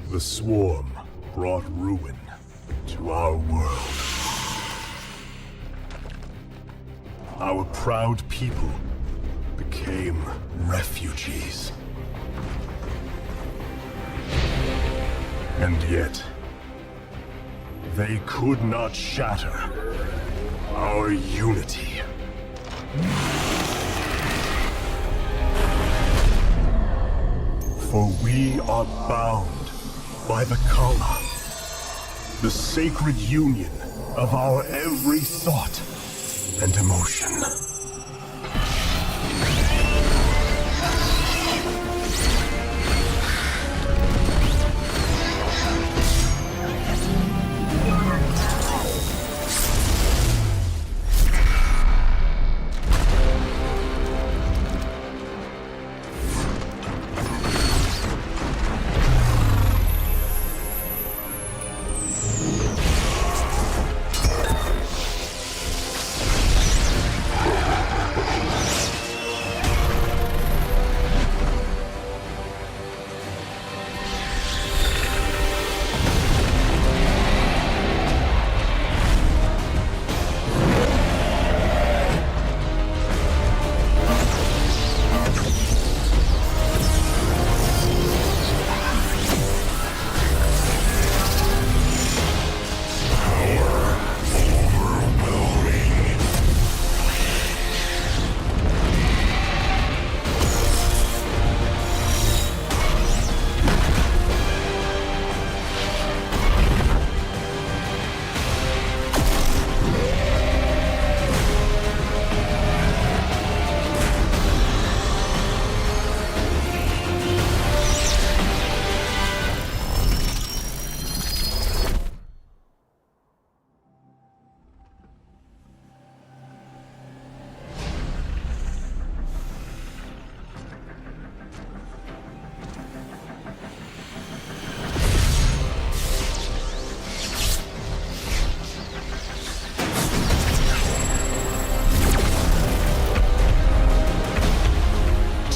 The swarm brought ruin to our world. Our proud people became refugees. And yet, they could not shatter our unity. For we are bound by the Kala, the sacred union of our every thought and emotion.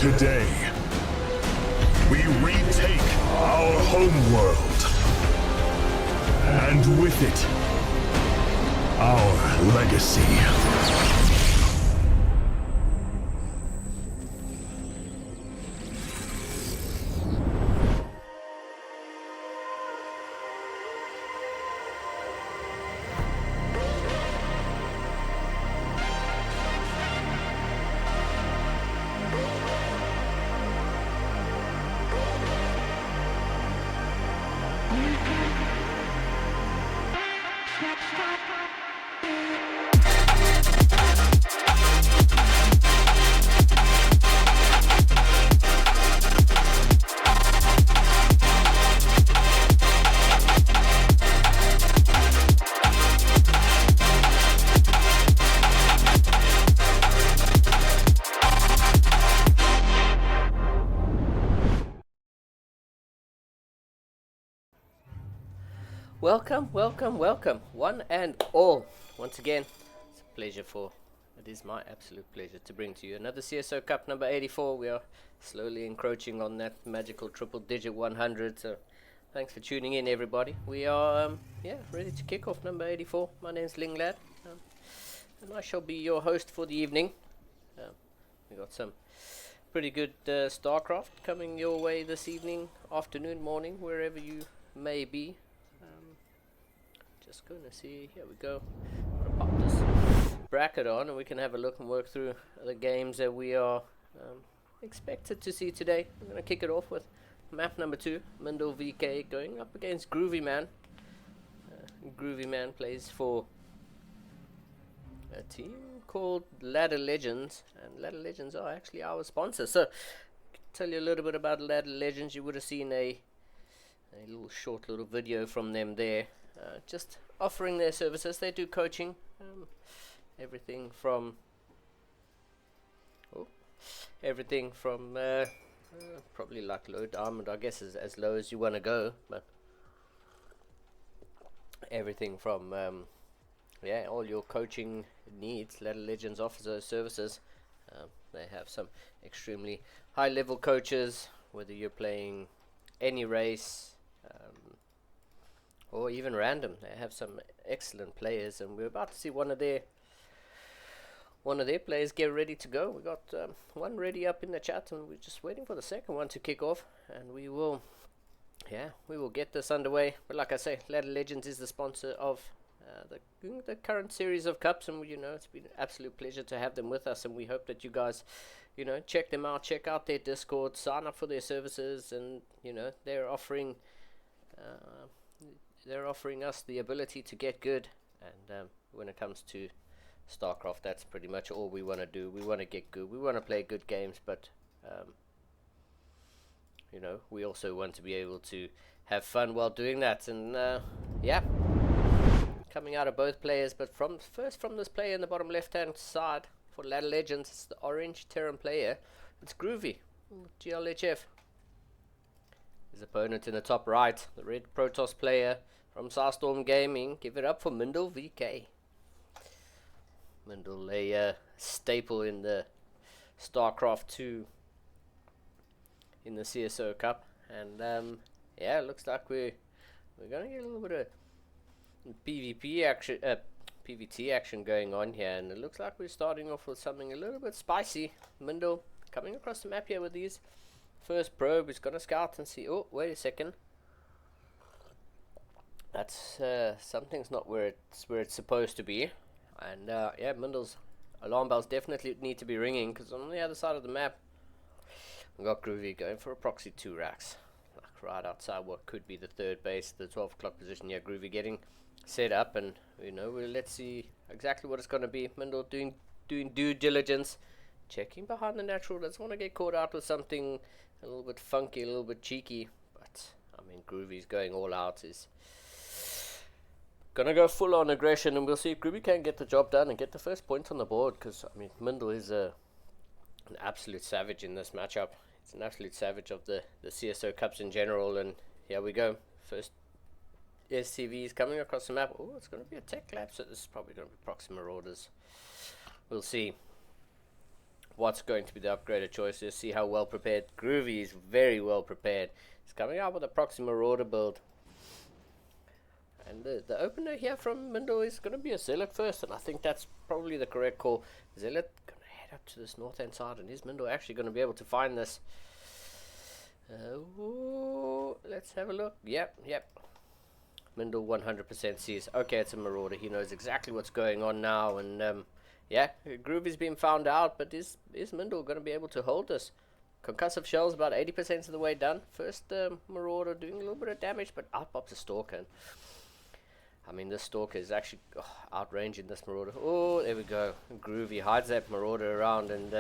Today, we retake our homeworld, and with it, our legacy. Welcome, one and all. Once again, it is my absolute pleasure to bring to you another CSO Cup number 84. We are slowly encroaching on that magical triple-digit 100, so thanks for tuning in, everybody. We are, ready to kick off number 84. My name's Linglad, and I shall be your host for the evening. We got some pretty good StarCraft coming your way this evening, afternoon, morning, wherever you may be. Just going to see, here we go. I'm going to pop this bracket on and we can have a look and work through the games that we are expected to see today. I'm going to kick it off with map number 2, Mindle VK, going up against Groovy Man. Groovy Man plays for a team called Ladder Legends, and Ladder Legends are actually our sponsor. So, tell you a little bit about Ladder Legends. You would have seen a short little video from them there. Just offering their services. They do coaching, everything from probably like low diamond, I guess, is as low as you want to go, but everything from all your coaching needs. Ladder Legends offers those services. They have some extremely high level coaches, whether you're playing any race, or even random. They have some excellent players, and we're about to see one of their players get ready to go. We got one ready up in the chat, and we're just waiting for the second one to kick off, and we will get this underway. But like I say, Ladder Legends is the sponsor of the current series of cups, and it's been an absolute pleasure to have them with us, and we hope that you guys check them out, check out their Discord, sign up for their services, and they're offering us the ability to get good. And when it comes to StarCraft, that's pretty much all we want to do. We want to get good, we want to play good games, but we also want to be able to have fun while doing that. And coming out of both players, but from this player in the bottom left hand side for Ladder Legends, it's the orange Terran player. It's Groovy, GLHF. His opponent in the top right, the red Protoss player from Starstorm Gaming. Give it up for Mindel VK. Mindel, a staple in the StarCraft 2 in the CSO Cup, and it looks like we're gonna get a little bit of PvP action, PvT action going on here, and it looks like we're starting off with something a little bit spicy. Mindel coming across the map here with these first probe. He's gonna scout and see. Oh, wait a second. That's something's not where it's supposed to be, and Mindel's alarm bells definitely need to be ringing, because on the other side of the map we got Groovy going for a proxy 2 racks, like right outside what could be the third base, the 12 o'clock position. Yeah, Groovy getting set up, and let's see exactly what it's going to be. Mindel doing due diligence, checking behind the natural. Doesn't want to get caught out with something a little bit funky, a little bit cheeky, but I mean, Groovy's going all out, is gonna go full on aggression, and we'll see if Groovy can get the job done and get the first point on the board, because I mean, Mindel is an absolute savage in this matchup. It's an absolute savage of the CSO Cups in general, and here we go. First SCVs coming across the map. Oh, it's going to be a tech lab, so this is probably going to be proxy marauders. We'll see what's going to be the upgraded choices, see how well prepared. Groovy is very well prepared. He's coming out with a proxy marauder build. And the opener here from Mindel is going to be a Zealot first, and I think that's probably the correct call. Zealot going to head up to this north hand side, and is Mindel actually going to be able to find this? Let's have a look. Yep. Mindel 100% sees, okay, it's a marauder. He knows exactly what's going on now, and Groovy's been found out, but is Mindel going to be able to hold this? Concussive shells about 80% of the way done. First marauder doing a little bit of damage, but out pops a stalker. And I mean, this stalker is actually outranging this marauder. Oh, there we go. Groovy hides that marauder around, and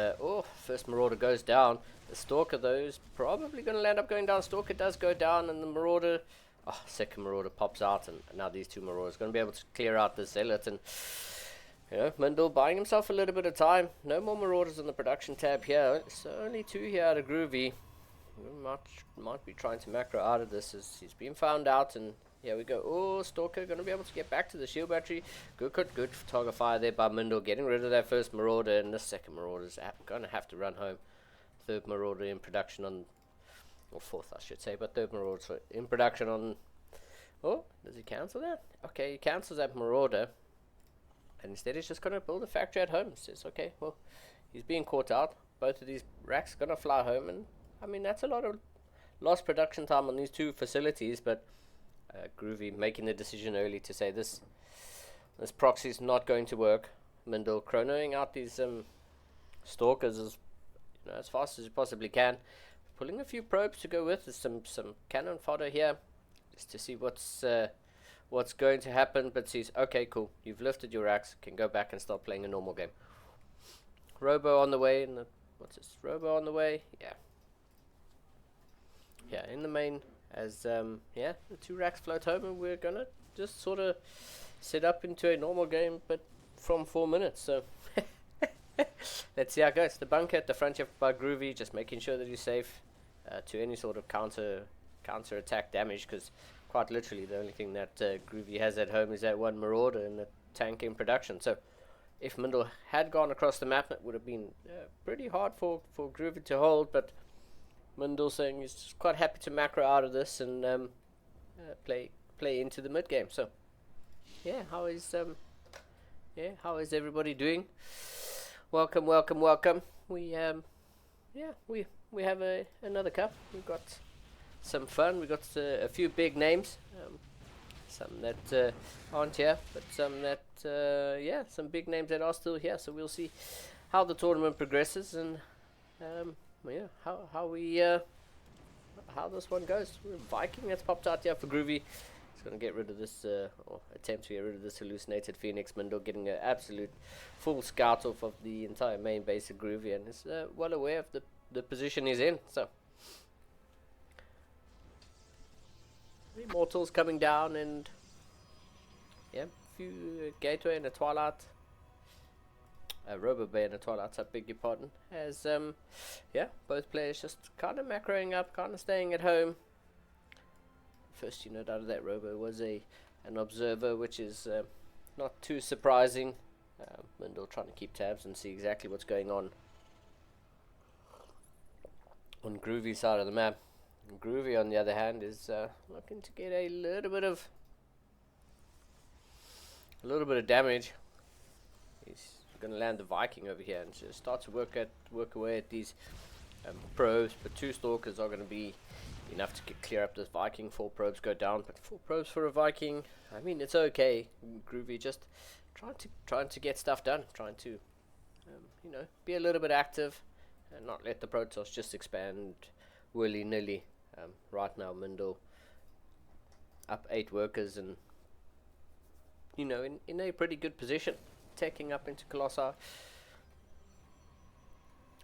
first marauder goes down. The stalker, though, is probably going to end up going down. Stalker does go down, and the marauder, second marauder pops out, and now these two marauders are going to be able to clear out the Zealot. And Mindel buying himself a little bit of time. No more marauders on the production tab here. So only 2 here out of Groovy. We might be trying to macro out of this, as he's been found out, and here we go. Oh, Stalker going to be able to get back to the shield battery. Good target fire there by Mindel, getting rid of that first marauder, and the second marauder is going to have to run home. Third marauder in production on, or fourth I should say, but third marauder in production on. Oh, does he cancel that? Okay, he cancels that marauder, and instead he's just going to build a factory at home. Says, okay, well, he's being caught out. Both of these racks going to fly home, and I mean, that's a lot of lost production time on these 2 facilities, but Groovy making the decision early to say this proxy is not going to work. Mindel chronoing out these stalkers as fast as you possibly can, pulling a few probes to go with. There's some cannon fodder here just to see what's going to happen, but sees, okay, cool, you've lifted your racks, can go back and start playing a normal game. Robo on the way, and what's this? Robo on the way, yeah, in the main, as the 2 racks float home, and we're gonna just sort of set up into a normal game, but from 4 minutes. So let's see how it goes. The bunker at the front here by Groovy, just making sure that he's safe to any sort of counter attack damage, because quite literally the only thing that Groovy has at home is that 1 marauder and the tank in production. So if Mindel had gone across the map, it would have been pretty hard for Groovy to hold, but Mindel saying he's quite happy to macro out of this, and play into the mid game. So yeah, how is everybody doing? Welcome, welcome, welcome. We we have another cup. We've got some fun. We got a few big names. Some that aren't here, but some that some big names that are still here. So we'll see how the tournament progresses and how this one goes. Viking that's popped out here for Groovy. He's going to get rid of this, or attempt to get rid of this hallucinated Phoenix. Mindle getting an absolute full scout off of the entire main base of Groovy, and is well aware of the position he's in. So the Immortals coming down, and yeah, few Gateway and a Twilight. Robo Bay and a Twilight, I beg your pardon. As both players just kind of macroing up, kind of staying at home. First unit out of that Robo was an observer, which is not too surprising. Mindle trying to keep tabs and see exactly what's going on Groovy's side of the map. And Groovy, on the other hand, is looking to get a little bit of damage. He's going to land the Viking over here and just start to work away at these probes, but 2 stalkers are going to be enough to clear up this Viking. 4 probes go down, but 4 probes for a Viking, I mean, it's okay. Groovy just trying to get stuff done, trying to be a little bit active and not let the Protoss just expand willy-nilly. Right now Mindle up 8 workers and in a pretty good position, taking up into Colossi.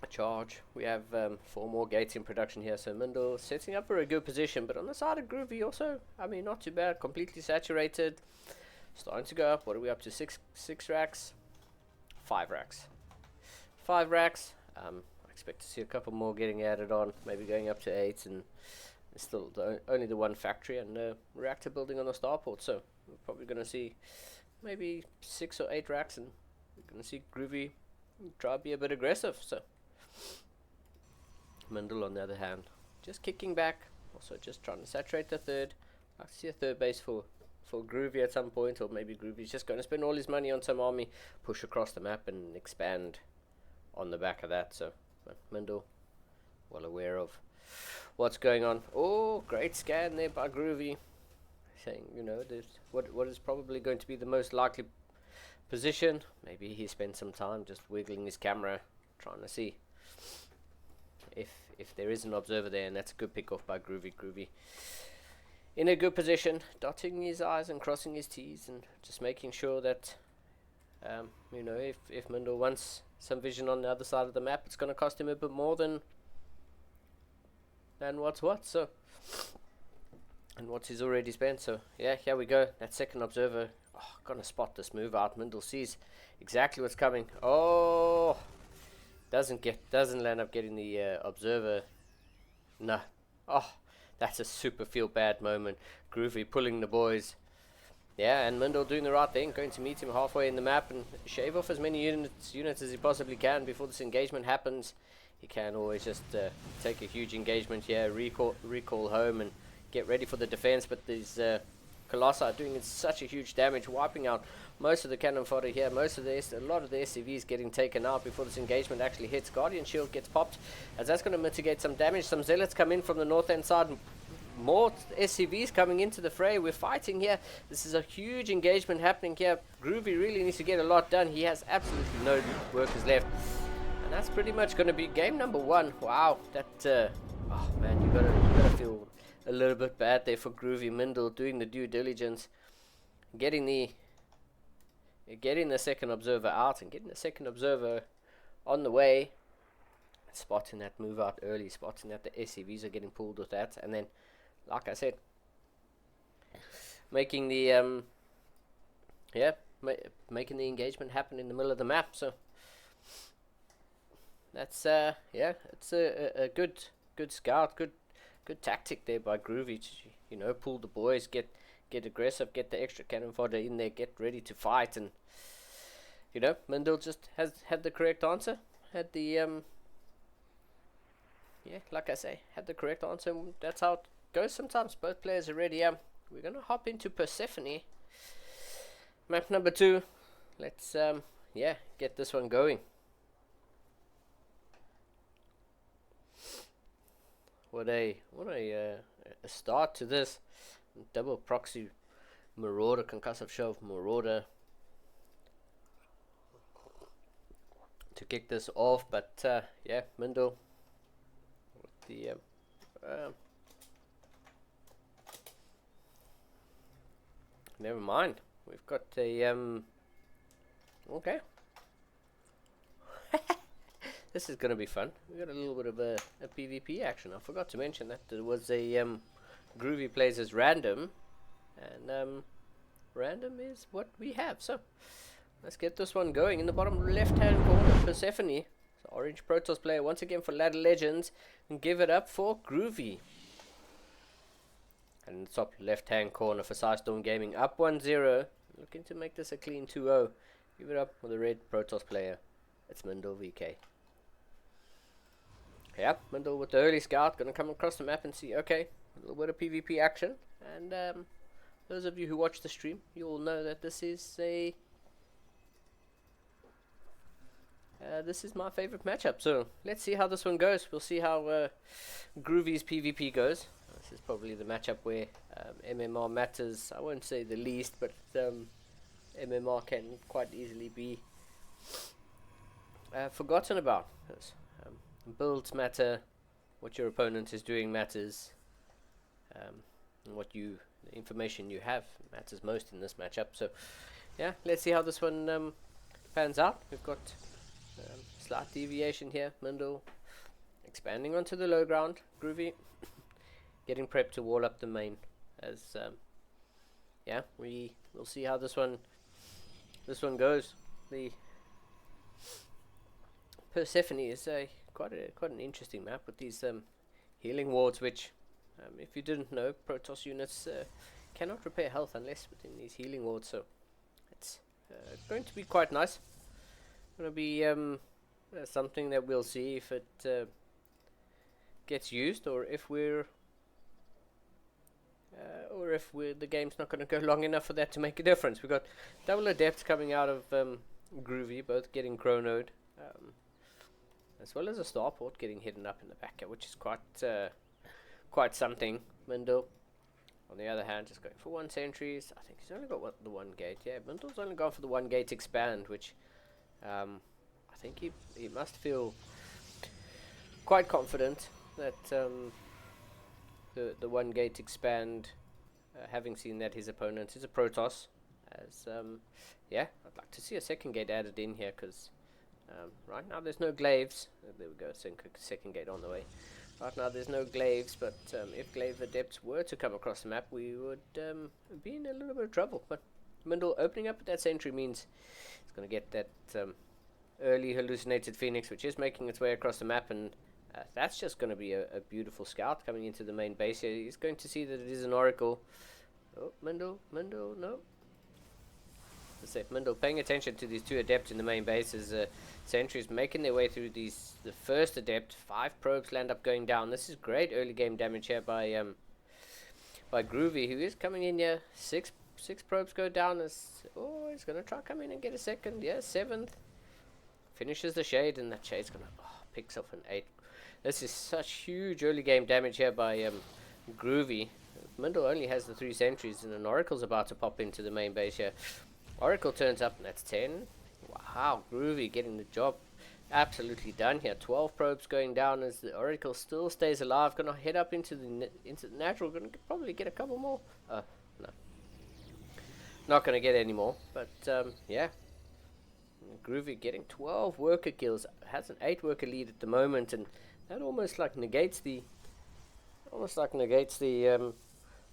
A charge. We have 4 more gates in production here, so Mindle setting up for a good position, but on the side of Groovy also, I mean, not too bad, completely saturated, starting to go up. What are we up to? 6 racks? 5 racks. 5 racks. I expect to see a couple more getting added on, maybe going up to 8, and it's still only the 1 factory and reactor building on the starport, so we're probably going to see maybe 6 or 8 racks, and we're going to see Groovy try to be a bit aggressive. So Mindle, on the other hand, just kicking back, also just trying to saturate the third. I see a third base for Groovy at some point, or maybe Groovy's just going to spend all his money on some army, push across the map and expand on the back of that. So Mindle, well aware of what's going on. Oh, great scan there by Groovy, saying, what is probably going to be the most likely position. Maybe he spent some time just wiggling his camera, trying to see if there is an observer there, and that's a good pick off by Groovy. Groovy in a good position, dotting his I's and crossing his T's, and just making sure that if Mindle wants some vision on the other side of the map, it's going to cost him a bit more than what's what. So, and what he's already spent. So yeah, here we go. That second observer, gonna spot this move out. Mindle sees exactly what's coming. Oh, doesn't land up getting the observer. No. Oh, that's a super feel bad moment. Groovy pulling the boys. Yeah, and Mindle doing the right thing, going to meet him halfway in the map and shave off as many units as he possibly can before this engagement happens. He can always just take a huge engagement here, recall home, and get ready for the defense. But these Colossi are doing such a huge damage, wiping out most of the cannon fodder here. A lot of the SCVs getting taken out before this engagement actually hits. Guardian Shield gets popped, as that's going to mitigate some damage. Some Zealots come in from the north end side. More SCVs coming into the fray. We're fighting here. This is a huge engagement happening here. Groovy really needs to get a lot done. He has absolutely no workers left. And that's pretty much going to be game number 1. Wow. That, oh man, you gotta feel a little bit bad there for Groovy. Mindle doing the due diligence. Getting the second observer out and getting the second observer on the way. Spotting that move out early. Spotting that the SCVs are getting pulled with that. And then, like I said, making the making the engagement happen in the middle of the map. So that's it's a good scout, good tactic there by Groovy to pull the boys, get aggressive, get the extra cannon fodder in there, get ready to fight. And Mindle just has had the correct answer, had the like I say, had the correct answer. And that's how it goes sometimes. Both players are ready. we're gonna hop into Persephone. Map number 2. Let's yeah, get this one going. What a start to this. Double proxy Marauder, concussive shove Marauder to kick this off, but yeah, Mindel with the never mind. We've got a okay. This is gonna be fun. We got a little bit of a PvP action. I forgot to mention that there was a Groovy plays as random, and random is what we have. So let's get this one going. In the bottom left hand corner, Persephone. So Orange Protoss player once again for Ladder Legends, and give it up for Groovy. And in the top left hand corner for Storm Gaming, up 1-0, looking to make this a clean 2-0. Give it up for the red Protoss player. It's Mindel VK. Yep, Mindel with the early scout, gonna come across the map and see, okay, a little bit of PvP action. And those of you who watch the stream, you all know that this is a this is my favorite matchup. So let's see how this one goes. We'll see how Groovy's PvP goes. This is probably the matchup where MMR matters. I won't say the least, but MMR can quite easily be forgotten about. Yes. Builds matter, what your opponent is doing matters, and the information you have matters most in this matchup. So yeah, let's see how this one pans out. We've got slight deviation here. Mindel expanding onto the low ground. Groovy getting prepped to wall up the main. As yeah, we will see how this one goes. The Persephone is quite an interesting map with these healing wards, which if you didn't know, Protoss units cannot repair health unless within these healing wards. So it's going to be quite nice. Going to be something that we'll see if it gets used, or if the game's not going to go long enough for that to make a difference. We've got double adepts coming out of Groovy, both getting chronoed, as well as a starport getting hidden up in the back, which is quite something. Mindel, on the other hand, just going for 1 sentries. I think he's only got the 1 gate. Yeah, Mindel's only gone for the 1 gate expand, which I think he must feel quite confident that the 1 gate expand, having seen that his opponent is a Protoss, as yeah, I'd like to see a 2nd gate added in here, because right now there's no glaives. There we go, second gate on the way. Right now there's no glaives, but if glaive adepts were to come across the map, we would be in a little bit of trouble. But Mindel opening up that sentry means it's going to get that early hallucinated phoenix, which is making its way across the map, and that's just going to be a beautiful scout coming into the main base here. He's going to see that it is an oracle. Oh, Mindel, no. Let's say Mindel paying attention to these 2 adepts in the main base as sentries making their way through the first adept. 5 probes land up going down. This is great early game damage here by Groovy, who is coming in here. 6 probes go down. He's gonna try come in and get a 2nd. Yeah, 7th finishes the shade, and that shade's gonna picks up an 8. This is such huge early game damage here by Groovy. Mindel only has the 3 sentries, and an oracle's about to pop into the main base here. Oracle turns up, and that's 10. Wow, Groovy getting the job absolutely done here. 12 probes going down as the Oracle still stays alive. Gonna head up into the natural. Gonna probably get a couple more. No, not gonna get any more. But yeah, Groovy getting 12 worker kills. Has an 8 worker lead at the moment, and that almost negates the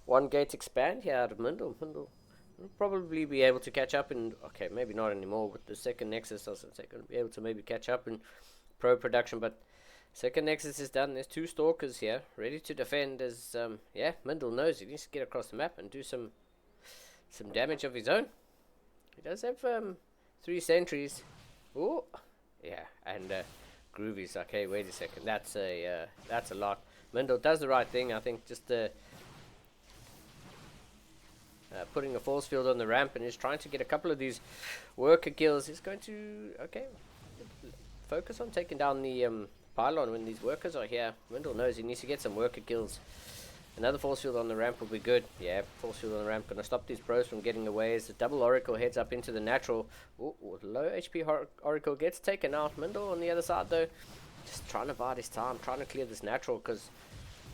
1 gate expand here out of Mindel. Mindel will probably be able to catch up in, okay, maybe not anymore with the 2nd Nexus. I was going to be able to maybe catch up in pro production, but 2nd Nexus is done. There's 2 Stalkers here ready to defend as, yeah, Mindel knows he needs to get across the map and do some damage of his own. He does have 3 sentries. Oh, yeah, and Groovy's like, hey, wait a second, that's a lot. Mindel does the right thing, I think, just putting a force field on the ramp, and is trying to get a couple of these worker kills. He's going to, okay, focus on taking down the pylon when these workers are here. Wendell knows he needs to get some worker kills. Another force field on the ramp will be good. Yeah, force field on the ramp. Going to stop these pros from getting away as the double Oracle heads up into the natural. Ooh, low HP Oracle gets taken out. Mendel on the other side, though, just trying to bide his time, trying to clear this natural, because,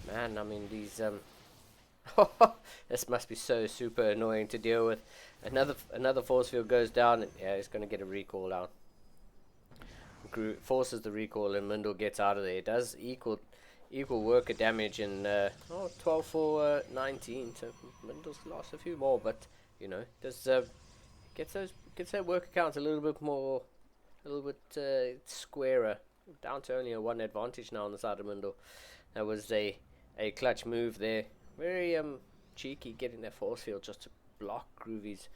man, I mean, these... this must be so super annoying to deal with. Another force field goes down, and yeah, he's going to get a recall out. Forces the recall, and Mendel gets out of there. It does equal worker damage, and 12 for 19, so Mendel's lost a few more, but you know, does gets that worker count a little bit squarer, down to only a 1 advantage now on the side of Mendel. That was a clutch move there, very cheeky, getting that force field just to block Groovy's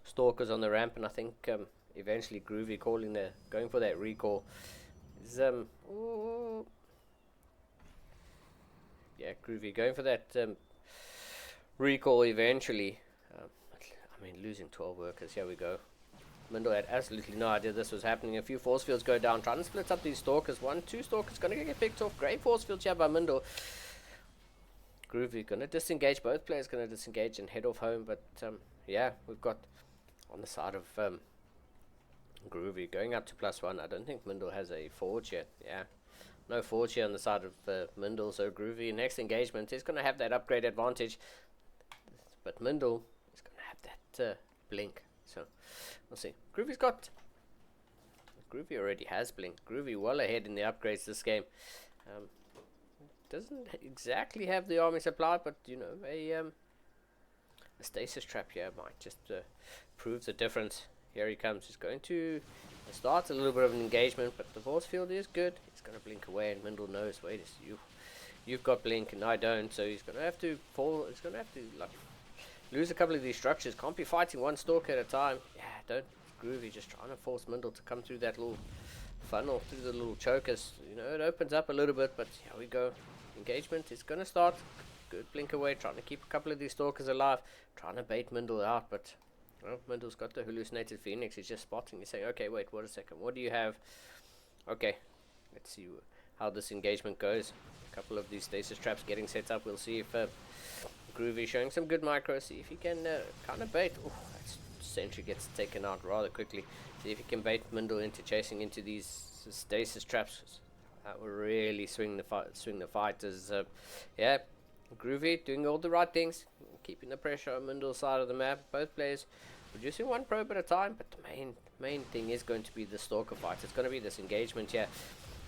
stalkers on the ramp, and I think eventually Groovy going for that recall is yeah, Groovy going for that recall eventually. I mean, losing 12 workers, here we go. Mendel had absolutely no idea this was happening. A few force fields go down, trying to split up these stalkers. 2 stalkers going to get picked off. Great force fields here by Mendel. Groovy going to disengage. Both players going to disengage and head off home. But yeah, we've got on the side of Groovy going up to +1. I don't think Mendel has a forge yet. Yeah. No forge here on the side of Mendel, so Groovy next engagement is going to have that upgrade advantage, but Mendel is going to have that blink, so we'll see. Groovy already has blink. Groovy well ahead in the upgrades this game. Doesn't exactly have the army supply, but you know, a stasis trap here might just prove the difference. Here he comes. He's going to start a little bit of an engagement, but the force field is good. He's going to blink away, and Mendel knows, wait, you've got blink and I don't, so he's going to have to fall. He's going to have to like lose a couple of these structures. Can't be fighting one stalker at a time. Yeah, don't. Groovy just trying to force Mendel to come through that little funnel, through the little chokers. You know, it opens up a little bit, but here we go. Engagement is going to start. Good blink away, trying to keep a couple of these stalkers alive, trying to bait Mendel out, but well, Mendel's got the hallucinated phoenix. He's just spotting. He's saying, okay, wait, wait a second. What do you have? Okay, let's see how this engagement goes. A couple of these stasis traps getting set up. We'll see if Groovy showing some good micro. See if he can kind of bait. Ooh, that sentry gets taken out rather quickly. See if he can bait Mendel into chasing into these stasis traps. That will really swing the fight. As yeah, Groovy doing all the right things, keeping the pressure on Mendel's side of the map. Both players reducing one probe at a time, but the main thing is going to be the stalker fight. It's going to be this engagement here.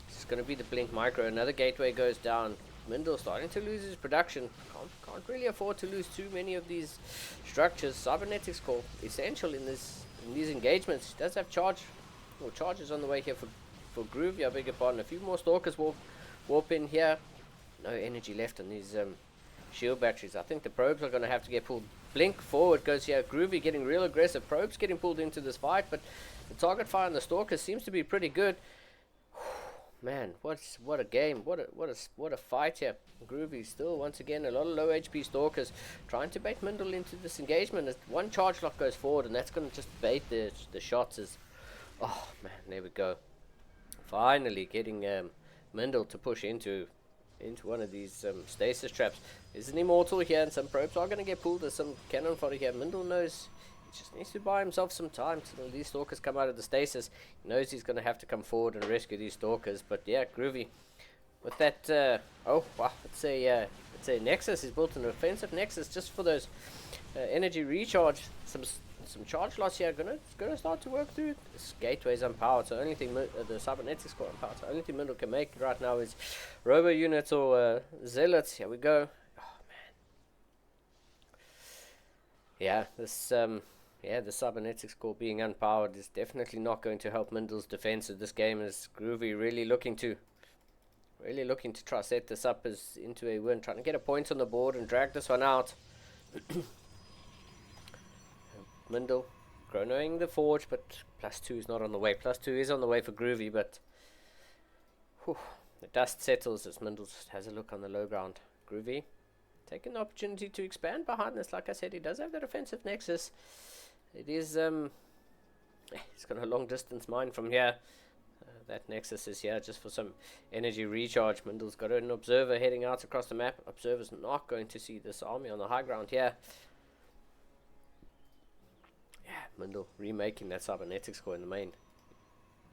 It's going to be the blink micro. Another gateway goes down. Mendel starting to lose his production. Can't really afford to lose too many of these structures. Cybernetics core essential in these engagements. He does have charges on the way here for Groovy. I beg your pardon. A few more stalkers warp in here. No energy left on these shield batteries. I think the probes are going to have to get pulled. Blink forward goes here. Groovy getting real aggressive. Probes getting pulled into this fight, but the target fire on the stalkers seems to be pretty good. Man, what a game! What a fight here. Groovy still once again a lot of low HP stalkers trying to bait Mendel into this engagement. As one charge lock goes forward, and that's going to just bait the shots. As oh man, there we go. Finally getting Mendel to push into one of these stasis traps. There's an immortal here, and some probes are going to get pulled. There's some cannon fodder here. Mendel knows he just needs to buy himself some time till these stalkers come out of the stasis. He knows he's going to have to come forward and rescue these stalkers. But yeah, Groovy with that. Oh wow, it's a nexus. He's built an offensive nexus just for those energy recharge. Some charge loss here. Gonna start to work through. This gateway's unpowered, so only thing the cybernetics core unpowered. So only thing Mendel can make right now is robo units or zealots. Here we go. Oh man. Yeah, this the cybernetics core being unpowered is definitely not going to help Mendel's defense of this game. As Groovy really looking to try set this up as into a win, trying to get a point on the board and drag this one out. Mendel chronoing the forge, but +2 is not on the way. +2 is on the way for Groovy, but whew, the dust settles as Mendel has a look on the low ground. Groovy taking the opportunity to expand behind this. Like I said, he does have that offensive nexus. It is, it's got a long distance mine from here. That nexus is here just for some energy recharge. Mindle's got an observer heading out across the map. Observer's not going to see this army on the high ground here. Yeah, Mindle remaking that cybernetics core in the main. You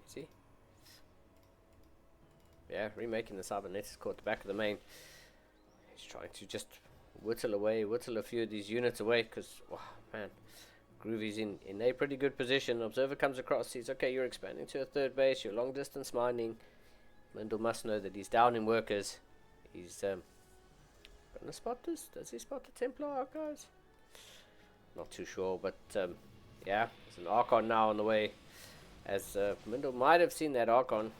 see? Yeah, remaking the cybernetics core at the back of the main. He's trying to just whittle a few of these units away, because, oh, man, Groovy's in a pretty good position. Observer comes across, sees, okay, you're expanding to a third base, you're long distance mining. Mindle must know that he's down in workers. He's gonna spot this. Does he spot the Templar, guys? Not too sure, but yeah, there's an Archon now on the way. As Mindle might have seen that Archon.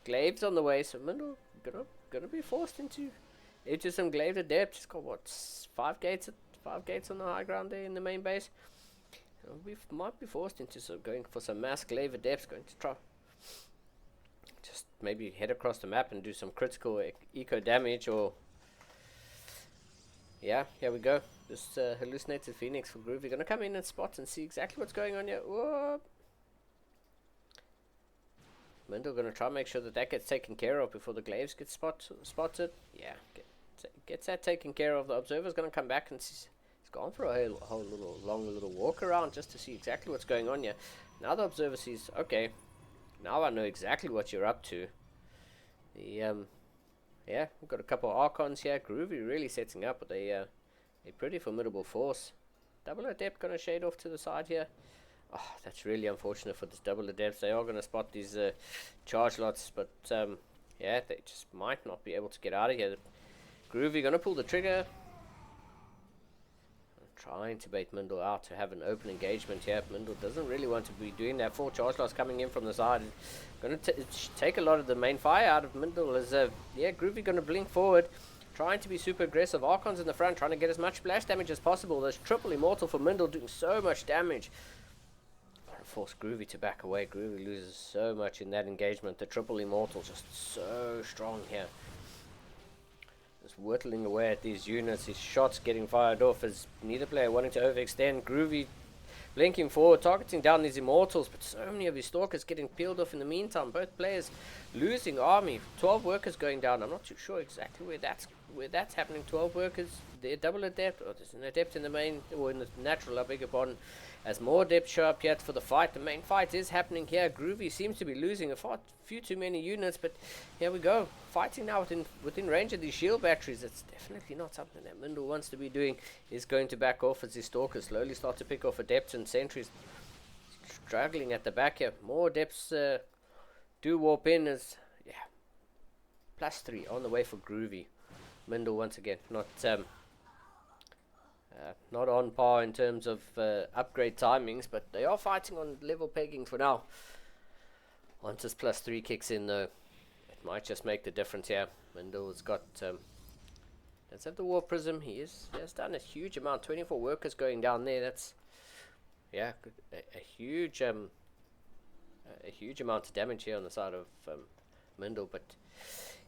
Glaive's on the way, so Mindle gonna be forced into some Glaive Adept. He's got what, 5 gates on the high ground there in the main base. We might be forced into going for some mass Glaive Adepts, going to try just maybe head across the map and do some critical eco damage, or yeah, here we go. This hallucinated Phoenix for Groovy gonna come in and spot and see exactly what's going on here. Whoa. Mindle gonna try and make sure that gets taken care of before the Glaives get spotted. Yeah, gets that taken care of. The Observer's gonna come back and he's gone for a whole long little walk around just to see exactly what's going on here. Now the Observer sees, okay, now I know exactly what you're up to. The yeah, we've got a couple of Archons here. Groovy really setting up with a pretty formidable force. Double Adept gonna shade off to the side here. Oh, that's really unfortunate for this double Adepts. They are going to spot these charge lots, but yeah, they just might not be able to get out of here. Groovy going to pull the trigger. Trying to bait Mindle out to have an open engagement here. Mindle doesn't really want to be doing that. 4 charge lots coming in from the side. Going to take a lot of the main fire out of Mindle. As yeah, Groovy going to blink forward. Trying to be super aggressive. Archons in the front, trying to get as much splash damage as possible. There's triple immortal for Mindle, doing so much damage. Force Groovy to back away. Groovy loses so much in that engagement. The triple immortal just so strong here. Just whittling away at these units. His shots getting fired off as neither player wanting to overextend. Groovy blinking forward, targeting down these immortals, but so many of his stalkers getting peeled off in the meantime. Both players losing army. 12 workers going down. I'm not too sure exactly where that's happening. 12 workers. They're double adept, or there's an adept in the main, or in the natural, I beg your pardon. As more adepts show up yet for the fight, the main fight is happening here. Groovy seems to be losing a few too many units, but here we go. Fighting now within range of these shield batteries. It's definitely not something that Mindle wants to be doing. He's going to back off as his stalkers slowly start to pick off adepts and sentries. Struggling at the back here. More adepts do warp in as, yeah, +3 on the way for Groovy. Mindle once again, not on par in terms of upgrade timings, but they are fighting on level pegging for now. Once this +3 kicks in, though, it might just make the difference here. Mindle's got, let's have the War Prism. He has done a huge amount. 24 workers going down there. That's, yeah, a huge amount of damage here on the side of Mindle, but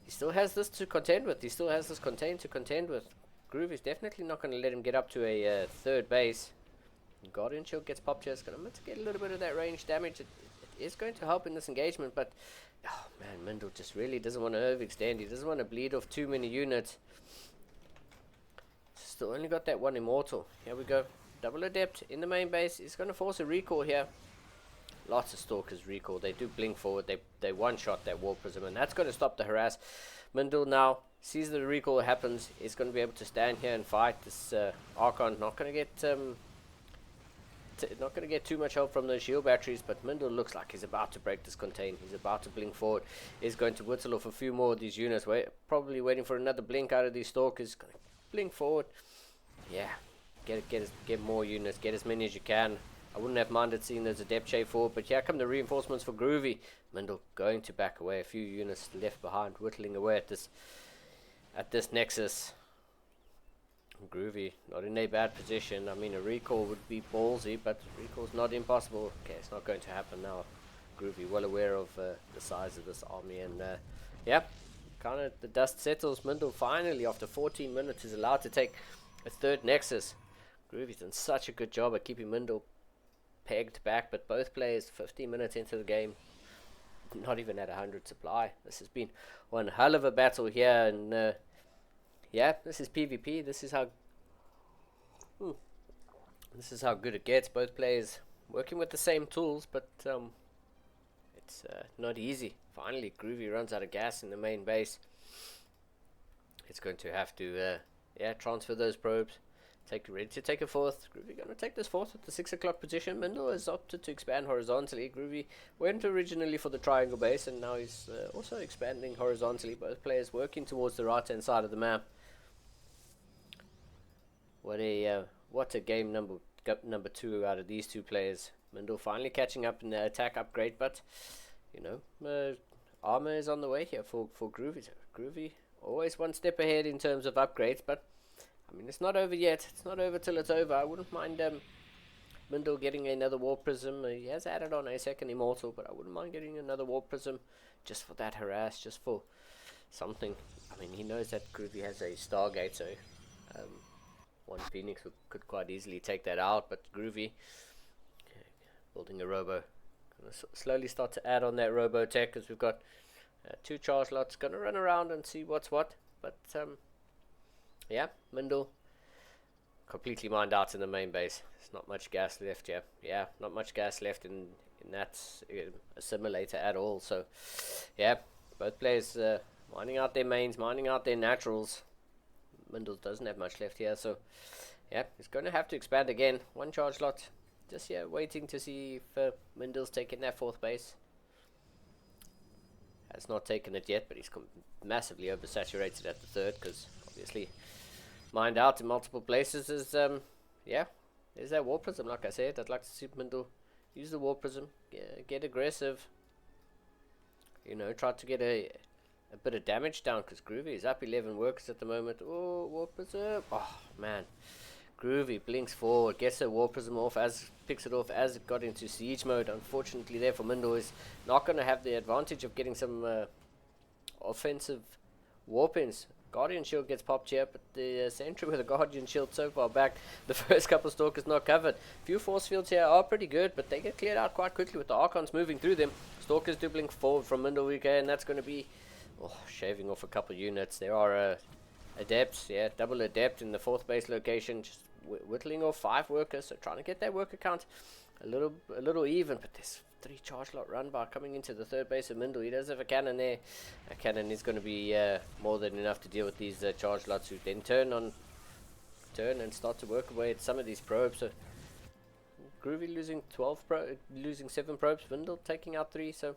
he still has this to contend with. He still has this contain to contend with. Groove is definitely not going to let him get up to a third base. Guardian Shield gets popped here. It's going to get a little bit of that range damage. It is going to help in this engagement, but oh man, Mindle just really doesn't want to overextend. He doesn't want to bleed off too many units. Still only got that one immortal. Here we go. Double adept in the main base. He's going to force a recall here. Lots of stalkers recall. They do blink forward. They one-shot that War Prism, and that's going to stop the harass. Mindle now sees the recall happens. He's going to be able to stand here and fight this Archon. Not going to get too much help from those shield batteries, but Mindle looks like he's about to break this contain. He's about to blink forward. He's going to whittle off a few more of these units. Probably waiting for another blink out of these stalkers. Going to blink forward. Yeah, get more units. Get as many as you can. I wouldn't have minded seeing those adept shade forward, but here come the reinforcements for Groovy. Mindle going to back away. A few units left behind, whittling away at this nexus. Groovy not in a bad position. I mean, a recall would be ballsy, but recall's not impossible. Okay, it's not going to happen now. Groovy well aware of the size of this army, and yeah, kind of the dust settles. Mindel finally, after 14 minutes, is allowed to take a third Nexus. Groovy's done such a good job at keeping Mindel pegged back, but both players 15 minutes into the game, not even at 100 supply. This has been one hell of a battle here, and yeah, this is PvP. This is how good it gets. Both players working with the same tools, but it's not easy. Finally, Groovy runs out of gas in the main base. It's going to have to transfer those probes. Ready to take a fourth. Groovy going to take this fourth at the 6 o'clock position. Mindel has opted to expand horizontally. Groovy went originally for the triangle base, and now he's also expanding horizontally. Both players working towards the right hand side of the map. What a game number 2 out of these two players. Mindel finally catching up in the attack upgrade, but you know, armor is on the way here for Groovy. Groovy always one step ahead in terms of upgrades, but I mean, it's not over yet. It's not over till it's over. I wouldn't mind Mindel getting another Warp Prism. He has added on a second Immortal, but I wouldn't mind getting another Warp Prism just for that harass, just for something. I mean, he knows that Groovy has a Stargate, so one Phoenix could quite easily take that out, but Groovy building a Robo. Gonna slowly start to add on that Robo tech, because we've got 2 charge lots. Gonna run around and see what's what, but yeah, Mindel completely mined out in the main base. There's not much gas left here. Yeah, not much gas left in that assimilator at all. So, yeah, both players mining out their mains, mining out their naturals. Mindel doesn't have much left here, so yeah, he's going to have to expand again. 1 charge lot. Just waiting to see if Mindel's taking that 4th base. Has not taken it yet, but he's massively oversaturated at the 3rd, because obviously mined out in multiple places is yeah, there's that Warp Prism. Like I said, I'd like to see Mindel use the Warp Prism, get aggressive, you know, try to get a bit of damage down, because Groovy is up 11 workers at the moment. Oh, Warp Prism. Oh man, Groovy blinks forward, gets a Warp Prism off, picks it off as it got into siege mode. Unfortunately there for Mindel, is not going to have the advantage of getting some offensive warp-ins. Guardian Shield gets popped here, but the sentry with a Guardian Shield so far back, the first couple Stalkers not covered. Few force fields here are pretty good, but they get cleared out quite quickly with the Archons moving through them. Stalkers do blink forward from Mindel, and that's going to be shaving off a couple units. There are Adepts, yeah, double Adept in the 4th base location, just whittling off 5 workers, so trying to get that worker count a little even, but there's 3 charge lot run by coming into the 3rd base of Mindel. He does have a cannon there. A cannon is going to be more than enough to deal with these charge lots, who then turn and start to work away at some of these probes. So Groovy losing 7 probes, Mindel taking out 3. So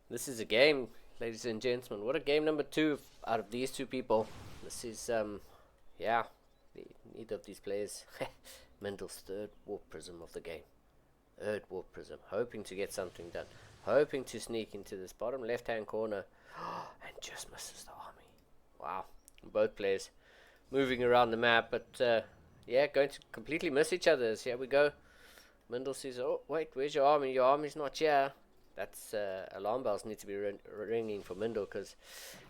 this is a game, ladies and gentlemen. What a game number 2 out of these 2 people. This is yeah, neither of these players. Mindel's 3rd Warp Prism of the game. 3rd Warp Prism, hoping to get something done, hoping to sneak into this bottom left hand corner, and just misses the army. Wow, both players moving around the map, but yeah, going to completely miss each other. Here we go. Mindel says, oh wait, where's your army? Your army's not here. That's alarm bells need to be ringing for Mindel, because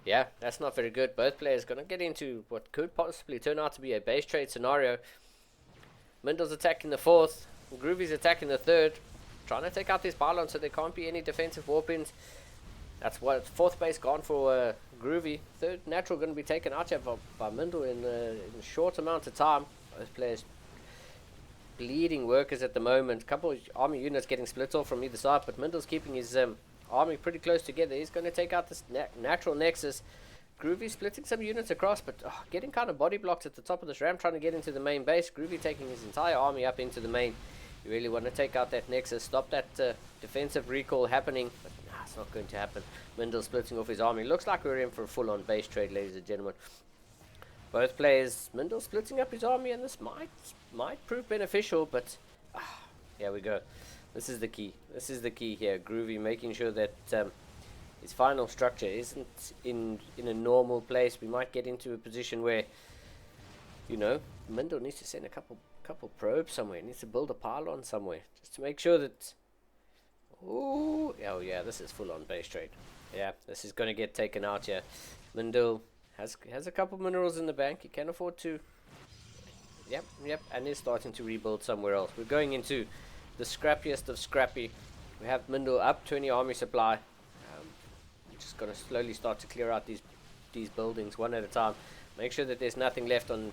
yeah, that's not very good. Both players going to get into what could possibly turn out to be a base trade scenario. Mindel's attacking the 4th, Groovy's attacking the 3rd, trying to take out this pylon so there can't be any defensive warp-ins. That's what 4th base gone for Groovy. 3rd natural going to be taken out here by Mindel in a short amount of time. Both players bleeding workers at the moment. A couple of army units getting split off from either side, but Mindel's keeping his army pretty close together. He's going to take out this natural nexus. Groovy splitting some units across, but getting kind of body blocked at the top of this ramp, trying to get into the main base. Groovy taking his entire army up into the main. You really want to take out that nexus, stop that defensive recall happening, but it's not going to happen. Mindel splitting off his army. Looks like we're in for a full-on base trade, ladies and gentlemen. Both players, Mindel splitting up his army, and this might prove beneficial, but here we go. This is the key. This is the key here. Groovy making sure that his final structure isn't in a normal place. We might get into a position where, you know, Mindel needs to send a couple probes somewhere. He needs to build a pylon somewhere just to make sure that. Oh yeah, this is full on base trade. Yeah, this is going to get taken out here. Mindil has a couple minerals in the bank. He can afford to. Yep, and is starting to rebuild somewhere else. We're going into the scrappiest of scrappy. We have Mindil up 20 army supply. We're just going to slowly start to clear out these buildings one at a time. Make sure that there's nothing left on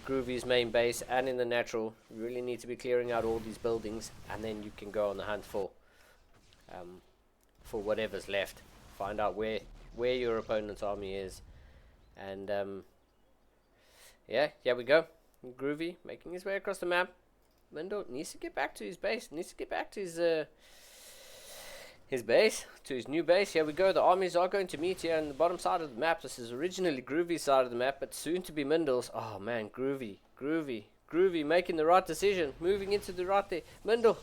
Groovy's main base and in the natural. You really need to be clearing out all these buildings, and then you can go on the hunt for whatever's left. Find out where your opponent's army is, and yeah, here we go. Groovy making his way across the map. Mindil needs to get back to his base. Needs to get back to his base, to his new base. Here we go. The armies are going to meet here on the bottom side of the map. This is originally Groovy's side of the map, but soon to be Mindil's. Oh man, Groovy making the right decision, moving into the right there. Mindil,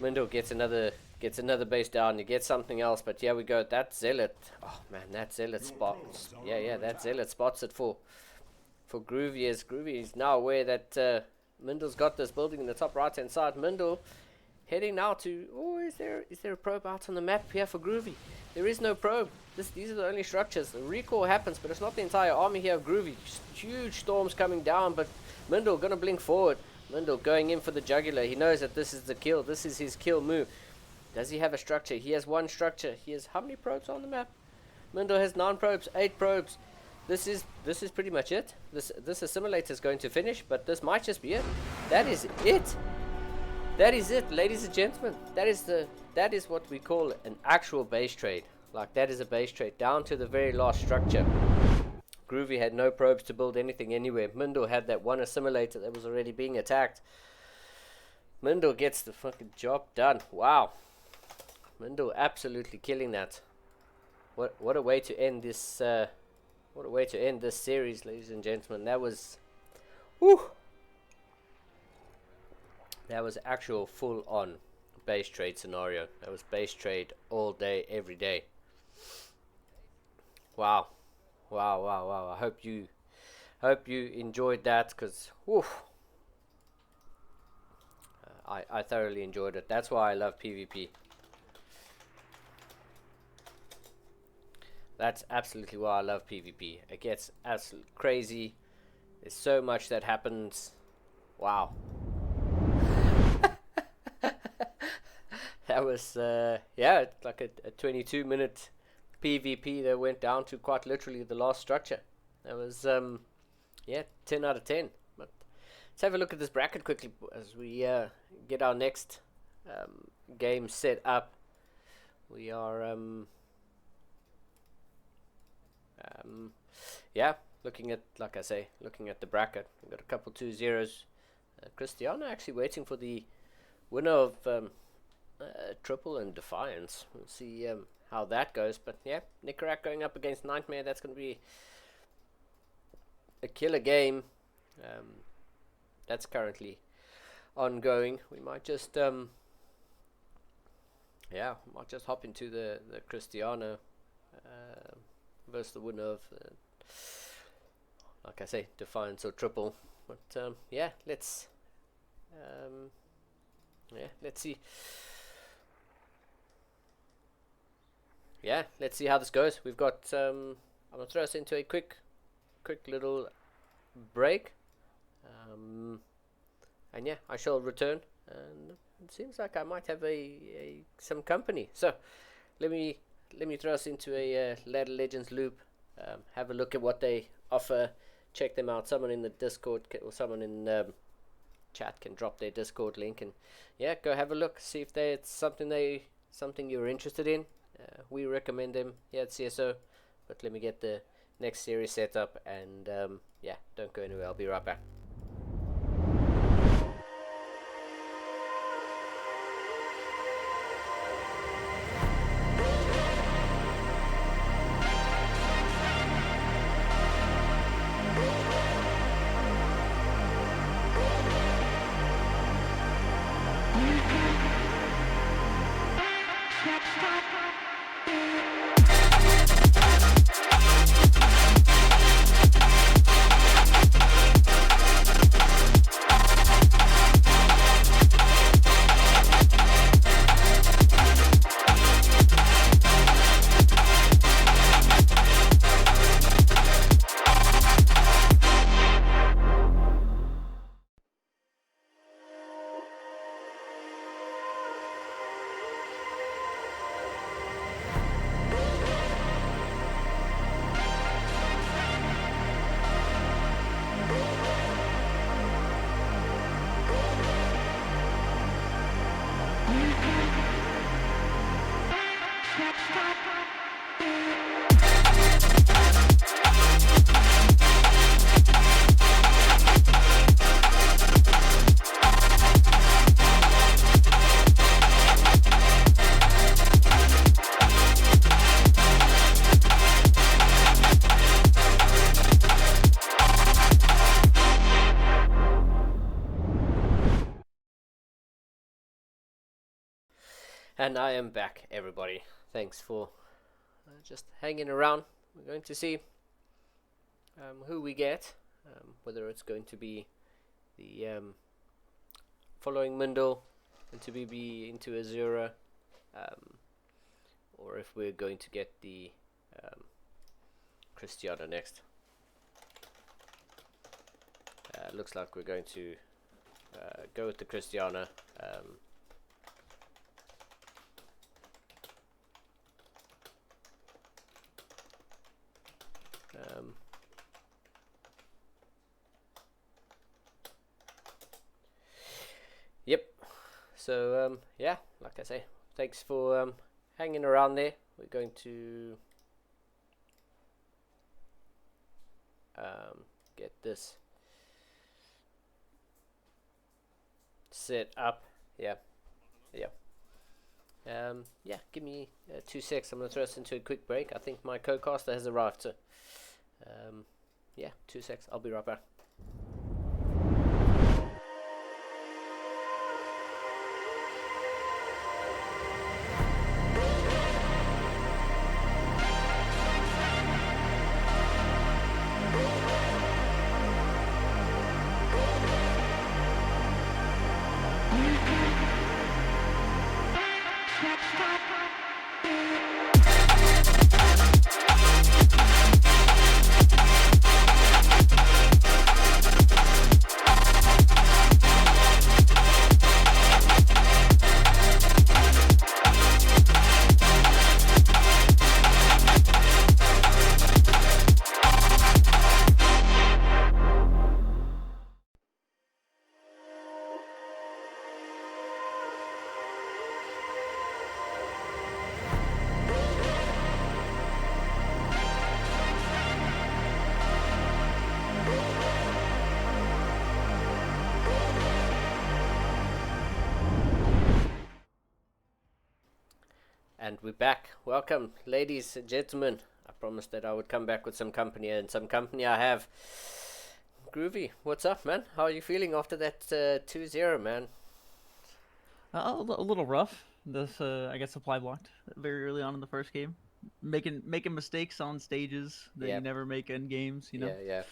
Mindil gets another base down. You get something else, but here we go. That zealot. Oh man, that zealot spots. Yeah, that zealot spots it for Groovy. As Groovy is now aware that Mindil's got this building in the top right hand side. Mindil heading now to. Oh, is there a probe out on the map here for Groovy? There is no probe. These are the only structures. The recall happens, but it's not the entire army here of Groovy. Just huge storms coming down, but Mindil gonna blink forward. Mindil going in for the jugular. He knows that this is the kill. This is his kill move. Does he have a structure? He has one structure. He has how many probes on the map? Mindil has 9 probes, 8 probes. This is pretty much it. This assimilator is going to finish, but this might just be it. That is it. That is it, ladies and gentlemen. That is what we call an actual base trade. Like, that is a base trade down to the very last structure. Groovy had no probes to build anything anywhere. Mindil had that one assimilator that was already being attacked. Mindil gets the fucking job done. Wow. Mindil absolutely killing that. What a way to end this series, ladies and gentlemen. That was actual full on base trade scenario. That was base trade all day, every day. Wow. I hope you enjoyed that, because I thoroughly enjoyed it. That's why I love PvP. That's absolutely why I love PvP. It gets absolutely crazy. There's so much that happens. Wow. That was like a 22-minute PvP that went down to quite literally the last structure. That was 10 out of 10. But let's have a look at this bracket quickly as we get our next game set up. We are looking at the bracket. We've got a couple 2-0s. Cristiano actually waiting for the winner of Triple and Defiance. We'll see how that goes. But yeah, Nicarak going up against Nightmare. That's going to be a killer game. That's currently ongoing. We might just hop into the Cristiano versus the winner of like I say, Defiance or Triple. But let's see. Let's see how this goes. We've got I'm gonna throw us into a quick little break, and I shall return, and it seems like I might have some company. So let me throw us into a Ladder Legends loop. Have a look at what they offer. Check them out. Someone in the Discord or someone in chat can drop their Discord link, and go have a look. See if it's something you're interested in. We recommend them here at CSO. But let me get the next series set up, and don't go anywhere. I'll be right back. And I am back, everybody. Thanks for just hanging around. We're going to see who we get, whether it's going to be the following Mundle into BB into Azura, or if we're going to get the Christiana next. Looks like we're going to go with the Christiana. Yep. So yeah, like I say, thanks for hanging around there. We're going to get this set up. Yeah. Yeah, give me 2 secs. I'm going to throw us into a quick break. I think my co-caster has arrived, so yeah, 2 secs. I'll be right back. And we're back. Welcome, ladies and gentlemen. I promised that I would come back with some company, and some company I have. Groovy, what's up, man? How are you feeling after that 2-0, man? A little rough. This I got supply blocked very early on in the first game, making mistakes on stages that you never make in games. You know. Yeah.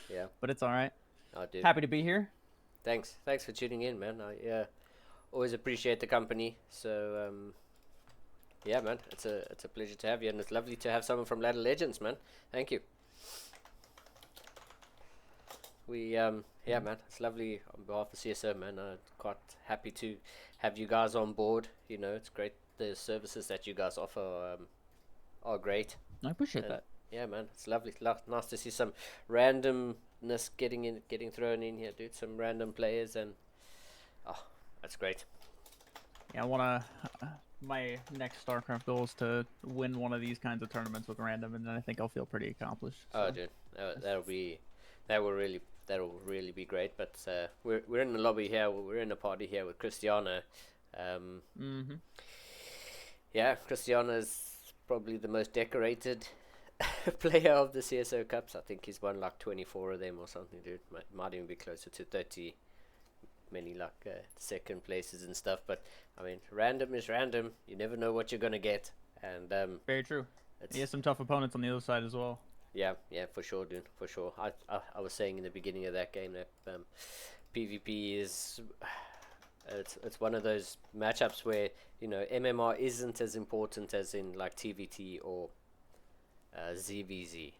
But it's all right. Oh, dude. Happy to be here. Thanks for tuning in, man. I always appreciate the company. So yeah, man, it's a pleasure to have you, and it's lovely to have someone from Ladder Legends, man. Thank you. We yeah, man, it's lovely on behalf of CSO, man. I'm quite happy to have you guys on board. You know, it's great. The services that you guys offer are great. I appreciate that. Yeah, man, it's lovely. Nice to see some randomness getting thrown in here, dude. Some random players, and oh, that's great. Yeah, I wanna. My next StarCraft goal is to win one of these kinds of tournaments with random, and then I think I'll feel pretty accomplished. So. Oh, dude, that'll really be great. But we're in the lobby here. We're in a party here with Christiana. Yeah, Christiana's probably the most decorated player of the CSO Cups. I think he's won like 24 of them or something, dude. Might even be closer to 30. Many like second places and stuff, but I mean, random is random. You never know what you're gonna get, and very true. He has some tough opponents on the other side as well. Yeah, for sure, dude, for sure. I was saying in the beginning of that game that PvP is it's one of those matchups where, you know, MMR isn't as important as in like TVT or ZVZ.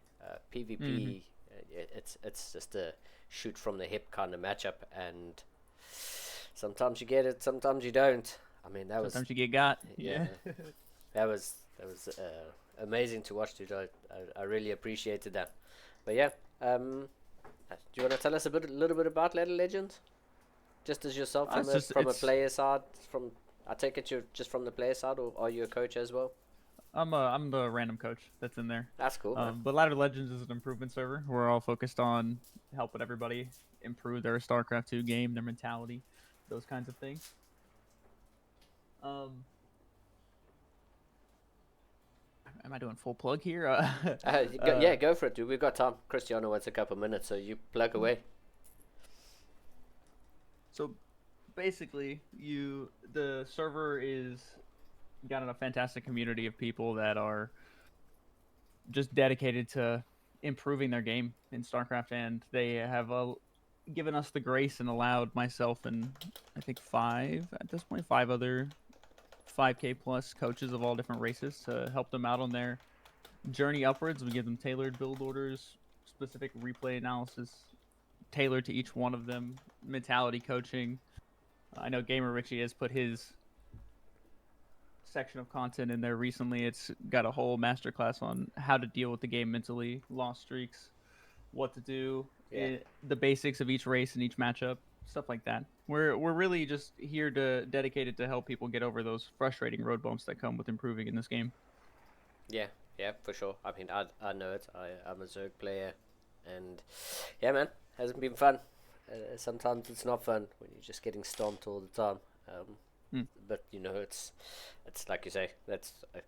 PvP, it's just a shoot from the hip kind of matchup, and sometimes you get it, sometimes you don't. I mean, sometimes you get got. Yeah. that was amazing to watch, dude. I really appreciated that. But yeah, do you want to tell us a little bit about Ladder Legends? Just as yourself from a player side. I take it you're just from the player side, or are you a coach as well? I'm the random coach that's in there. That's cool. But Ladder Legends is an improvement server. We're all focused on helping everybody improve their StarCraft 2 game, their mentality, those kinds of things. Am I doing full plug here? Yeah, go for it, dude. We've got time. Cristiano wants a couple minutes, so you plug away. So basically, the server is got a fantastic community of people that are just dedicated to improving their game in StarCraft, and they have given us the grace and allowed myself and I think five other 5K plus coaches of all different races to help them out on their journey upwards. We give them tailored build orders, specific replay analysis tailored to each one of them, mentality coaching. I know Gamer Richie has put his section of content in there recently. It's got a whole masterclass on how to deal with the game mentally, lost streaks, what to do, Yeah. the basics of each race and each matchup, stuff like that. We're really just here to dedicated to help people get over those frustrating road bumps that come with improving in this game. Yeah, yeah, for sure. I mean, I know it. I'm a Zerg player, and yeah, man, hasn't been fun. Sometimes it's not fun when you're just getting stomped all the time. But you know, it's like you say.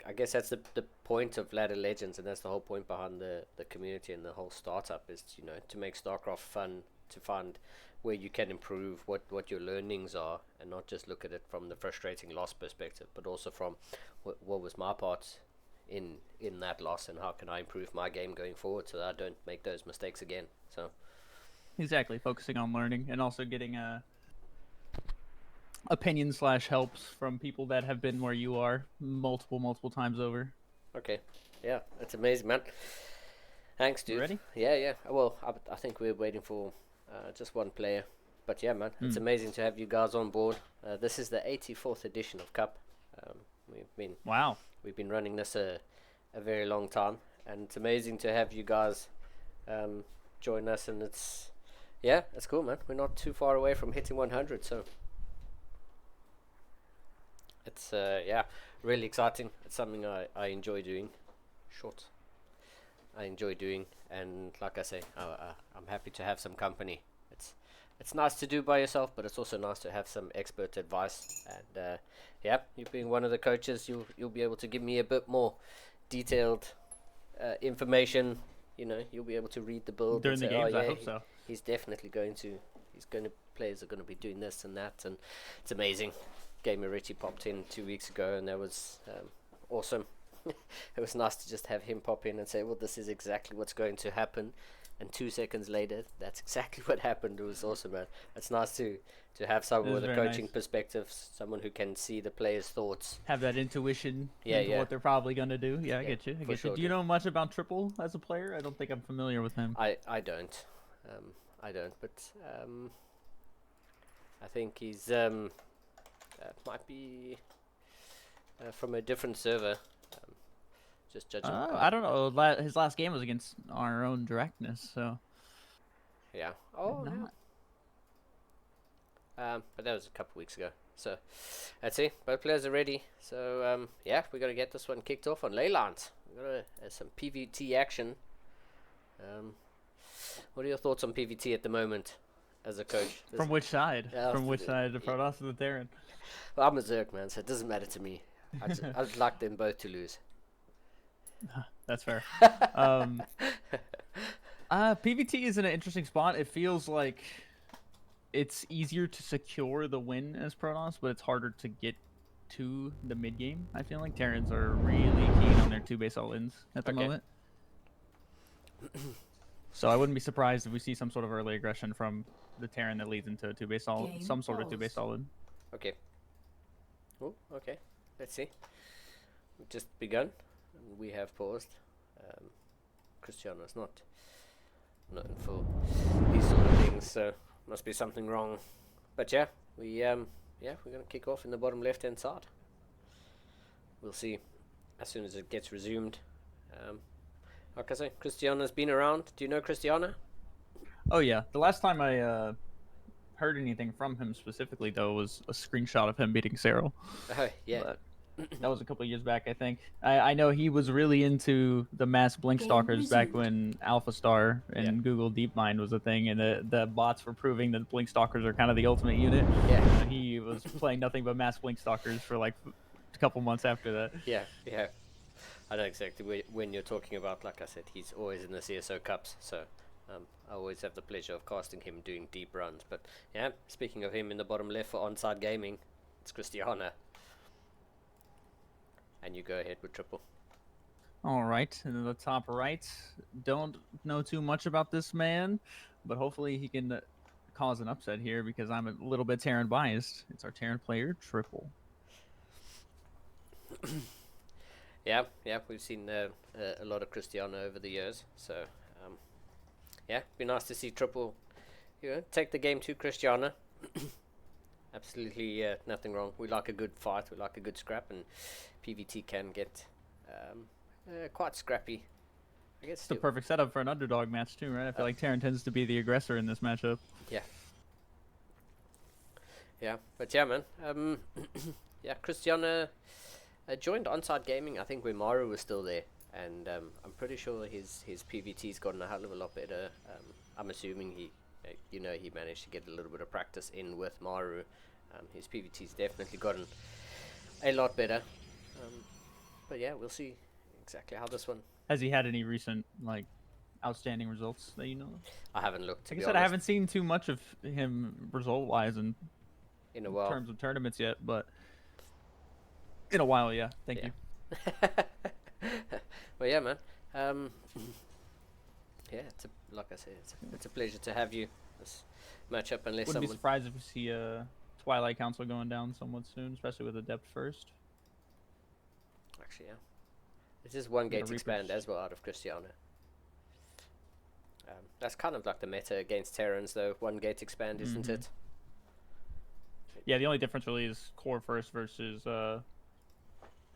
I guess that's the point of Ladder Legends, and that's the whole point behind the community and the whole startup is, you know, to make StarCraft fun, to find where you can improve, what your learnings are, and not just look at it from the frustrating loss perspective, but also from what was my part in that loss, and how can I improve my game going forward so that I don't make those mistakes again. So exactly, focusing on learning and also getting opinion / helps from people that have been where you are multiple times over. okay, yeah, that's amazing, man. Thanks, dude. Ready? Yeah. Well, I think we're waiting for just one player, but yeah, man, it's amazing to have you guys on board. This is the 84th edition of Cup. We've been running this a very long time, and it's amazing to have you guys join us, and it's cool, man. We're not too far away from hitting 100, so it's really exciting. It's something I enjoy doing. I enjoy doing, and like I say, I'm happy to have some company. It's nice to do by yourself, but it's also nice to have some expert advice. And you being one of the coaches, you'll be able to give me a bit more detailed information. You know, you'll be able to read the build during the games. I hope so. He's definitely going to. Players are going to be doing this and that, and it's amazing. Gamer Richie popped in 2 weeks ago, and that was awesome. It was nice to just have him pop in and say, well, this is exactly what's going to happen, and 2 seconds later that's exactly what happened. It was awesome, man. It's nice to have someone with a coaching perspective, someone who can see the players' thoughts, have that intuition into what they're probably going to do. I get you. Do you know much about Triple as a player? I don't think I'm familiar with him. I don't but I think he's might be from a different server. Just judging. I don't know. His last game was against our own Directness, so. Yeah. Oh, yeah. But that was a couple weeks ago. So, let's see. Both players are ready. So, we're gonna get this one kicked off on Leyland. We're gonna some PvT action. What are your thoughts on PvT at the moment, as a coach? From which side? From which side? The Protoss or the Terran? Well, I'm a Zerg, man, so it doesn't matter to me. I'd like them both to lose. That's fair. PvT is in an interesting spot. It feels like it's easier to secure the win as Protoss, but it's harder to get to the mid game. I feel like Terrans are really keen on their 2-base all-ins at the moment. So I wouldn't be surprised if we see some sort of early aggression from the Terran that leads into a 2-base all, some sort of 2-base all-in. Okay. Oh, okay. Let's see. We've just begun. We have paused. Cristiano's not known for these sort of things, so must be something wrong. But we're gonna kick off in the bottom left-hand side. We'll see as soon as it gets resumed. Like I say, Cristiano's been around. Do you know Cristiano? Oh yeah. The last time I heard anything from him specifically, though, was a screenshot of him beating Cyril. Oh yeah. But that was a couple of years back, I think. I know he was really into the mass blink stalkers back when Alpha Star and Google DeepMind was a thing, and the bots were proving that blink stalkers are kind of the ultimate unit. Yeah. He was playing nothing but mass blink stalkers for like a couple months after that. Yeah. I know exactly when you're talking about. Like I said, he's always in the CSO Cups, so I always have the pleasure of casting him doing deep runs. But yeah, speaking of him in the bottom left for Onside Gaming, it's Cristiano. and you go ahead with triple. All right, and in the top right, don't know too much about this man, but hopefully he can cause an upset here because I'm a little bit Terran biased. It's our Terran player, triple. Yeah, we've seen a lot of Cristiano over the years, so yeah, be nice to see triple, take the game to Cristiano. Absolutely nothing wrong. We like a good fight, we like a good scrap, and PVT can get quite scrappy. I guess It's the perfect setup for an underdog match too, right? I feel like Terran tends to be the aggressor in this matchup. Yeah, but yeah, man. Yeah, Cristiano joined Onside Gaming, I think, when Maru was still there, and I'm pretty sure his PVT's gotten a hell of a lot better. I'm assuming he managed to get a little bit of practice in with Maru. His PVT's definitely gotten a lot better. But yeah, we'll see exactly how this one. Has he had any recent outstanding results that you know of? I haven't looked. Like I said, I haven't seen too much of him result-wise in a while. terms of tournaments yet, but in a while, yeah. Thank you. Well, yeah, man. Yeah, like I said, it's a pleasure to have you this matchup. Unless Wouldn't be surprised if we see a Twilight Council going down somewhat soon, especially with Adept first. Actually, yeah. This is one gate expand as well out of Cristiano. That's kind of like the meta against Terrans, though. One gate expand, isn't it? Yeah, the only difference really is core first versus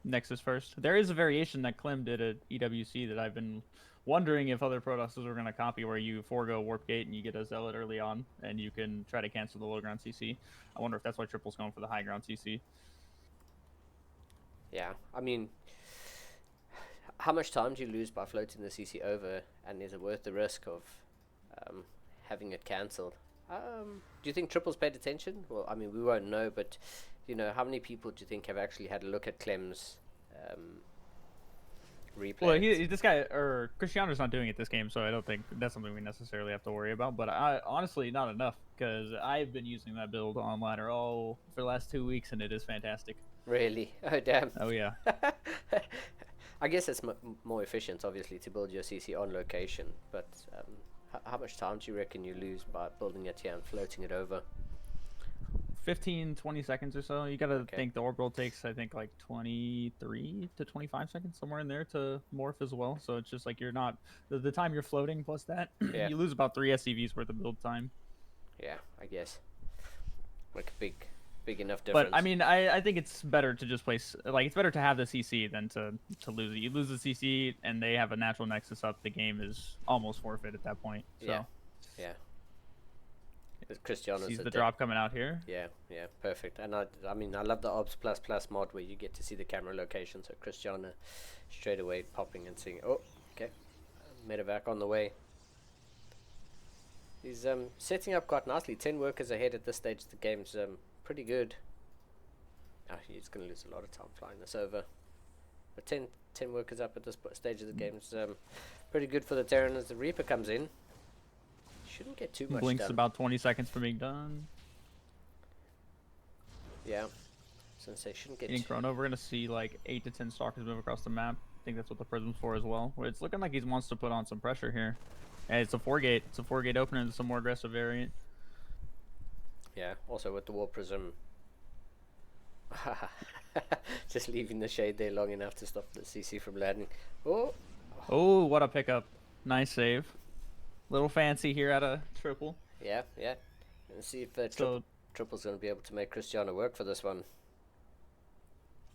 Nexus first. There is a variation that Clem did at EWC that I've been wondering if other Protoxes were going to copy, where you forego Warp Gate and you get a Zealot early on, and you can try to cancel the low ground CC. I wonder if that's why Triple's going for the high ground CC. Yeah, I mean, how much time do you lose by floating the CC over, and is it worth the risk of having it cancelled? Do you think Triple's paid attention? Well, I mean, we won't know, but how many people do you think have actually had a look at Clem's replay? Well, this guy, or Cristiano's not doing it this game, so I don't think that's something we necessarily have to worry about. But I honestly, not enough, because I've been using that build on ladder for the last 2 weeks, and it is fantastic. Really? Oh, damn. Oh, yeah. I guess it's more efficient, obviously, to build your CC on location, but how much time do you reckon you lose by building it here and floating it over? 15-20 seconds or so. You gotta think the orbital takes, I think, like 23 to 25 seconds, somewhere in there, to morph as well. So it's just like you're not the time you're floating plus that you lose about 3 SCVs worth of build time. Yeah, I guess, like a big enough difference. But I mean, I think it's better to just place, it's better to have the CC than to lose it. You lose the CC and they have a natural nexus up, the game is almost forfeit at that point. So yeah. Cristiano sees the drop coming out here. Yeah, perfect. And I mean, I love the Obs ++ mod where you get to see the camera location. So Cristiano straight away popping and seeing. Oh, okay, medevac on the way. He's setting up quite nicely. 10 workers ahead at this stage. The game's pretty good. He's going to lose a lot of time flying this over. But 10 workers up at this stage of the game is pretty good for the Terran as the Reaper comes in. Shouldn't get too much Blinks done. about 20 seconds from being done. Yeah. Since they shouldn't get... In Chrono, we're going to see like 8 to 10 Stalkers move across the map. I think that's what the Prism's for as well. Where it's looking like he wants to put on some pressure here. And it's a 4-gate. It's a 4-gate opener and some more aggressive variant. Yeah, also with the War Prism. Just leaving the shade there long enough to stop the CC from landing. Oh, what a pickup. Nice save. Little fancy here at a triple. Yeah. And see if Triple's going to be able to make Cristiano work for this one.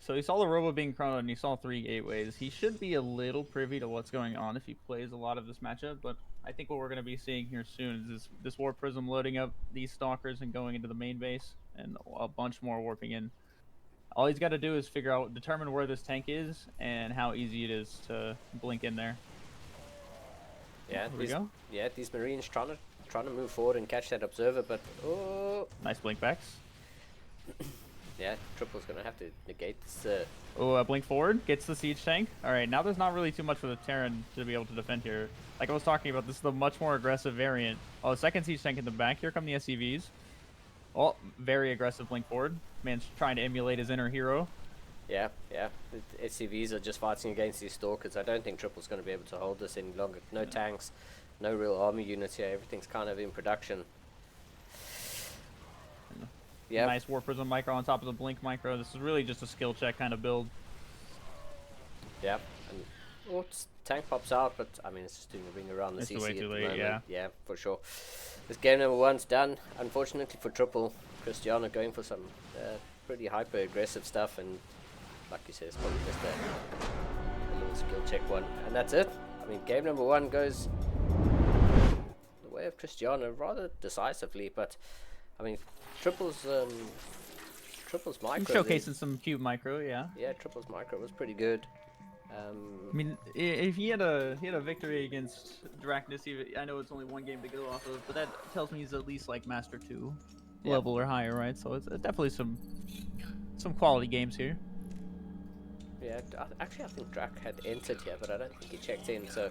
So he saw the Robo being chronoed and he saw 3 gateways. He should be a little privy to what's going on if he plays a lot of this matchup, but I think what we're going to be seeing here soon is this Warp Prism loading up these Stalkers and going into the main base, and a bunch more warping in. All he's got to do is determine where this tank is and how easy it is to blink in there. Yeah, Here we go. Yeah, these Marines trying to move forward and catch that observer, but nice blink backs. Yeah, Triple's gonna have to negate this. Blink forward, gets the siege tank. All right, now there's not really too much for the Terran to be able to defend here. Like I was talking about, this is the much more aggressive variant. Oh, the second siege tank in the back. Here come the SCVs. Oh, very aggressive blink forward. Man's trying to emulate his inner hero. Yeah, yeah. The SCVs are just fighting against these stalkers. I don't think Triple's going to be able to hold this any longer. No tanks, no real army units here. Everything's kind of in production. Yeah. Nice War Prism micro on top of the Blink micro. This is really just a skill check kind of build. Yeah. And tank pops out, but I mean it's just doing a ring around the It's CC way at too the late, moment. yeah. Yeah, for sure. This game number 1's done. Unfortunately for Triple, Cristiano going for some pretty hyper aggressive stuff, and like you said, it's probably just a little skill check one, and that's it. I mean, game number 1 goes the way of Cristiano rather decisively, but I mean, Triple's micro. Showcasing some cute micro, yeah. Yeah, Triple's micro was pretty good. I mean, if he had a victory against Dracnus, I know it's only one game to go off of, but that tells me he's at least like Master 2 level or higher, right? So it's definitely some quality games here. Yeah, actually I think Drac had entered here, but I don't think he checked in, so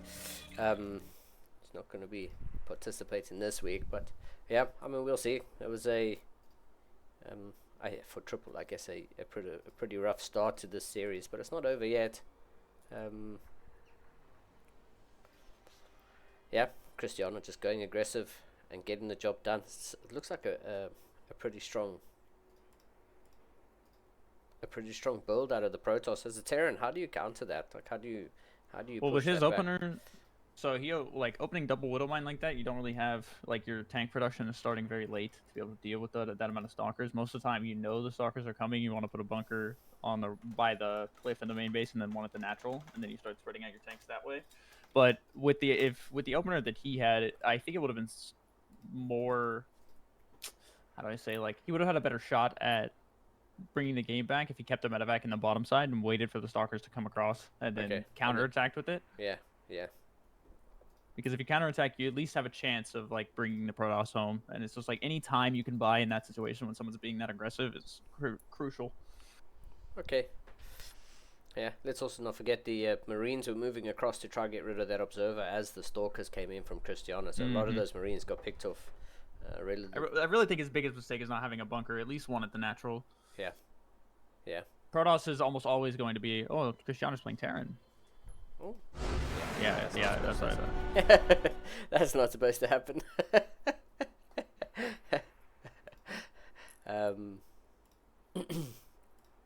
he's not going to be participating this week. But yeah, I mean, we'll see. It was for Triple, I guess a pretty rough start to this series, but it's not over yet. Yeah, Cristiano just going aggressive and getting the job done. It looks like a pretty strong build out of the Protoss. As a Terran, how do you counter that? Like, how do you Well, push with his that back? opener, so he like opening double Widow Mine like that, you don't really have like your tank production is starting very late to be able to deal with that amount of stalkers. Most of the time, you know the stalkers are coming. You want to put a bunker by the cliff in the main base, and then one at the natural, and then you start spreading out your tanks that way. But with the opener that he had, I think it would have been more. How do I say? Like, he would have had a better shot at bringing the game back if he kept the medevac in the bottom side and waited for the stalkers to come across and then counterattacked with it. Yeah, yeah. Because if you counterattack, you at least have a chance of like bringing the Protoss home. And it's just like any time you can buy in that situation when someone's being that aggressive is crucial. Okay. Yeah, let's also not forget the Marines were moving across to try and get rid of that observer as the stalkers came in from Cristiano. So a lot of those Marines got picked off. I really think his biggest mistake is not having a bunker, at least one at the natural. Yeah. Yeah. Protoss is almost always going to be, oh, Cristiano's playing Terran. Oh. Yeah, that's right. That's not supposed to happen.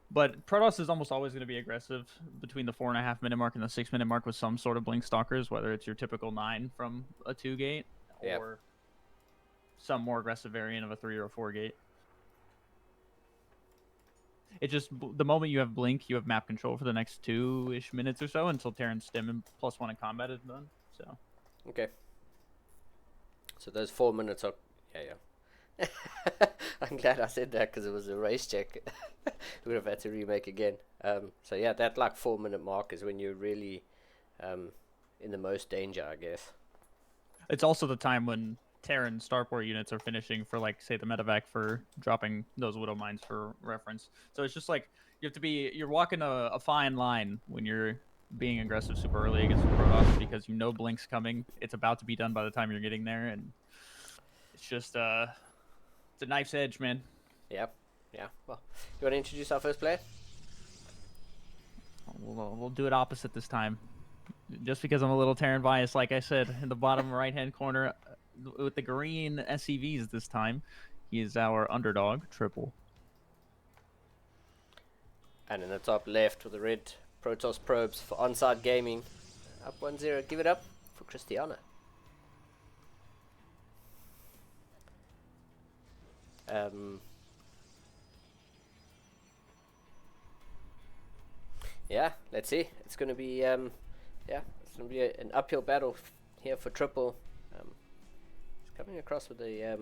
But Protoss is almost always going to be aggressive between the 4.5-minute mark and the 6-minute mark with some sort of blink stalkers, whether it's your typical 9 from a 2 gate or some more aggressive variant of a 3 or a 4 gate. It just, the moment you have blink, you have map control for the next 2-ish minutes or so until Terran's stim and +1 in combat is done. So okay. So those 4 minutes are yeah. I'm glad I said that because it was a race check. We would have had to remake again. So yeah, that like 4-minute mark is when you're really in the most danger, I guess. It's also the time when Terran starport units are finishing for, like, say, the medevac for dropping those Widow Mines for reference. So it's just like you're walking a fine line when you're being aggressive super early against the Protoss because you know blink's coming. It's about to be done by the time you're getting there, and it's just it's a knife's edge, man. Yeah. Well, you want to introduce our first player? We'll do it opposite this time. Just because I'm a little Terran biased, like I said, in the bottom right-hand corner with the green SCVs this time, he is our underdog, Triple. And in the top left with the red Protoss probes for Onside Gaming. Up 1-0. Give it up for Cristiano. Yeah, let's see. It's going to be it's going to be an uphill battle here for Triple. It's coming across with a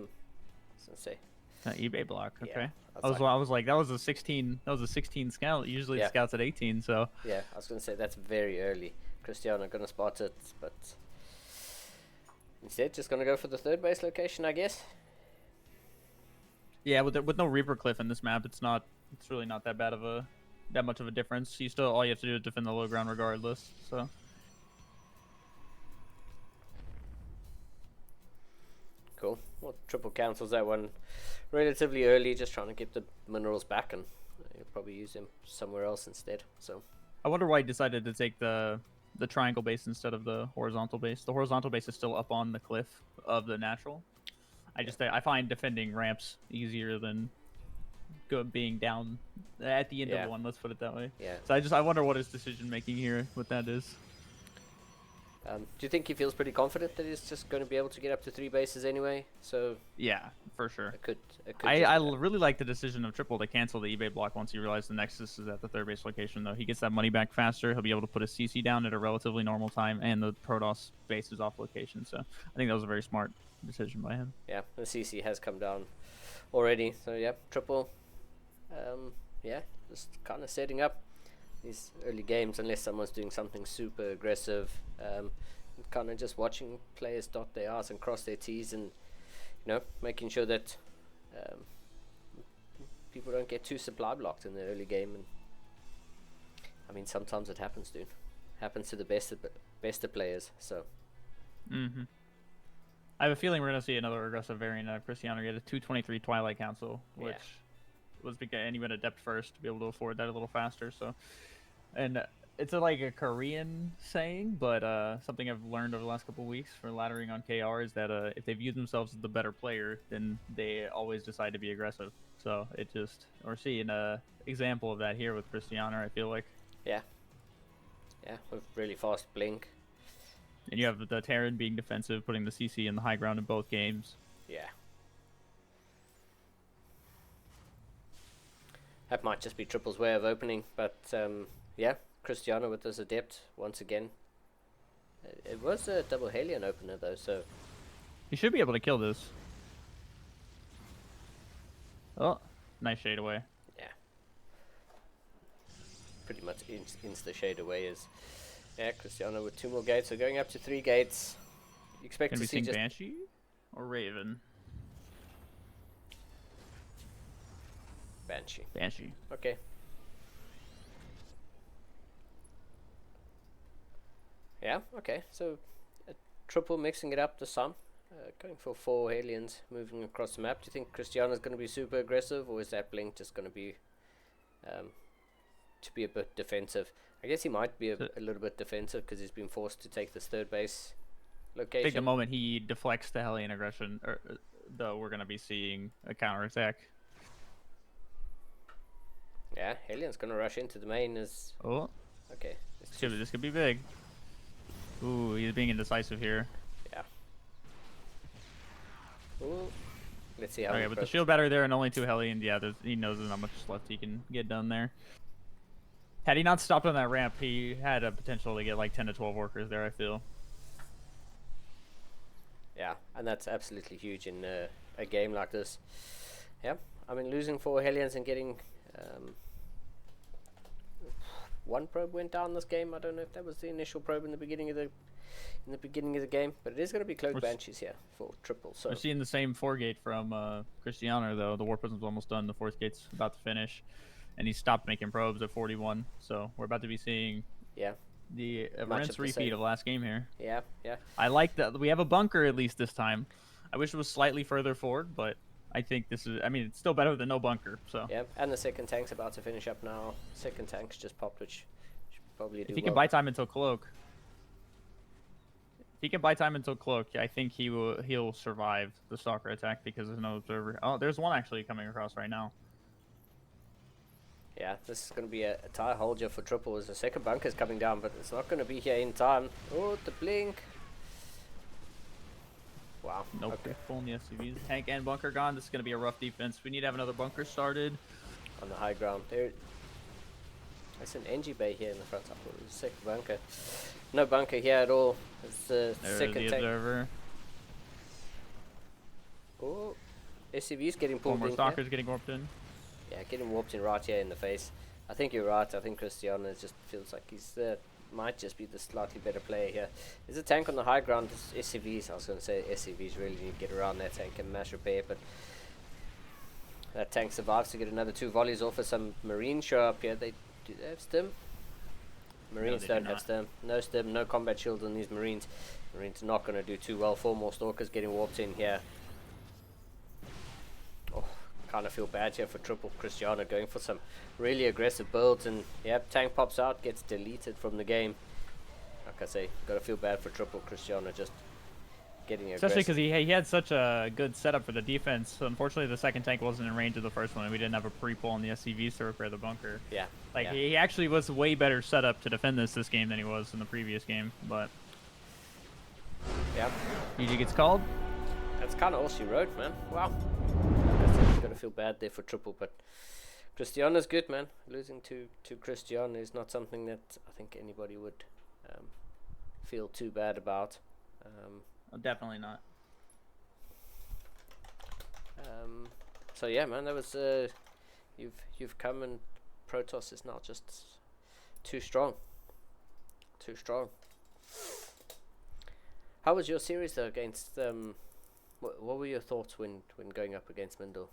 let's say eBay block. Okay. Yeah, I was like, that was a 16 scout. Usually the scout's at 18, so yeah, I was going to say that's very early. Cristiano going to spot it, but instead just going to go for the third base location, I guess. Yeah, with no Reaper Cliff in this map, it's really not that much of a difference. All you have to do is defend the low ground regardless. So cool. Well, Triple cancels that one relatively early, just trying to get the minerals back and He'll probably use him somewhere else instead. So I wonder why he decided to take the triangle base instead of the horizontal base. The horizontal base is still up on the cliff of the natural. I find defending ramps easier than being down at the end Yeah. of one. Let's put it that way. yeah. So I wonder what his decision making here, what that is. Do you think he feels pretty confident that he's just going to be able to get up to 3 bases anyway? So Yeah, for sure. it could I really like the decision of Triple to cancel the eBay block once he realized the Nexus is at the 3rd base location, though. He gets that money back faster. He'll be able to put his CC down at a relatively normal time, and the Protoss base is off location. So I think that was a very smart decision by him. Yeah, the CC has come down already. So yeah, Triple. Yeah, just kind of setting up these early games unless someone's doing something super aggressive. Kind of just watching players dot their R's and cross their T's, and making sure that people don't get too supply blocked in the early game. And I mean, sometimes it happens, dude. Happens to the best of players. So. I have a feeling we're gonna see another aggressive variant of Cristiano get a 223 Twilight Council, which was because and he went adept first to be able to afford that a little faster. So, and it's like a Korean saying, but something I've learned over the last couple of weeks for laddering on KR is that if they view themselves as the better player, then they always decide to be aggressive. So we're seeing a example of that here with Cristiano. I feel like. Yeah, with really fast blink. And you have the Terran being defensive, putting the CC in the high ground in both games. Yeah. That might just be Triple's way of opening, but yeah, Cristiano with his adept once again. It was a double Halion opener though, so he should be able to kill this. Oh, nice shade away. Yeah. Pretty much insta shade away is. Yeah, Cristiano with 2 more gates, so going up to 3 gates. You expect Can to we see see just Banshee or Raven? Banshee. Okay. Yeah, okay. So Triple mixing it up to some. Going for 4 aliens moving across the map. Do you think Cristiano's going to be super aggressive, or is that blink just going to be a bit defensive? I guess he might be a little bit defensive because he's been forced to take this 3rd base location. I think the moment he deflects the Hellion aggression, though, we're going to be seeing a counterattack. Yeah, Hellion's going to rush into the main as... Oh. Okay. This could be big. Ooh, he's being indecisive here. Yeah. Ooh. Let's see how... Okay, with the shield battery there and only 2 Hellions, yeah, he knows there's not much left he can get done there. Had he not stopped on that ramp, he had a potential to get like 10 to 12 workers there, I feel. Yeah, and that's absolutely huge in a game like this. Yeah, I mean, losing 4 Hellions and getting... 1 probe went down this game. I don't know if that was the initial probe in the beginning of the game, but it is going to be cloaked Banshees here for Triple. So we're seeing the same 4 gate from Cristiano, though. The War Prism's almost done. The 4th gate's about to finish. And he stopped making probes at 41, so we're about to be seeing the Everence repeat of last game here. Yeah. I like that we have a bunker at least this time. I wish it was slightly further forward, but I think this is. I mean, it's still better than no bunker. So yeah, and the 2nd tank's about to finish up now. 2nd tank's just popped, which should probably do. If he can buy time until cloak. If he can buy time until cloak, I think he'll survive the stalker attack because there's no observer. Oh, there's one actually coming across right now. Yeah, this is going to be a tire holder for Triple as the 2nd bunker's coming down, but it's not going to be here in time. Oh, the blink. Wow. Nope. Okay. Full in the SCVs. Tank and bunker gone. This is going to be a rough defense. We need to have another bunker started. On the high ground. There's an NG bay here in the front. I thought it was a 2nd bunker. No bunker here at all. It's the 2nd tank. Observer. Oh, SCV's getting pulled in. 4 more stalkers getting warped in. Yeah, getting warped in right here in the face. I think you're right. I think Cristiano just feels like he's might just be the slightly better player here. There's a tank on the high ground. SCVs. I was going to say SCVs really need to get around that tank and mass repair, but that tank survives to get another 2 volleys off of some Marines show up here. Do they have stim? Marines don't have stim. No stim, no combat shield on these Marines. Marines are not going to do too well. 4 more stalkers getting warped in here. Oh, kind of feel bad here for Triple Cristiano going for some really aggressive builds, and yep, tank pops out, gets deleted from the game. Like I say, gotta feel bad for Triple Cristiano just getting Especially aggressive. because he had such a good setup for the defense. So unfortunately, the second tank wasn't in range of the first one, and we didn't have a pre-pull on the SCVs to repair the bunker. Yeah. Like, yeah. he actually was way better set up to defend this game than he was in the previous game, but Yep. GG gets called. That's kind of all she wrote, man. Wow. Like I said, you gotta feel bad there for Triple, but Cristiano's good, man. Losing to Cristiano is not something that I think anybody would feel too bad about. Oh, definitely not. So yeah, man, that was you've come, and Protoss is now just too strong. Too strong. How was your series though against what were your thoughts when going up against Mindel?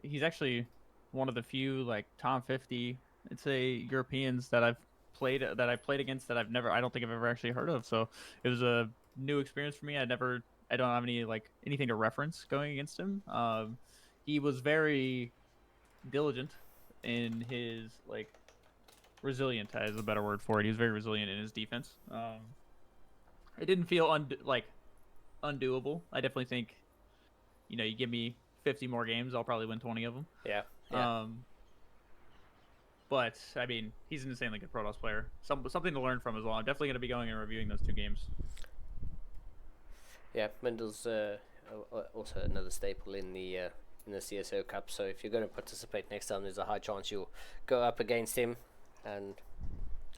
He's actually one of the few like top 50, I'd say, Europeans that I played against that I don't think I've ever actually heard of. So it was a new experience for me. I don't have anything to reference going against him. He was very diligent in his resilient is a better word for it. He was very resilient in his defense. It didn't feel undoable. I definitely think, you give me 50 more games, I'll probably win 20 of them. Yeah. But I mean, he's an insanely good Protoss player. Something to learn from as well. I'm definitely going to be going and reviewing those 2 games. Yeah, Mendel's also another staple in the CSO Cup. So if you're going to participate next time, there's a high chance you'll go up against him. And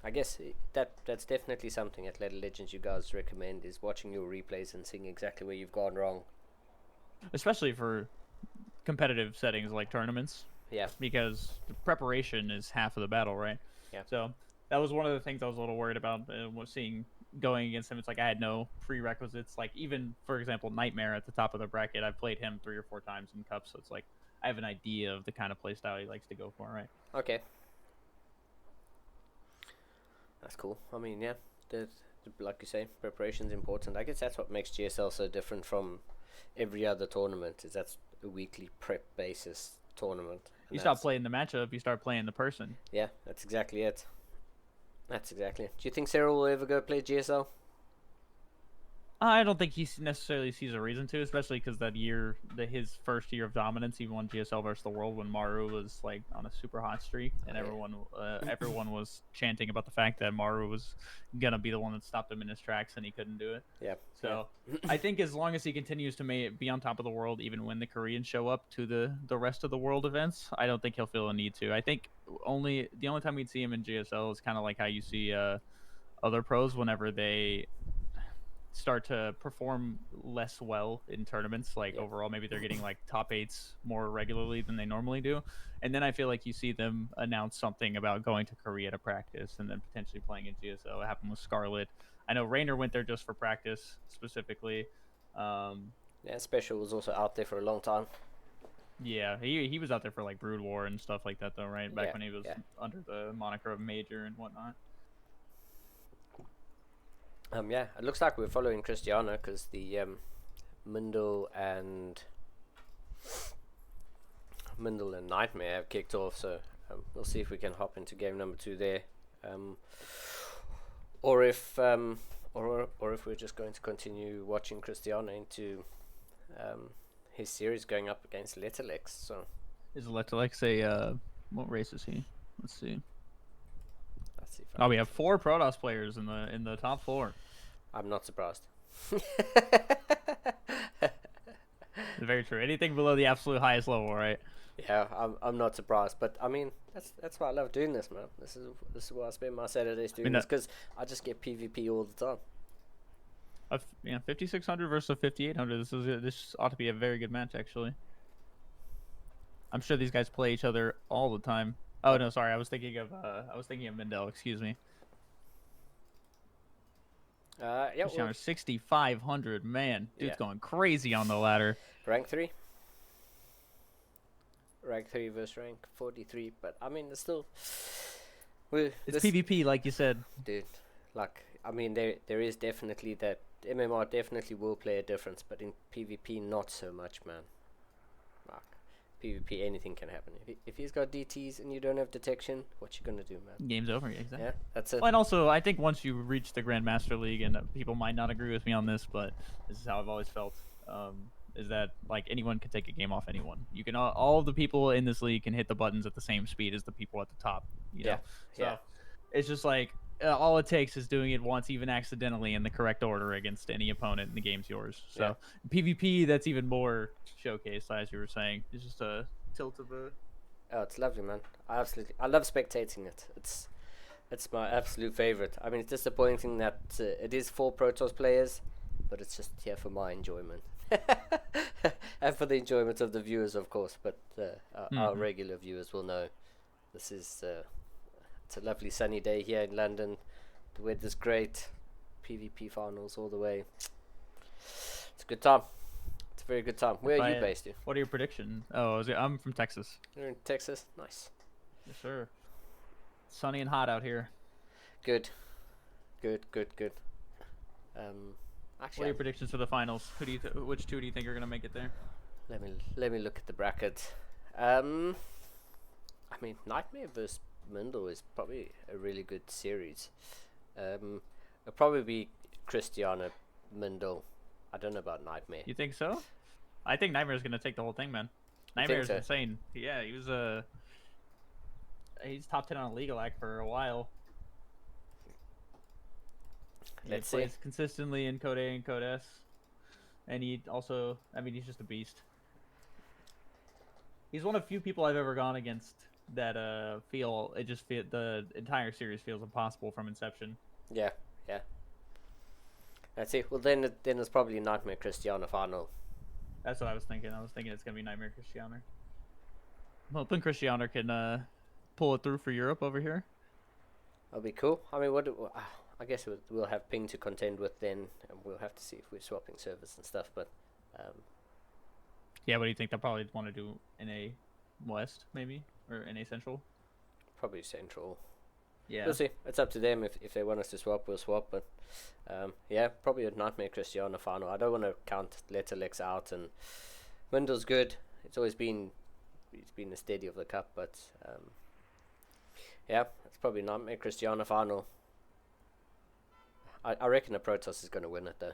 I guess that's definitely something at Letter Legends you guys recommend, is watching your replays and seeing exactly where you've gone wrong. Especially for competitive settings like tournaments. Yeah. Because the preparation is half of the battle, right? Yeah. So that was one of the things I was a little worried about was seeing going against him. It's like I had no prerequisites. Like, even, for example, Nightmare at the top of the bracket, I've played him 3 or 4 times in cups, so it's like I have an idea of the kind of play style he likes to go for, right? Okay. That's cool. I mean, yeah, like you say, preparation's important. I guess that's what makes GSL so different from every other tournament, is that's a weekly prep basis tournament. You stop playing the matchup, you start playing the person. Yeah, that's exactly it. That's exactly it. Do you think Cyril will ever go play GSL? I don't think he necessarily sees a reason to, especially because his first year of dominance, he won GSL versus the world when Maru was like on a super hot streak, and everyone was chanting about the fact that Maru was gonna be the one that stopped him in his tracks, and he couldn't do it. Yeah. So I think as long as he continues to be on top of the world, even when the Koreans show up to the rest of the world events, I don't think he'll feel a need to. I think the only time we'd see him in GSL is kind of like how you see other pros whenever they start to perform less well in tournaments. Like, overall, maybe they're getting like top 8s more regularly than they normally do, and then I feel like you see them announce something about going to Korea to practice and then potentially playing in GSL. It happened with Scarlet. I know Raynor went there just for practice specifically. Yeah, Special was also out there for a long time. Yeah, he was out there for like Brood War and stuff like that, though, right? Back when he was under the moniker of Major and whatnot. Yeah, it looks like we're following Cristiano, because the Mindel and Nightmare have kicked off. So we'll see if we can hop into game number 2 there, or if we're just going to continue watching Cristiano into his series going up against Letterlex. So is Letterlex a what race is he? Let's see. Let's see if we have 4 Protoss players in the top 4. I'm not surprised. Very true. Anything below the absolute highest level, right? Yeah, I'm not surprised. But I mean, that's why I love doing this, man. This is why I spend my Saturdays doing this, because I just get PvP all the time. 5600 versus a 5800. This ought to be a very good match, actually. I'm sure these guys play each other all the time. Oh no, sorry. I was thinking of Mendel. Excuse me. Yeah. 6,500. Man, dude's going crazy on the ladder. Rank 3. Rank 3 versus rank 43. But I mean, it's still. It's PvP, like you said, dude. Like, I mean, there is definitely that MMR definitely will play a difference, but in PvP not so much, man. Like, PvP, anything can happen. If he's got DTs and you don't have detection, what you gonna do, man? Game's over. Yeah, exactly. Yeah, that's it. Well, and also, I think once you reach the Grandmaster League, and people might not agree with me on this, but this is how I've always felt, is that like anyone can take a game off anyone. You can all of the people in this league can hit the buttons at the same speed as the people at the top. You know, Yeah, so yeah. it's just like all it takes is doing it once, even accidentally, in the correct order against any opponent, and the game's yours. So PvP, that's even more showcased, as you were saying. It's just a tilt of a. Oh, it's lovely, man. I love spectating it. It's my absolute favorite. I mean, it's disappointing that it is for Protoss players, but it's just here for my enjoyment. And for the enjoyment of the viewers, of course, but our regular viewers will know this is it's a lovely sunny day here in London. The weather's great. PvP finals all the way. It's a good time. It's a very good time. Where are you based? What are your predictions? Oh, I'm from Texas. You're in Texas? Nice. Yes, sir. Sunny and hot out here. Good. Actually, What are your predictions for the finals? Which two do you think are gonna make it there? let me look at the bracket. I mean, Nightmare versus Mindle is probably a really good series. It'll probably be Christiana Mindle. I don't know about Nightmare. You think so? I think Nightmare's gonna take the whole thing, man. Nightmare's insane. Yeah, he was he's top 10 on League Elect for a while. Let's he plays see. consistently in Code A and Code S, and he also, I mean, he's just a beast. He's one of few people I've ever gone against that the entire series feels impossible from inception. Yeah. Let's see. Well, then it's probably Nightmare Christiana final. That's what I was thinking. I was thinking it's gonna be Nightmare Christiana. I'm hoping Christiana can pull it through for Europe over here. That'll be cool. I mean, I guess we'll have Ping to contend with then, and we'll have to see if we're swapping servers and stuff. But yeah, what do you think? They'll probably want to do NA West, maybe, or NA Central. Probably Central. Yeah, we'll see. It's up to them. If they want us to swap, we'll swap. But yeah, probably a Nightmare Christiana final. I don't want to count Letterlex out, and Window's good. It's been a steady of the cup, but yeah, it's probably Nightmare Christiana final. I reckon the Protoss is going to win it though.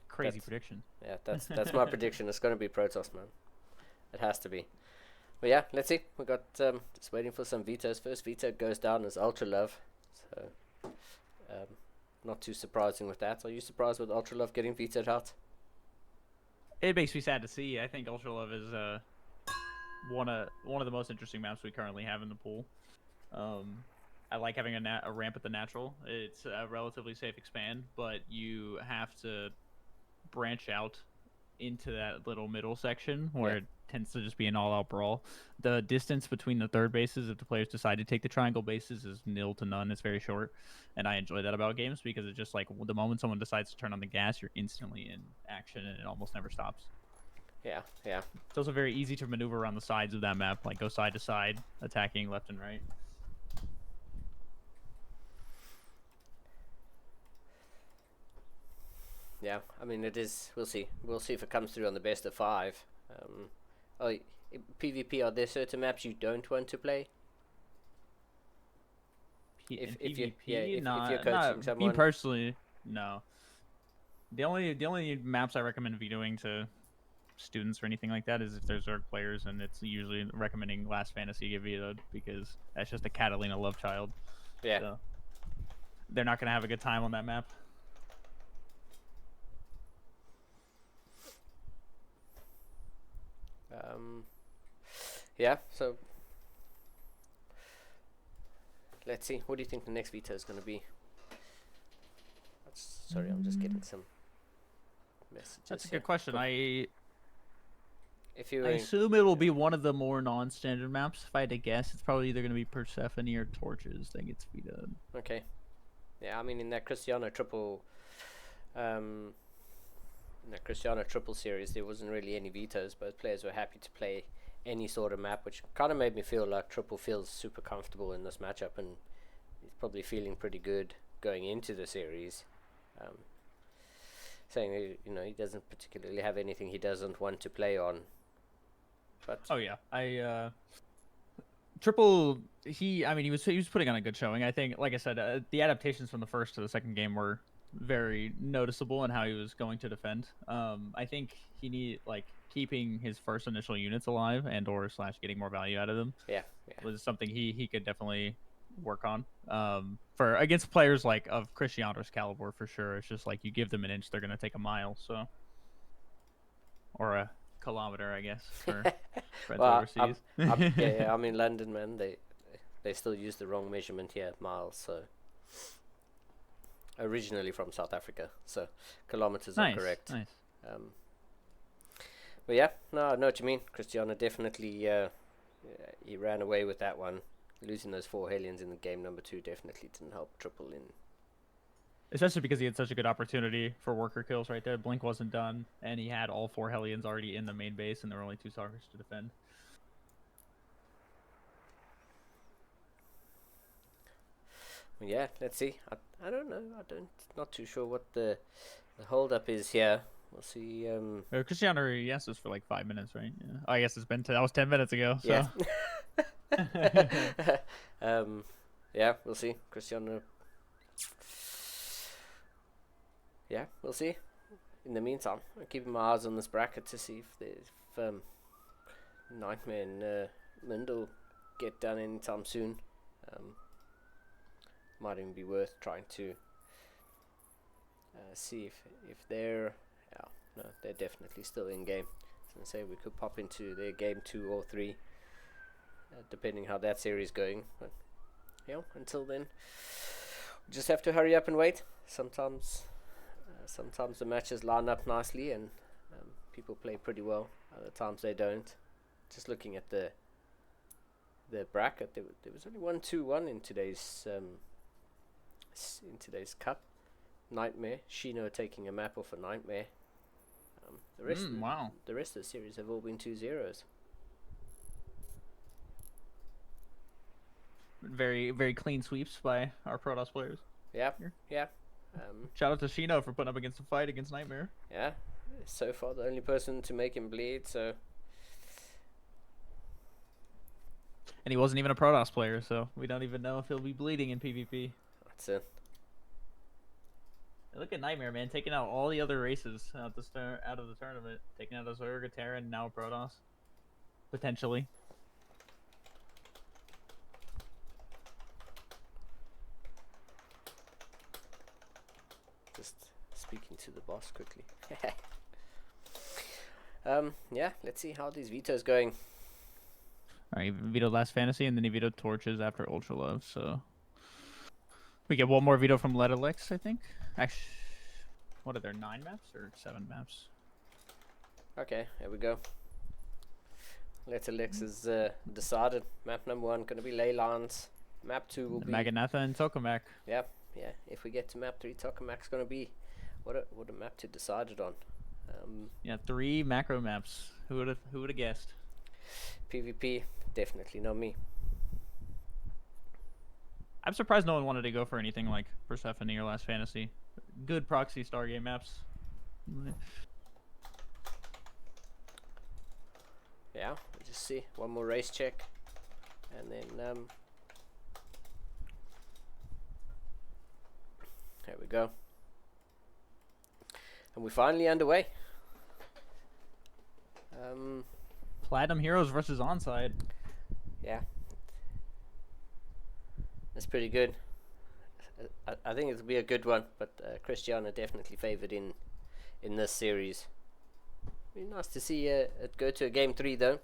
Crazy prediction. Yeah, that's my prediction. It's going to be Protoss, man. It has to be. But yeah, let's see. We got just waiting for some vetoes. First veto goes down as Ultra Love, so not too surprising with that. Are you surprised with Ultra Love getting vetoed out? It makes me sad to see. I think Ultra Love is one of the most interesting maps we currently have in the pool. I like having a ramp at the natural. It's a relatively safe expand, but you have to branch out into that little middle section where it tends to just be an all-out brawl. The distance between the third bases, if the players decide to take the triangle bases, is nil to none. It's very short, and I enjoy that about games because it's just like the moment someone decides to turn on the gas, you're instantly in action, and it almost never stops. Yeah. It's also very easy to maneuver around the sides of that map, like go side to side, attacking left and right. Yeah, I mean it is. We'll see. We'll see if it comes through on the best of 5. PvP. Are there certain maps you don't want to play? If you're coaching someone. Me personally, no. The only maps I recommend vetoing to students or anything like that is if there's Zerg players, and it's usually recommending Last Fantasy get vetoed because that's just a Catalina love child. Yeah. So they're not gonna have a good time on that map. Yeah, so let's see. What do you think the next veto is going to be? Sorry, I'm just getting some messages. That's a good question. I If I assume it will be one of the more non-standard maps. If I had to guess, it's probably either going to be Persephone or Torches that gets vetoed. Okay. Yeah, I mean in that Christiana triple, series, there wasn't really any vetoes. Both players were happy to play any sort of map, which kind of made me feel like Triple feels super comfortable in this matchup, and he's probably feeling pretty good going into the series. saying he doesn't particularly have anything he doesn't want to play on. But Oh yeah, I Triple. He was putting on a good showing. I think, like I said, the adaptations from the first to the second game were very noticeable in how he was going to defend. I think he need keeping his first initial units alive and or slash getting more value out of them yeah, was something he could definitely work on. For against players like of Cristiano's caliber for sure. It's just like you give them an inch, they're gonna take a mile. So or a kilometer, I guess, for friends well, overseas. I'm in London, man. They still use the wrong measurement here at miles. So originally from South Africa, so kilometers are correct. Nice. But yeah, no, I know what you mean. Cristiano definitely he ran away with that one. Losing those 4 Hellions in the game number 2 definitely didn't help Triple in. Especially because he had such a good opportunity for worker kills right there. Blink wasn't done, and he had all 4 Hellions already in the main base, and there were only 2 Stalkers to defend. Well, yeah, let's see. I don't know. Not too sure what the hold up is here. We'll see. Cristiano yes was for like 5 minutes, right? Yeah. Oh, I guess it's been that was 10 minutes ago. So. Yeah. Yeah, we'll see. Cristiano. Yeah, we'll see. In the meantime, I'm keeping my eyes on this bracket to see if Nightmare and Mindle get done anytime soon. Might even be worth trying to see if they're they're definitely still in game. So say we could pop into their game 2 or 3, depending how that series going. But until then, we just have to hurry up and wait. Sometimes the matches line up nicely and people play pretty well. Other times they don't. Just looking at the bracket, there was only 1-2-1 in today's cup. Nightmare, Shino taking a map off a Nightmare. The rest of the series have all been 2-0s. Very, very clean sweeps by our Protoss players. Yeah. Shout out to Shino for putting up against a fight against Nightmare. Yeah, so far the only person to make him bleed. So, and he wasn't even a Protoss player, so we don't even know if he'll be bleeding in PvP. That's it. Look at Nightmare, man, taking out all the other races out of the tournament, taking out a Zerg, a Terran, and now a Protoss, potentially. Just speaking to the boss quickly. Yeah, let's see how these vetoes going. Alright, he vetoed Last Fantasy, and then he vetoed Torches after Ultra Love, so... We get one more veto from Letalex, I think. Actually, what are there, 9 maps or 7 maps? Okay, here we go. Letalex is decided. Map number 1 going to be Ley Lines. Map 2 will be... Maganatha and Tokamak. Yeah. If we get to map 3, Tokamak's going to be... What a map to decided on. Yeah, 3 macro maps. Who would have guessed? PvP, definitely not me. I'm surprised no one wanted to go for anything like Persephone or Last Fantasy. Good proxy Stargate maps. Yeah, we'll just see. One more race check. And then, there we go. And we're finally underway. Platinum Heroes versus Onside. Yeah. That's pretty good. I think it'll be a good one, but Cristiano definitely favored in this series. Be nice to see it go to a game 3 though.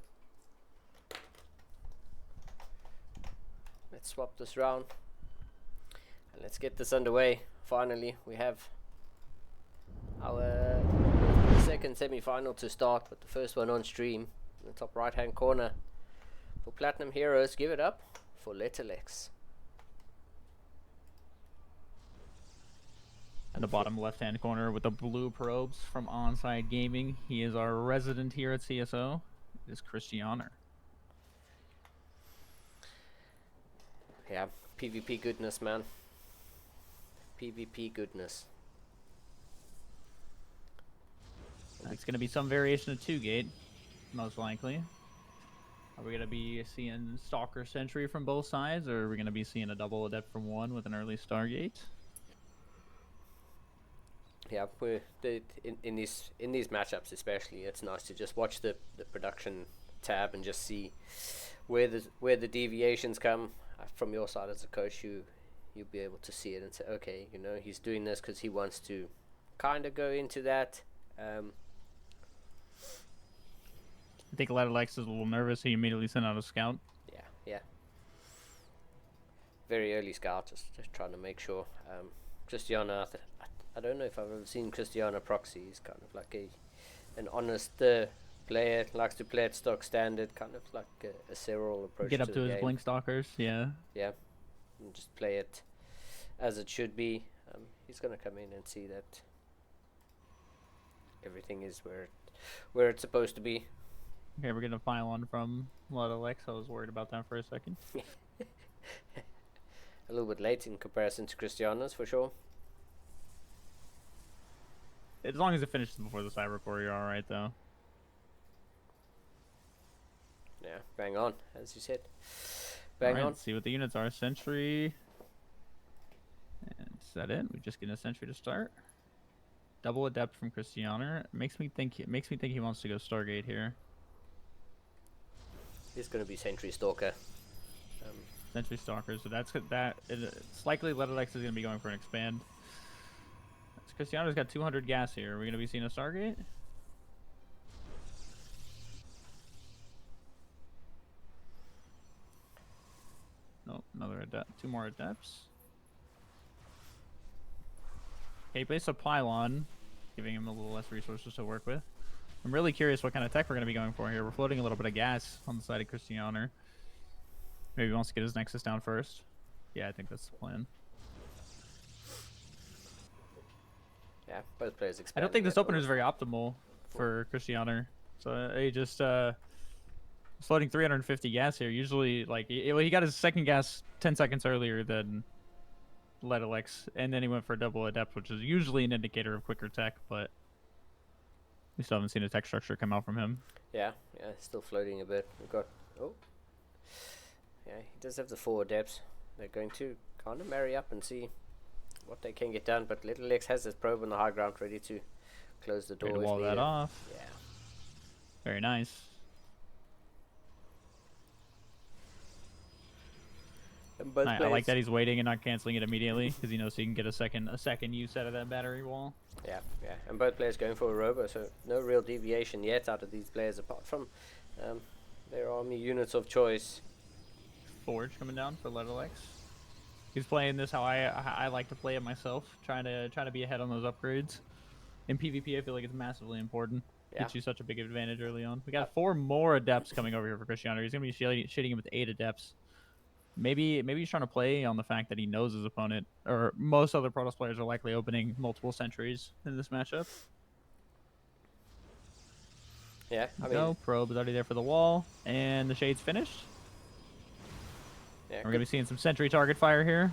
Let's swap this round and let's get this underway. Finally, we have our second semi-final to start, but the first one on stream in the top right hand corner for Platinum Heroes. Give it up for Letalex. In the bottom left-hand corner with the blue probes from Onside Gaming. He is our resident here at CSO. It is Cristiano. Yeah, PvP goodness, man. PvP goodness. It's going to be some variation of 2-gate, most likely. Are we going to be seeing Stalker Sentry from both sides, or are we going to be seeing a double Adept from one with an early Stargate? Yeah, in these matchups especially, it's nice to just watch the production tab and just see where the deviations come from your side as a coach. You'll be able to see it and say, okay, he's doing this because he wants to kind of go into that. I think Alex is a little nervous. He immediately sent out a scout. Yeah. Very early scout, just trying to make sure. Christiana, I don't know if I've ever seen Christiana proxy. He's kind of like an honest player, likes to play at stock standard, kind of like a serial approach. Get up to the his game. blink stalkers, yeah. Yeah, and just play it as it should be. He's gonna come in and see that everything is where it's supposed to be. Okay, we're getting a pylon from Alex. I was worried about that for a second. A little bit late in comparison to Christiana's, for sure. As long as it finishes before the Cyber Core, you're alright, though. Yeah, bang on, as you said. Bang on. Let's see what the units are. Sentry. And set it. We just get a Sentry to start. Double Adept from Christiana. Makes me think he wants to go Stargate here. He's going to be Sentry Stalker. Sentry Stalker, so it's likely Alex is going to be going for an expand. Christiana's got 200 gas here. Are we going to be seeing a Stargate? Nope, another Adept. 2 more Adepts. Okay, place a pylon, giving him a little less resources to work with. I'm really curious what kind of tech we're going to be going for here. We're floating a little bit of gas on the side of Christiana. Maybe he wants to get his Nexus down first. Yeah, I think that's the plan. Yeah, both players expand. I don't think this opener is very optimal for Christiana. So he just floating 350 gas here. Usually, like, he got his second gas 10 seconds earlier than Alex, and then he went for a double Adept, which is usually an indicator of quicker tech, but we still haven't seen a tech structure come out from him. Yeah, still floating a bit. We've got... Oh. Yeah, he does have the 4 Adepts. They're going to kind of marry up and see what they can get done, but Little X has his probe on the high ground ready to close the door. Ready to wall that off. Yeah. Very nice. I like that he's waiting and not canceling it immediately because he knows he can get a second use out of that battery wall. Yeah, and both players going for a robo, so no real deviation yet out of these players apart from their army units of choice. Forge coming down for Little X. He's playing this how I like to play it myself, trying to be ahead on those upgrades. In PvP, I feel like it's massively important. Yeah. Gives you such a big advantage early on. We got 4 more Adepts coming over here for Christiana. He's gonna be shitting him with 8 Adepts. Maybe he's trying to play on the fact that he knows his opponent, or most other Protoss players are likely opening multiple sentries in this matchup. Yeah, I mean, go. Probe is already there for the wall, and the Shade's finished. Yeah, we're going to be seeing some sentry target fire here.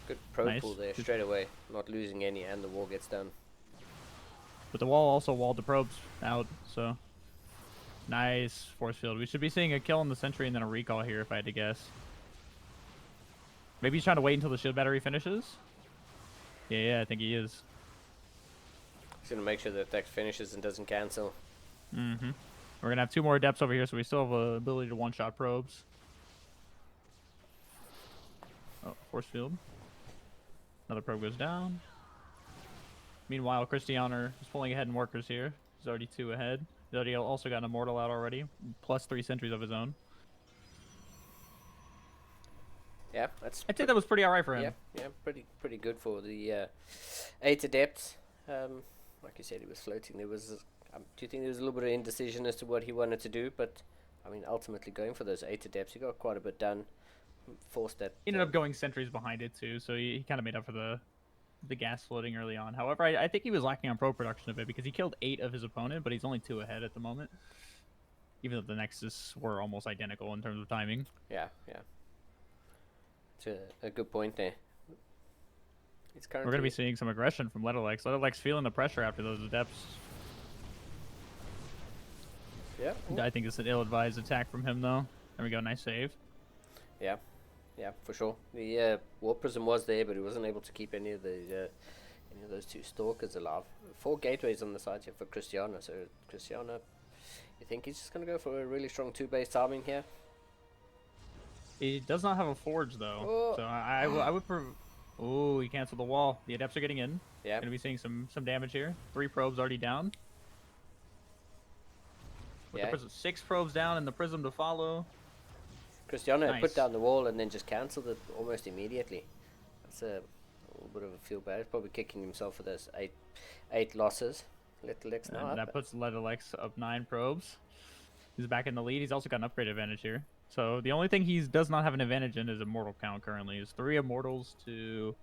Good probe pull there straight away, not losing any, and the wall gets done. But the wall also walled the probes out, so nice force field. We should be seeing a kill on the sentry and then a recall here, if I had to guess. Maybe he's trying to wait until the shield battery finishes. Yeah, I think he is. He's going to make sure that attack finishes and doesn't cancel. We're going to have 2 more Adepts over here, so we still have the ability to one-shot probes. Oh, force field. Another probe goes down. Meanwhile, Christiana is pulling ahead in workers here. He's already 2 ahead. He's already also got an Immortal out already, plus 3 sentries of his own. Yeah, I'd say that was pretty alright for him. Yeah, pretty good for the 8 Adepts. Like you said, he was floating. There was, do you think there was a little bit of indecision as to what he wanted to do? But I mean, ultimately going for those 8 Adepts, he got quite a bit done. Forced that. He ended up going sentries behind it too, so he kind of made up for the gas floating early on. However, I think he was lacking on pro production a bit because he killed 8 of his opponent, but he's only 2 ahead at the moment. Even though the Nexus were almost identical in terms of timing. Yeah. It's a good point there. We're going to be seeing some aggression from Alex. Alex feeling the pressure after those Adepts. Yeah. I think it's an ill-advised attack from him, though. There we go, nice save. Yeah. Yeah, for sure. The War Prism was there, but he wasn't able to keep any of those two stalkers alive. 4 gateways on the side here for Cristiano. So Cristiano, you think he's just gonna go for a really strong 2-base timing here? He does not have a forge, though. Oh. So I would. Oh, he canceled the wall. The adepts are getting in. Yeah. Gonna be seeing some damage here. 3 probes already down. With Yeah. the prism, 6 probes down and the prism to follow. Cristiano had put Nice. down the wall and then just cancelled it almost immediately. That's a little bit of a feel bad. He's probably kicking himself for those eight losses. Little X now. And that puts Letalex up 9 probes. He's back in the lead. He's also got an upgrade advantage here. So the only thing he does not have an advantage in is immortal count currently. Is 3 immortals to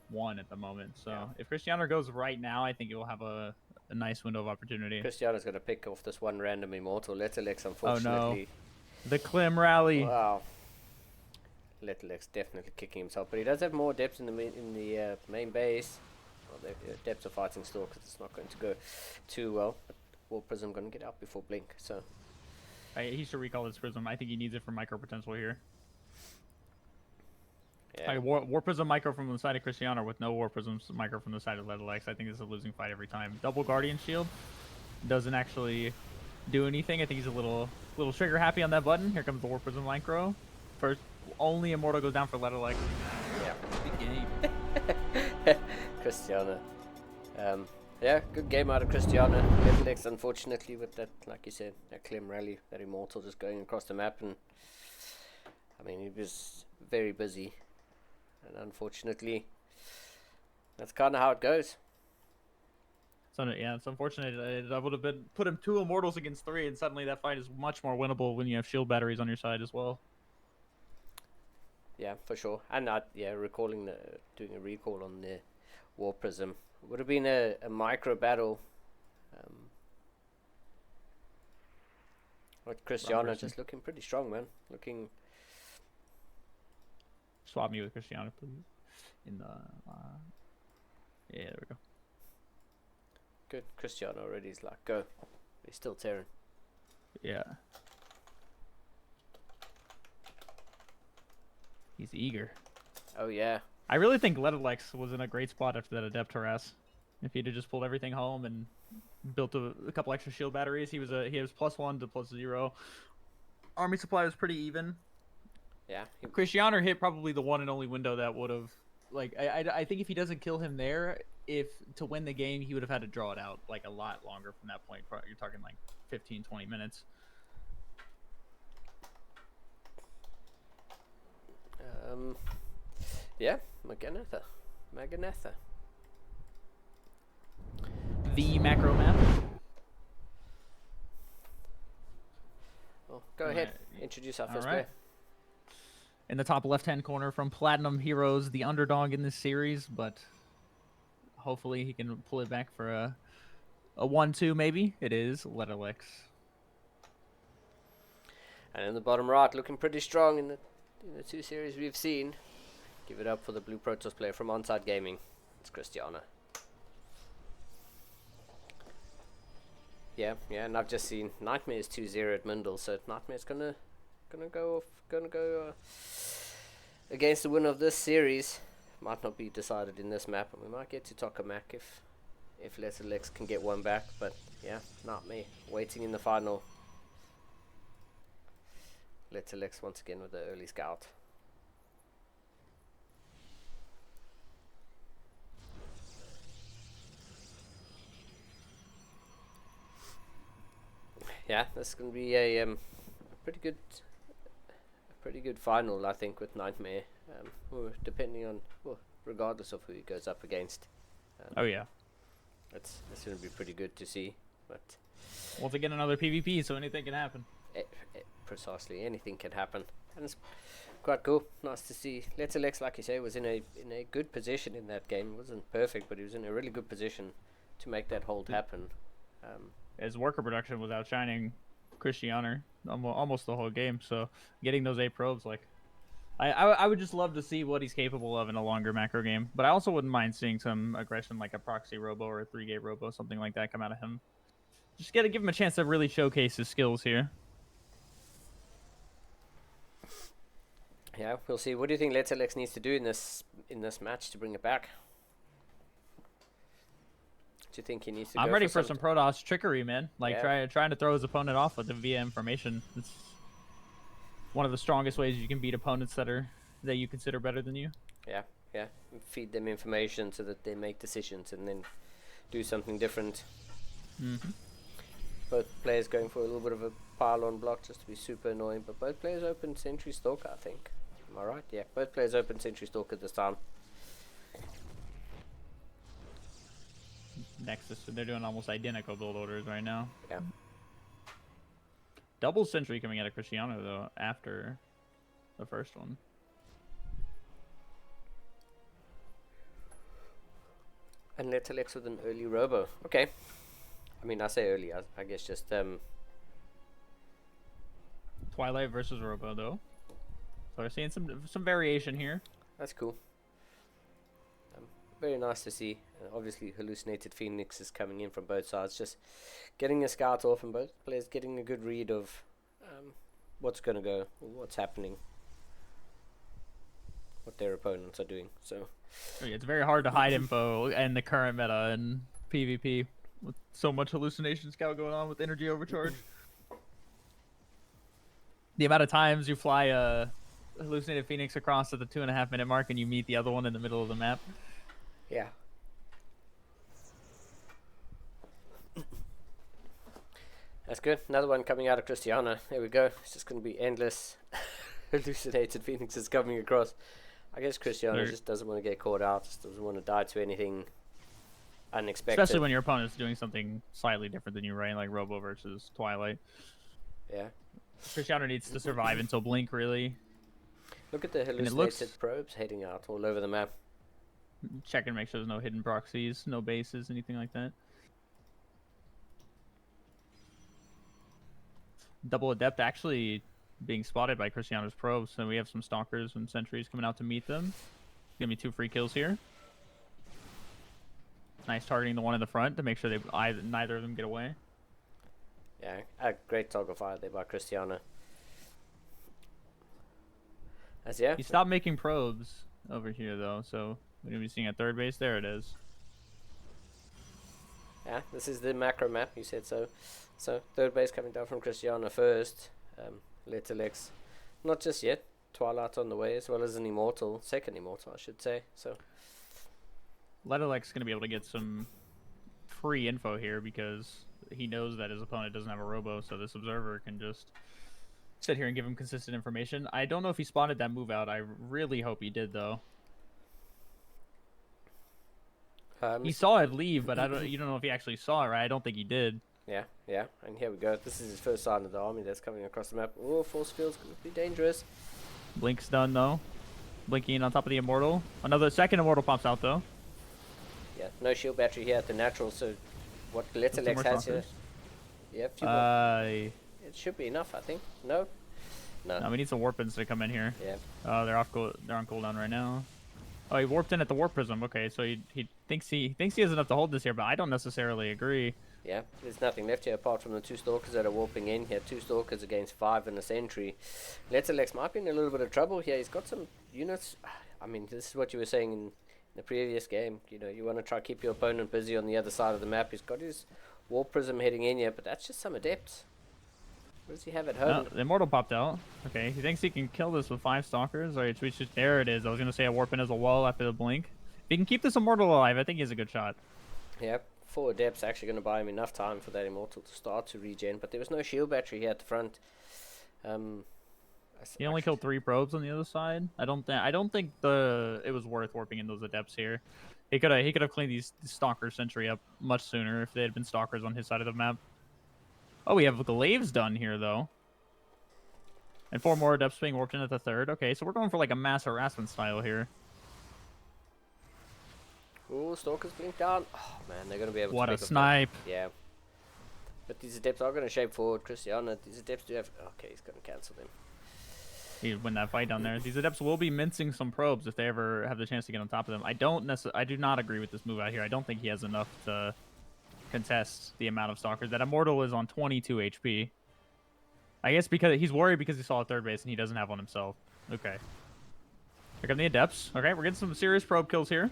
1 at the moment. So Yeah. if Cristiano goes right now, I think he will have a nice window of opportunity. Cristiano's going to pick off this one random immortal. Little X, unfortunately. The Clem rally. Wow. Little X definitely kicking himself, but he does have more depth in the main base. Well, the depths are fighting still because it's not going to go too well. But War Prism going to get out before Blink, so He should recall this prism. I think he needs it for micro potential here. yeah. War Prism micro from the side of Cristiano with no War Prism micro from the side of Letalex. I think this is a losing fight every time. Double Guardian Shield doesn't actually do anything. I think he's a little trigger happy on that button. Here comes the War Prism micro. First, only Immortal goes down for Letalex. Yeah. Big game. Cristiano. Yeah, good game out of Cristiano. Little X, unfortunately, with that, like you said, that Clem rally, that immortal just going across the map, and I mean, he was very busy, and unfortunately, that's kind of how it goes. So yeah, it's unfortunate. I would have been put him 2 Immortals against 3, and suddenly that fight is much more winnable when you have shield batteries on your side as well. Yeah, for sure. And doing a recall on the War Prism would have been a micro battle. With Cristiano just looking pretty strong, man. Swap me with Cristiano, please. In the yeah, there we go. Good. Cristiano already is like, go. He's still tearing. Yeah. He's eager. Oh, yeah. I really think Letalex was in a great spot after that Adept harass. If he'd have just pulled everything home and built a couple extra shield batteries, he was +1 to +0. Army supply was pretty even. Yeah. Cristiano hit probably the one and only window that would have, like, I think if he doesn't kill him there, to win the game, he would have had to draw it out like a lot longer from that point. You're talking like 15-20 minutes. Yeah, Maganatha. The macro map. Oh, go ahead. Introduce our first player. In the top left-hand corner from Platinum Heroes, the underdog in this series, but hopefully he can pull it back for a 1-2 maybe. It is Letalex. And in the bottom right, looking pretty strong in the 2 series we've seen. Give it up for the Blue Protoss player from Onside Gaming. It's Cristiano. Yeah, and I've just seen Nightmare's 2-0 at Mindle, so Nightmare's gonna go against the winner of this series. Might not be decided in this map, and we might get to Tokamak if Letalex can get one back, but yeah, Nightmare waiting in the final. Letalex once again with the early scout. Yeah, this is going to be a pretty good final, I think, with Nightmare. Depending on, regardless of who he goes up against. Oh yeah, it's going to be pretty good to see. But once again, another PvP, so anything can happen. Precisely, anything can happen, and it's quite cool. Nice to see. Letalex, like you say, was in a good position in that game. It wasn't perfect, but he was in a really good position to make that hold happen. His worker production was outshining Cristiano almost the whole game. So getting those 8 probes, like, I would just love to see what he's capable of in a longer macro game. But I also wouldn't mind seeing some aggression, like a proxy robo or a 3-gate robo, something like that, come out of him. Just gotta give him a chance to really showcase his skills here. Yeah, we'll see. What do you think Letterlex needs to do in this match to bring it back? Do you think he needs to? I'm go ready for for some Protoss trickery, man. Like Yeah. trying to throw his opponent off with the via information. It's one of the strongest ways you can beat opponents that you consider better than you. Yeah, yeah. Feed them information so that they make decisions and then do something different. Mm-hmm. Both players going for a little bit of a pile-on block just to be super annoying, but both players open Sentry Stalker, I think. Am I right? Yeah, both players open Sentry Stalker this time. Nexus, they're doing almost identical build orders right now. Yeah. Double Sentry coming out of Cristiano, though, after the first one. And Letterlex with an early robo. Okay. I mean, I say early, I guess just... Twilight versus Robo, though. So we're seeing some variation here. That's cool. Very nice to see. Obviously, Hallucinated Phoenix is coming in from both sides. Just getting a scout off and both players getting a good read of what's going to go, what's happening, what their opponents are doing. So It's very hard to hide info in the current meta and PvP with so much Hallucination Scout going on with Energy Overcharge. The amount of times you fly a Hallucinated Phoenix across at the 2.5 minute mark and you meet the other one in the middle of the map. yeah. That's good. Another one coming out of Cristiano. There we go. It's just going to be endless Hallucinated Phoenixes coming across. I guess Cristiano just doesn't want to get caught out. Just doesn't want to die to anything unexpected. Especially when your opponent's doing something slightly different than you, right? Like Robo versus Twilight. Yeah. Cristiano needs to survive until Blink, really. Look at the hallucinated probes heading out all over the map. Check and make sure there's no hidden proxies, no bases, anything like that. Double Adept actually being spotted by Cristiano's probes, so we have some Stalkers and Sentries coming out to meet them. Gonna be 2 free kills here. Nice targeting the one in the front to make sure neither of them get away. Yeah, a great toggle fire there by Cristiano. He stopped making probes over here though, so we're gonna be seeing a third base. There it is. Yeah, this is the macro map. You said so. So third base coming down from Cristiano first. Letterlex, not just yet. Twilight on the way, as well as an Immortal, second Immortal, I should say. So Letterlex gonna be able to get some free info here because he knows that his opponent doesn't have a Robo, so this Observer can just sit here and give him consistent information. I don't know if he spotted that move out. I really hope he did, though. He saw it leave, but you don't know if he actually saw it, right? I don't think he did. Yeah, and here we go. This is his first sign of the army that's coming across the map. Oh, force field's going to be dangerous. Blink's done, though. Blinking on top of the Immortal. Another second Immortal pops out, though. Yeah, no shield battery here at the natural, so what Letterlex has here... Yeah, it should be enough, I think. No, we need some Warpins to come in here. Yeah. They're on cooldown right now. Oh, he warped in at the Warp Prism. Okay, so he thinks he has enough to hold this here, but I don't necessarily agree. Yeah, there's nothing left here apart from the 2 Stalkers that are warping in here. 2 Stalkers against 5 and a Sentry. Letterlex might be in a little bit of trouble here. He's got some units. I mean, this is what you were saying in the previous game. You know, you want to try to keep your opponent busy on the other side of the map. He's got his Warp Prism heading in here, but that's just some Adepts. What does he have at home? No, the Immortal popped out. Okay, he thinks he can kill this with 5 Stalkers. Alright, there it is. I was going to say a Warpin as a wall after the Blink. If he can keep this Immortal alive, I think he has a good shot. Yeah, 4 Adepts actually going to buy him enough time for that Immortal to start to regen, but there was no shield battery here at the front. He only killed 3 probes on the other side. I don't think it was worth warping in those Adepts here. He could have cleaned these Stalker Sentry up much sooner if they had been Stalkers on his side of the map. Oh, we have Glaives done here, though. And 4 more Adepts being warped in at the third. Okay, so we're going for like a mass harassment style here. Ooh, Stalkers blink down. Oh, man, they're going to be able to... What a snipe. Yeah. But these Adepts are going to shape forward. Cristiano, these Adepts do have... Okay, he's going to cancel them. He'd win that fight down there. These Adepts will be mincing some probes if they ever have the chance to get on top of them. I do not agree with this move out here. I don't think he has enough to contest the amount of stalkers. That Immortal is on 22 HP. I guess because he's worried because he saw a third base and he doesn't have one himself. Okay. Here come the Adepts. Okay, we're getting some serious probe kills here.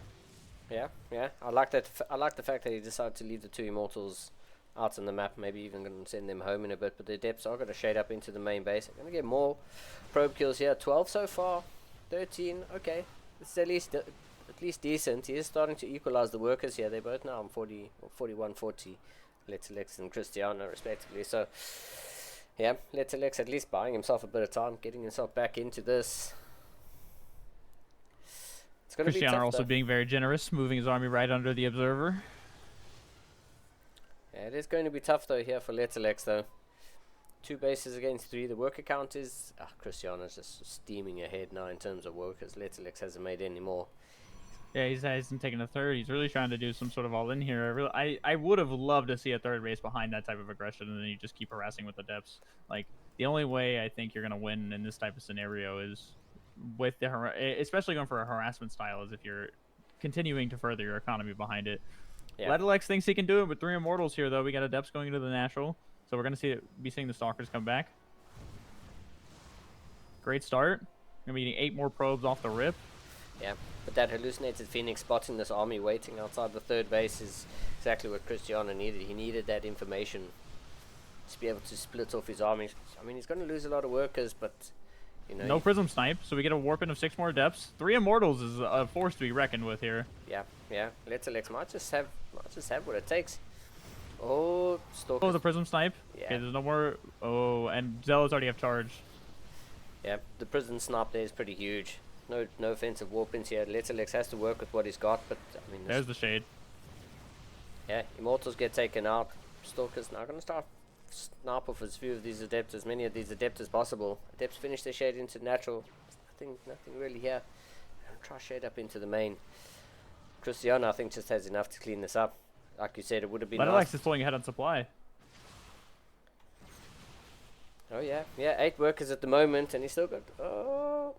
Yeah, yeah. I like that. I like the fact that he decided to leave the 2 Immortals out on the map. Maybe even going to send them home in a bit. But the Adepts are going to shade up into the main base. They're going to get more probe kills here. 12 so far. 13. Okay, it's at least decent. He is starting to equalize the workers here. They're both now on 40 or 41, 40. Let's Alex and Cristiano respectively. So yeah, Let's Alex at least buying himself a bit of time, getting himself back into this. It's going to be tough, Cristiano also though. being very generous, moving his army right under the Observer. Yeah, it is going to be tough though here for Let's Alex though. 2 bases against 3. The worker count is Cristiano's just steaming ahead now in terms of workers. Let's Alex hasn't made any more. Yeah, he hasn't taken a third. He's really trying to do some sort of all in here. I would have loved to see a third base behind that type of aggression, and then you just keep harassing with the depths. Like, the only way I think you're going to win in this type of scenario is with the especially going for a harassment style, is if you're continuing to further your economy behind it. Yeah. Ledalex thinks he can do it with 3 Immortals here, though. We got Adepts going into the natural, so we're going to be seeing the Stalkers come back. Great start. Gonna be getting 8 more probes off the rip. Yeah, but that hallucinated Phoenix spotting this army waiting outside the 3rd base is exactly what Cristiano needed. He needed that information to be able to split off his army. I mean, he's going to lose a lot of workers, but you know. No Prism Snipe, so we get a warp in of 6 more Adepts. 3 Immortals is a force to be reckoned with here. Yeah, yeah. Let's Alex might just have what it takes. Oh, Stalker. Oh, the Prism Snipe. Yeah. Okay, there's no more. Oh, and Zealots already have charge. Yeah, the prison snipe there is pretty huge. No offensive warp-ins here. Let's Alex has to work with what he's got, but I mean, There's the shade. yeah, Immortals get taken out. Stalker's now going to start snipe off as few of these Adepts, as many of these Adepts as possible. Adepts finish their shade into natural. Nothing really here. And try shade up into the main. Cristiano, I think, just has enough to clean this up. Like you said, it would have been Ledalex nice. is pulling ahead on supply. Oh yeah, 8 workers at the moment, and he's still got. Oh,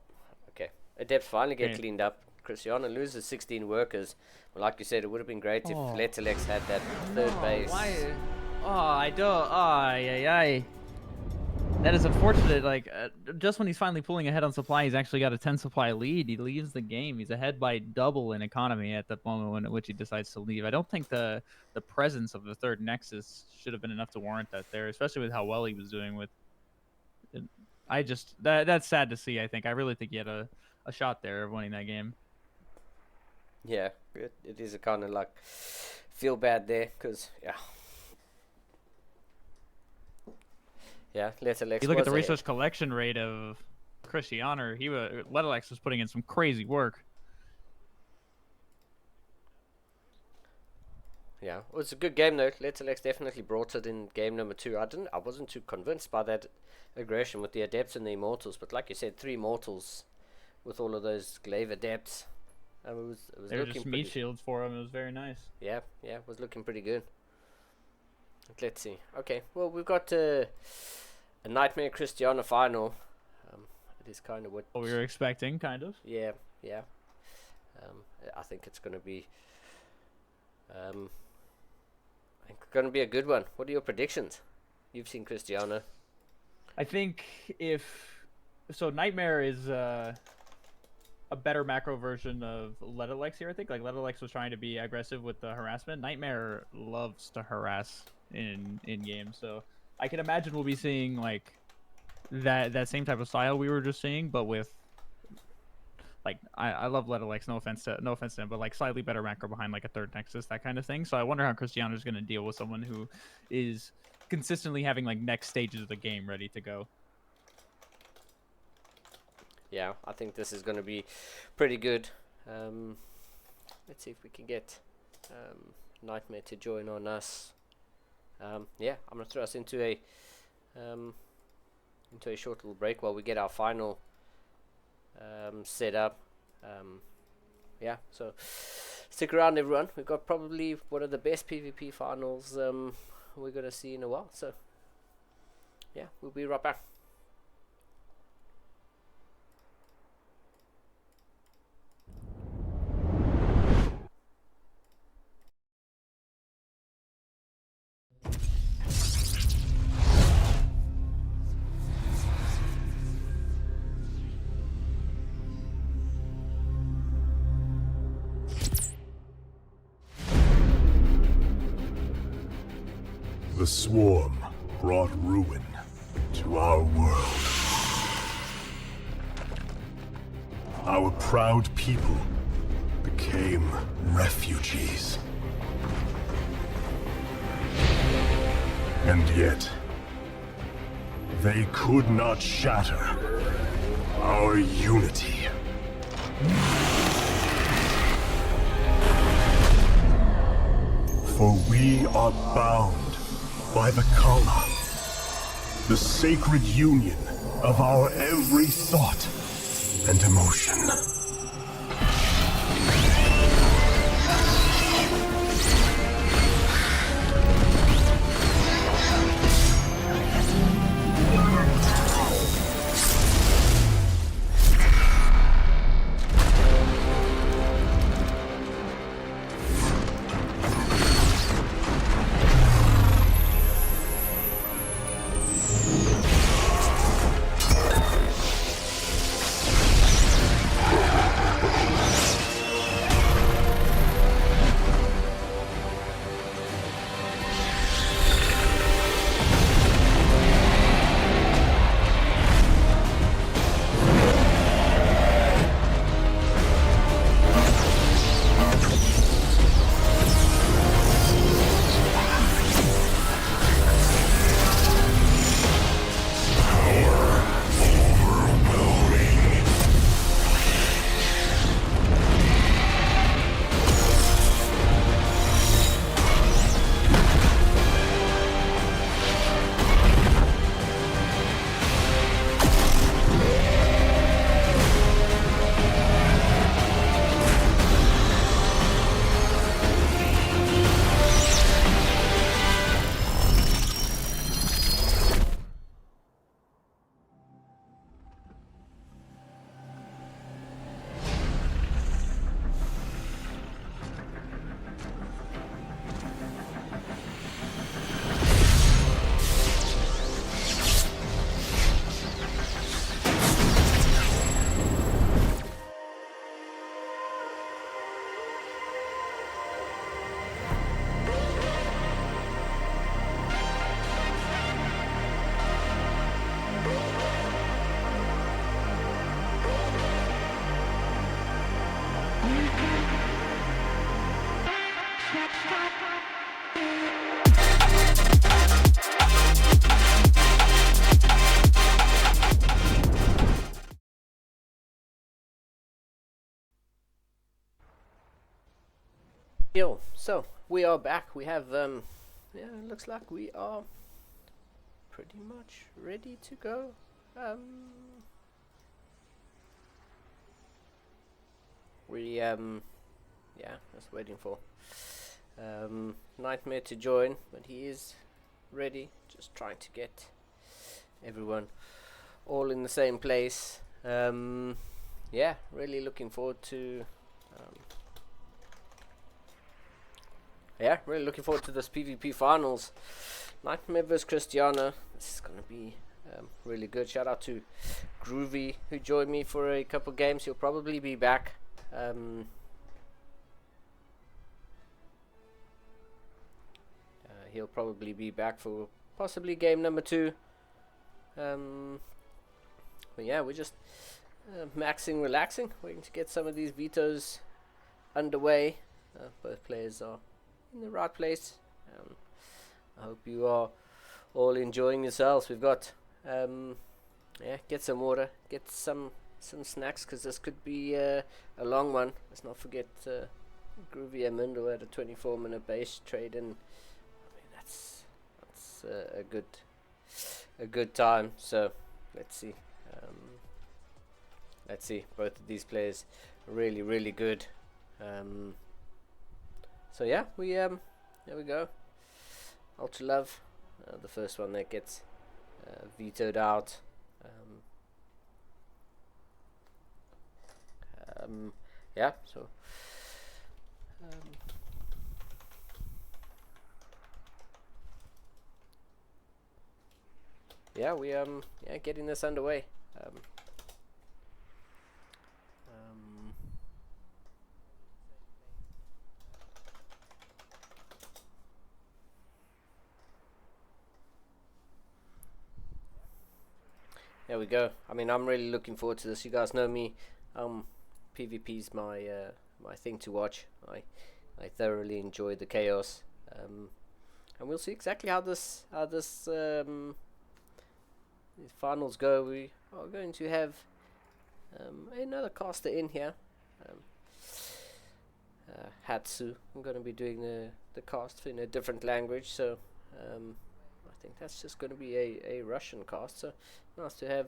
okay. Adepts finally get cleaned up. Cristiano loses 16 workers. But like you said, it would have been great if Let's Alex had that 3rd base. Why? Oh, I don't. Oh, that is unfortunate. Like, just when he's finally pulling ahead on supply, he's actually got a 10 supply lead. He leaves the game. He's ahead by double in economy at the moment in which he decides to leave. I don't think the presence of the 3rd Nexus should have been enough to warrant that there, especially with how well he was doing with. That's sad to see. I think I really think he had a shot there of winning that game. Yeah, it is a kind of like feel bad there because Let's Alex. You look at the resource collection rate of Cristiano. Ledalex was putting in some crazy work. Yeah, well, it's a good game though. Let's Alex definitely brought it in game number 2. I wasn't too convinced by that aggression with the Adepts and the Immortals, but like you said, 3 Immortals with all of those glaive Adepts. It was They were looking just pretty. meat shields for him. It was very nice. Yeah, it was looking pretty good. But let's see. Okay, well we've got a Nightmare Cristiano final. It is kind of what What we were expecting, kind of. Yeah. I think it's going to be. Going to be a good one. What are your predictions? You've seen Cristiano. I think Nightmare is a better macro version of Ledalex here. I think like Ledalex was trying to be aggressive with the harassment. Nightmare loves to harass in games, so I can imagine we'll be seeing like that same type of style we were just seeing, but with like I love Ledalex. No offense to him, but like slightly better macro behind like a 3rd Nexus, that kind of thing. So I wonder how Cristiano is going to deal with someone who is consistently having like next stages of the game ready to go. Yeah, I think this is going to be pretty good. Let's see if we can get Nightmare to join on us. Yeah, I'm going to throw us into a short little break while we get our final set up. Yeah, so stick around everyone. We've got probably one of the best PvP finals we're going to see in a while. So yeah, we'll be right back. The swarm brought ruin to our world. Our proud people became refugees. And yet, they could not shatter our unity. For we are bound by the Kala, the sacred union of our every thought and emotion. Yo, so we are back. We have yeah, it looks like we are pretty much ready to go. Yeah, just waiting for Nightmare to join, but he is ready. Just trying to get everyone all in the same place. Yeah, really looking forward to this PvP finals. Nightmare vs Christiana. This is gonna be really good. Shout out to Groovy who joined me for a couple games. He'll probably be back. He'll probably be back for possibly game number 2. But yeah, we're just maxing, relaxing, waiting to get some of these vetoes underway. Both players are in the right place. I hope you are all enjoying yourselves. We've got yeah, get some water, get some snacks, because this could be a long one. Let's not forget Groovy Amundo had a 24-minute base trade, and I mean that's a good time. So let's see. Both of these players really good. So yeah, there we go. Ultra Love, the first one that gets vetoed out. Yeah, so yeah, we yeah, getting this underway. there we go. I mean, I'm really looking forward to this. You guys know me. PvP's my my thing to watch. I thoroughly enjoy the chaos. And we'll see exactly how this these finals go. We are going to have another caster in here. Hatsu. I'm going to be doing the cast in a different language, so I think that's just going to be a Russian cast. So nice to have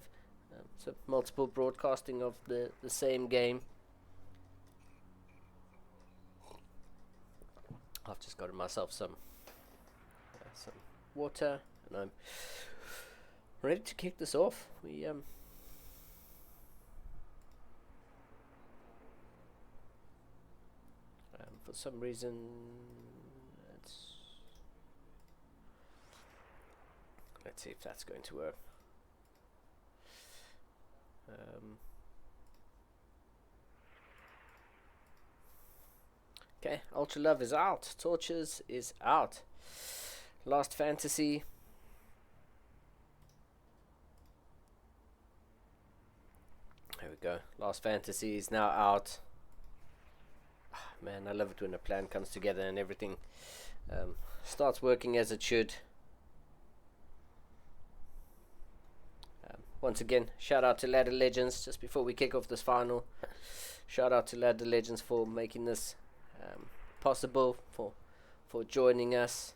so multiple broadcasting of the same game. I've just got myself some water, and I'm ready to kick this off. We for some reason, let's see if that's going to work. Okay, Ultra Love is out. Torches is out. Last Fantasy. There we go. Last Fantasy is now out. Man, I love it when a plan comes together and everything starts working as it should. Once again, shout out to Ladder Legends. Just before we kick off this final, shout out to Ladder Legends for making this possible, for joining us.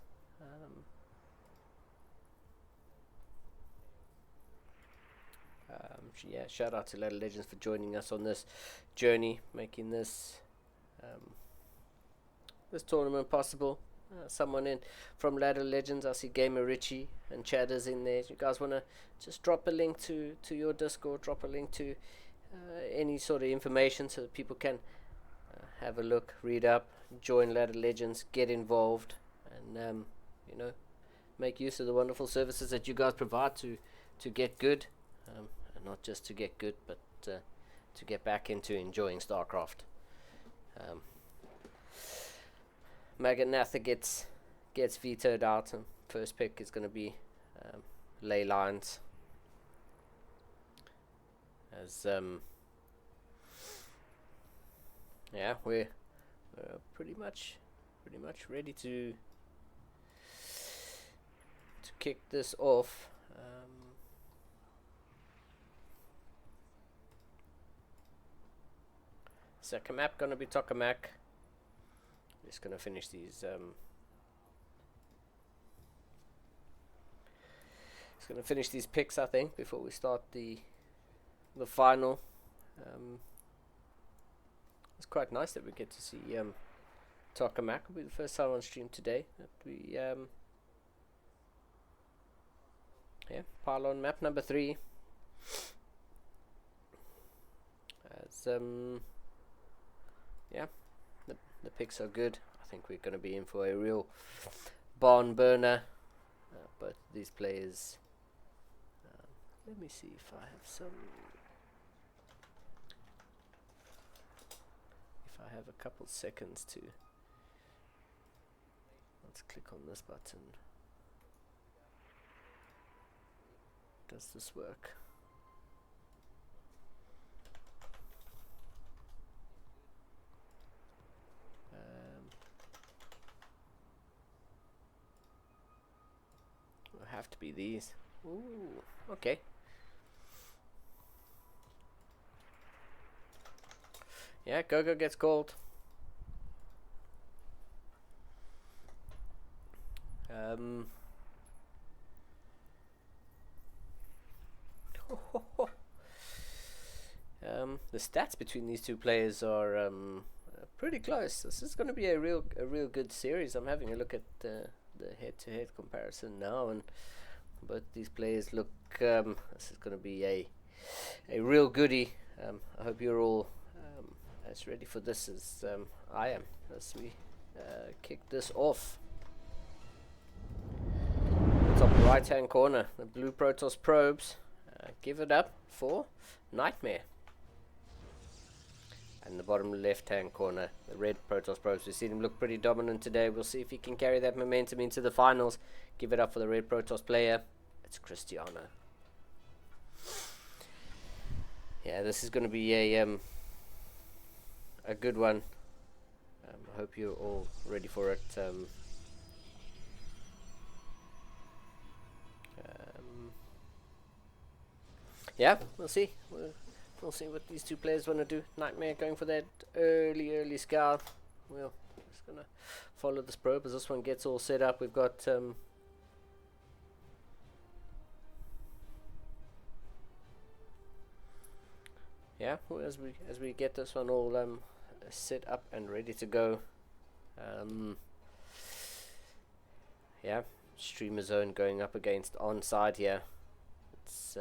Yeah, shout out to Ladder Legends for joining us on this journey, making this this tournament possible. Someone in from Ladder Legends, I see Gamer Richie and Chadders in there. You guys want to just drop a link to your Discord, drop a link to any sort of information so that people can have a look, read up, join Ladder Legends, get involved, and you know, make use of the wonderful services that you guys provide to get good, and not just to get good, but to get back into enjoying StarCraft. Maganatha gets vetoed out, and first pick is going to be Ley Lines. As yeah, we're pretty much ready to kick this off. Second map gonna be Tokamak. Just gonna finish these. Just gonna finish these picks, I think, before we start the final. It's quite nice that we get to see Tokamak. Will be the first time on stream today that we yeah, pylon map number 3. As yeah, the picks are good. I think we're going to be in for a real barn burner. But these players, let me see if I have some. If I have a couple seconds to. Let's click on this button. Does this work? Will have to be these. Ooh, okay. Yeah, Gogo gets called. The stats between these two players are pretty close. This is going to be a real good series. I'm having a look at the head-to-head comparison now, and both these players look. This is going to be a real goodie. I hope you're all as ready for this as I am as we kick this off. Top right hand corner, the blue Protoss probes. Give it up for Nightmare. And the bottom left hand corner, the red Protoss probes. We've seen him look pretty dominant today. We'll see if he can carry that momentum into the finals. Give it up for the red Protoss player. It's Cristiano. Yeah, this is going to be a good one. I hope you're all ready for it. Yeah, we'll see. We'll see what these two players want to do. Nightmare going for that early scout. Well, just gonna follow this probe as this one gets all set up. We've got yeah, well, as we get this one all set up and ready to go. Yeah, streamer zone going up against onside here. It's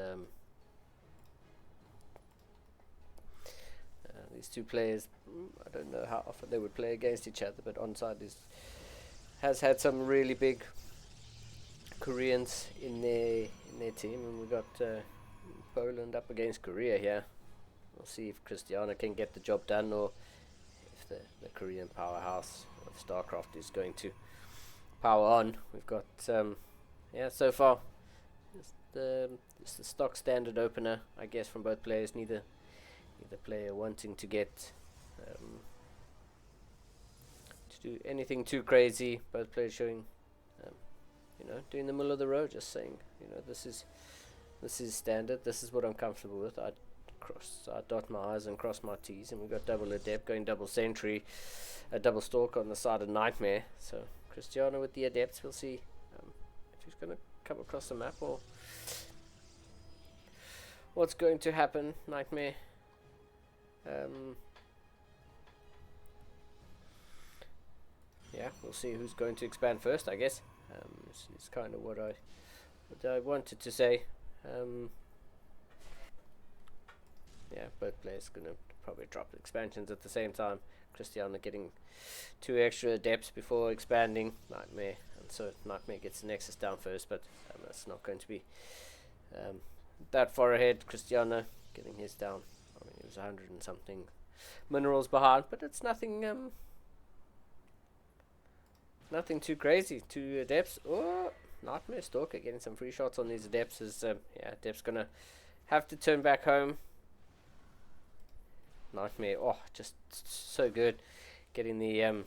these two players, I don't know how often they would play against each other, but onside has had some really big Koreans in their team, and we've got Poland up against Korea here. We'll see if Christiana can get the job done, or if the Korean powerhouse of StarCraft is going to power on. We've got yeah, so far it's the stock standard opener, I guess, from both players. Neither player wanting to get to do anything too crazy. Both players showing doing the middle of the road, just saying, this is standard, this is what I'm comfortable with. I dot my I's and cross my T's, and we've got double adept going double sentry, a double stalk on the side of Nightmare. So Cristiano with the adepts, we'll see if he's going to come across the map or what's going to happen. Nightmare yeah, we'll see who's going to expand first, I guess. It's kind of what I wanted to say. Yeah, both players going to probably drop the expansions at the same time. Cristiano getting 2 extra adepts before expanding Nightmare, and so Nightmare gets the Nexus down first, but that's not going to be that far ahead. Cristiano getting his down. I mean, he was 100 and something minerals behind, but it's nothing nothing too crazy. 2 adepts. Oh, Nightmare Stalker getting some free shots on these adepts. Is yeah, adepts gonna have to turn back home. Nightmare, oh, just so good, getting the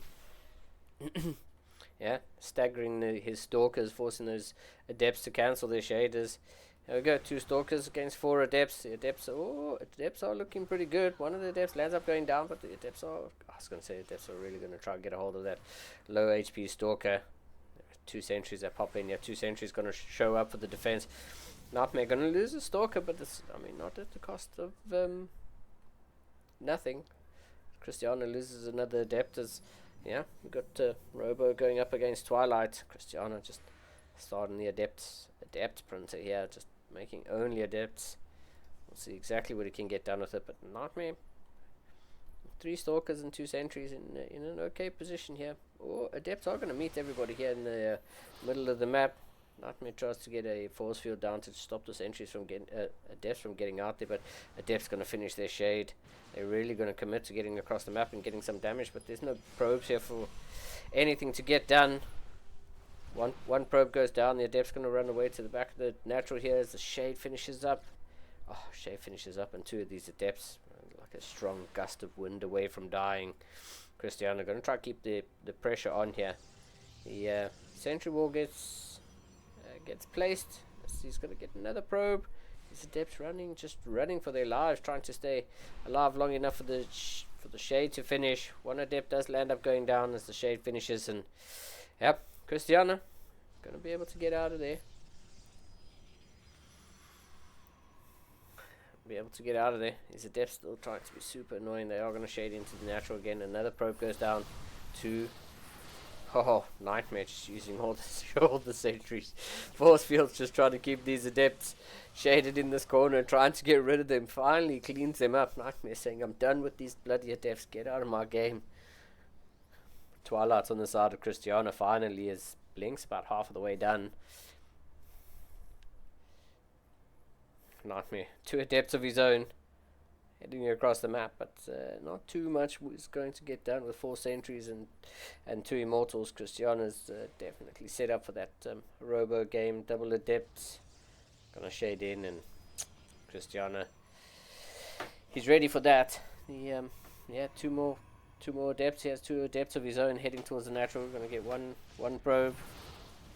yeah, staggering his stalkers, forcing those adepts to cancel their shaders. There we go, 2 stalkers against 4 adepts. The adepts are looking pretty good. One of the adepts lands up going down, but the adepts are, I was going to say, adepts are really going to try and get a hold of that low HP stalker. 2 sentries that pop in. Yeah, 2 sentries going to show up for the defense. Nightmare going to lose a stalker, but it's, I mean, not at the cost of nothing. Cristiano loses another adept. As yeah, we got Robo going up against Twilight. Cristiano just starting the adept printer here, just making only adepts. We'll see exactly what he can get done with it, but Nightmare, 3 stalkers and 2 sentries in an okay position here. Oh, adepts are going to meet everybody here in the middle of the map. Nightmare tries to get a force field down to stop the sentries from getting adepts from getting out there, but adepts going to finish their shade. They're really going to commit to getting across the map and getting some damage, but there's no probes here for anything to get done. One probe goes down. The adept's going to run away to the back of the natural here as the shade finishes up. Oh, shade finishes up, and 2 of these adepts, like a strong gust of wind away from dying. Cristiano going to try to keep the pressure on here. The sentry wall gets placed. He's going to get another probe. These adepts just running for their lives, trying to stay alive long enough for the shade to finish. One adept does land up going down as the shade finishes, and yep, Cristiano going to be able to get out of there. These adepts still trying to be super annoying. They are going to shade into the natural again. Another probe goes down. 2. Oh, Nightmare just using all the sentries. Force fields just trying to keep these adepts shaded in this corner, trying to get rid of them. Finally cleans them up. Nightmare saying, I'm done with these bloody adepts. Get out of my game. Twilight's on the side of Cristiano finally as Blink's about half of the way done. Nightmare, 2 adepts of his own heading across the map, but not too much is going to get done with 4 sentries and 2 immortals. Cristiano's definitely set up for that robo game. Double adepts, gonna shade in, and Cristiano he's ready for that. The yeah, two more adepts. He has 2 adepts of his own heading towards the natural. We're gonna get one probe,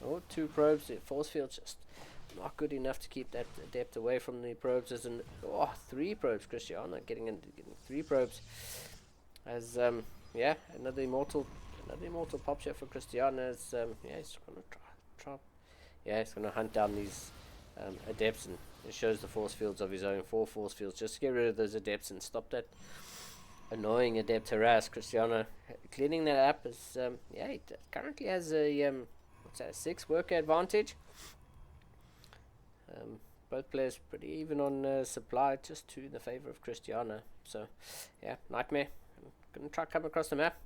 or 2 probes. The force field just not good enough to keep that adept away from the probes. As an 3 probes. Cristiano getting 3 probes. As yeah, another immortal pop shot for Cristiano. As yeah, he's gonna try. Yeah, he's gonna hunt down these adepts, and it shows the force fields of his own. 4 force fields just to get rid of those adepts and stop that annoying adept harass. Cristiano cleaning that up. As yeah, he currently has a what's that, 6 worker advantage. Both players pretty even on supply, just 2 in the favor of Cristiano. So yeah, Nightmare gonna try to come across the map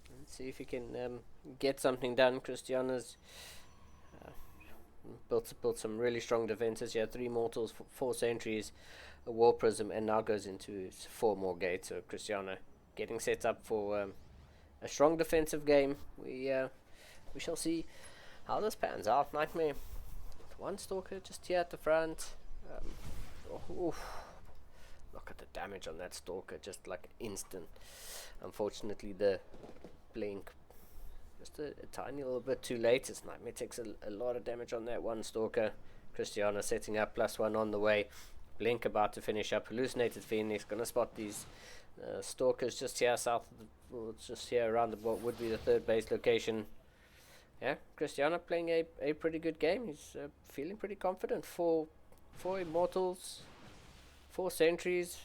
and see if he can get something done. Cristiano's built some really strong defenses. Yeah, 3 mortals, 4 sentries, a war prism, and now goes into 4 more gates. So Cristiano getting set up for a strong defensive game. We shall see how this pans out. Nightmare, 1 stalker just here at the front. Look at the damage on that stalker, just like instant. Unfortunately, the blink just a tiny little bit too late. It's Nightmare takes a lot of damage on that 1 stalker. Cristiano setting up +1 on the way. Blink about to finish up. Hallucinated Phoenix gonna spot these stalkers just here south of the, well, just here around what would be the 3rd base location. Yeah, Cristiano playing a pretty good game. He's feeling pretty confident. 4 immortals, 4 sentries,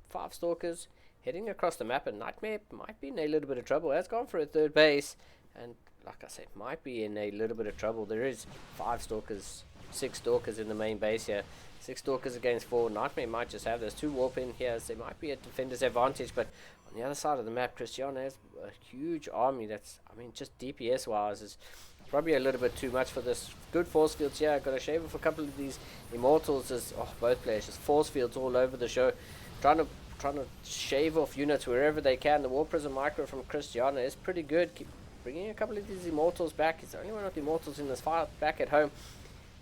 5 stalkers, heading across the map, and Nightmare might be in a little bit of trouble. Has gone for a 3rd base, and like I said, might be in a little bit of trouble. There is 5 stalkers, 6 stalkers in the main base here. 6 stalkers against 4. Nightmare might just have those 2 warp in here, so there might be a defender's advantage, but on the other side of the map, Cristiano has a huge army. That's, I mean, just DPS wise is probably a little bit too much for this. Good force fields here. Got to shave off a couple of these immortals. As both players just force fields all over the show, trying to shave off units wherever they can. The war prism micro from Cristiano is pretty good. Keep bringing a couple of these immortals back. He's the only one of the immortals in this fight back at home.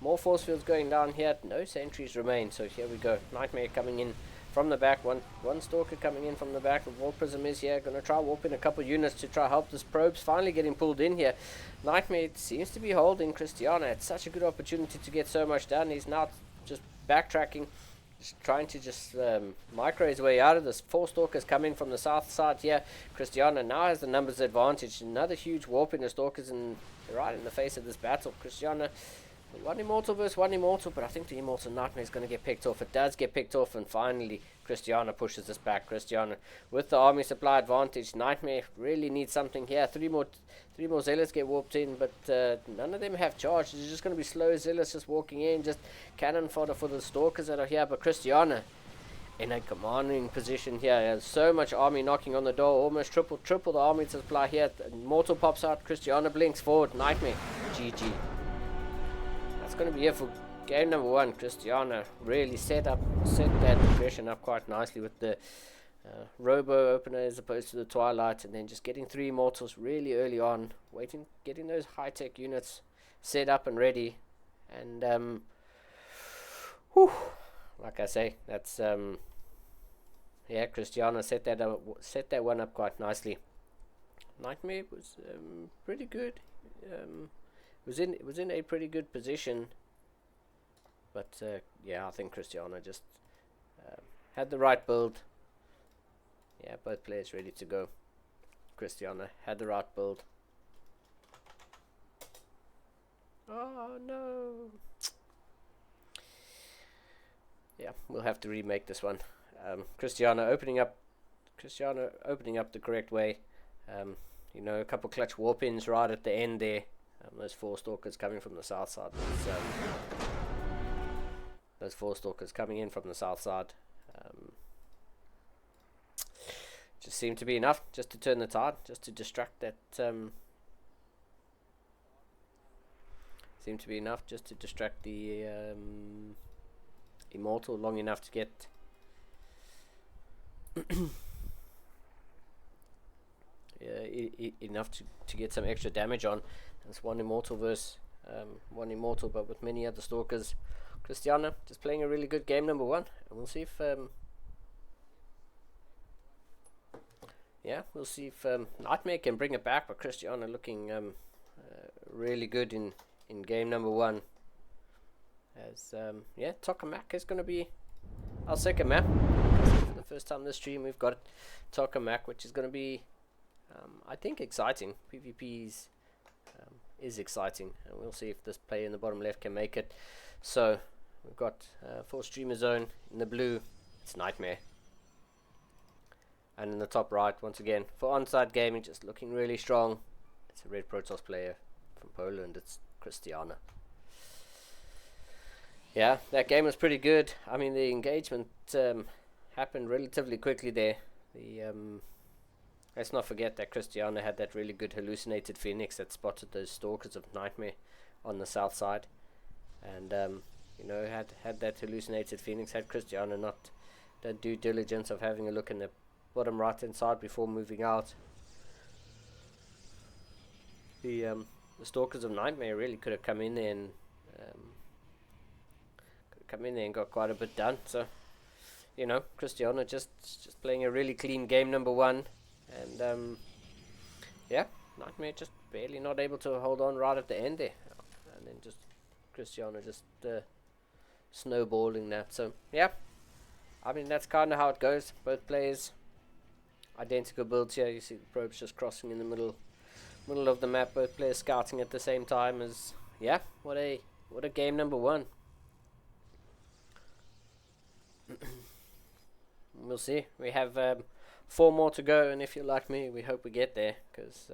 More force fields going down here. No sentries remain. So here we go. Nightmare coming in from the back. One stalker coming in from the back. The war prism is here. Going to try warp in a couple units to try help this probes finally getting pulled in here. Nightmare seems to be holding Cristiano. It's such a good opportunity to get so much done. He's now just backtracking, just trying to just micro his way out of this. 4 stalkers coming from the south side here. Cristiano now has the numbers advantage. Another huge warp in the stalkers and right in the face of this battle. Cristiano, 1 immortal versus 1 immortal, but I think the immortal Nightmare is going to get picked off. It does get picked off, and finally Cristiano pushes this back. Cristiano with the army supply advantage. Nightmare really needs something here. 3 more zealots get warped in, but none of them have charge. It's just going to be slow zealots just walking in, just cannon fodder for the stalkers that are here. But Cristiano in a commanding position here. He has so much army knocking on the door, almost triple the army supply here. Immortal pops out. Cristiano blinks forward. Nightmare, GG. That's going to be it for game number 1. Cristiano really set that progression up quite nicely with the Robo opener as opposed to the Twilight, and then just getting 3 immortals really early on, getting those high-tech units set up and ready, and like I say, that's yeah, Cristiano set that one up quite nicely. Nightmare was pretty good. Was in a pretty good position, but yeah, I think Cristiano just had the right build. Yeah, both players ready to go. Cristiano had the right build. Oh no! Yeah, we'll have to remake this one. Cristiano opening up the correct way. You know, a couple clutch warp ins right at the end there. Those 4 stalkers coming from the south side. Those 4 stalkers coming in from the south side. Just seemed to be enough just to turn the tide, just to distract that. Seemed to be enough just to distract the immortal long enough to get. Yeah, enough to get some extra damage on. It's 1 immortal versus 1 immortal, but with many other stalkers. Cristiano just playing a really good game number 1, and we'll see if yeah, we'll see if Nightmare can bring it back. But Cristiano looking really good in game number 1. As yeah, Tokamak is going to be our second map. For the first time this stream, we've got Tokamak, which is going to be, I think, exciting. PvPs is exciting, and we'll see if this player in the bottom left can make it. So we've got for streamer zone in the blue, it's Nightmare, and in the top right, once again, for onside gaming, just looking really strong, it's a Red Protoss player from Poland. It's Cristiano. Yeah, that game was pretty good. I mean, the engagement happened relatively quickly there. Let's not forget that Cristiano had that really good hallucinated Phoenix that spotted those stalkers of Nightmare on the south side. And, you know, had that hallucinated Phoenix, had Cristiano not done due diligence of having a look in the bottom right hand side before moving out, the stalkers of Nightmare really could have come in there and got quite a bit done. So, you know, Cristiano just playing a really clean game number 1, and yeah, Nightmare just barely not able to hold on right at the end there, and then just Cristiano just snowballing that. So yeah, I mean, that's kind of how it goes. Both players identical builds here. You see the probes just crossing in the middle of the map. Both players scouting at the same time. As yeah, what a game number 1. We'll see. We have 4 more to go, and if you're like me, we hope we get there, because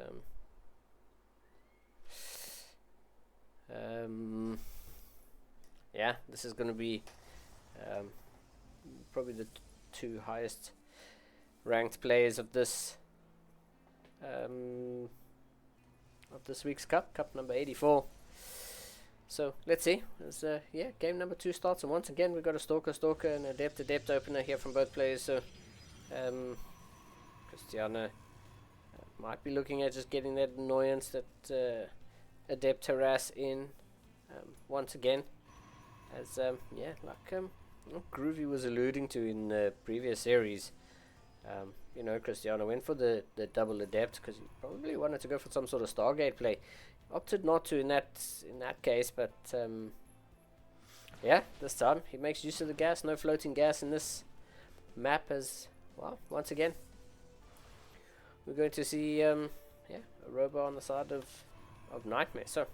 yeah, this is going to be probably the 2 highest ranked players of this week's cup number 84. So let's see. As yeah, game number 2 starts, and once again we've got a stalker and adept opener here from both players. So Cristiano might be looking at just getting that annoyance that adept harass in once again, as yeah, like Groovy was alluding to in the previous series. You know, Cristiano went for the double adept because he probably wanted to go for some sort of Stargate play. Opted not to in that case, but yeah, this time he makes use of the gas. No floating gas in this map, as well. Once again, we're going to see yeah, a robo on the side of Nightmare. So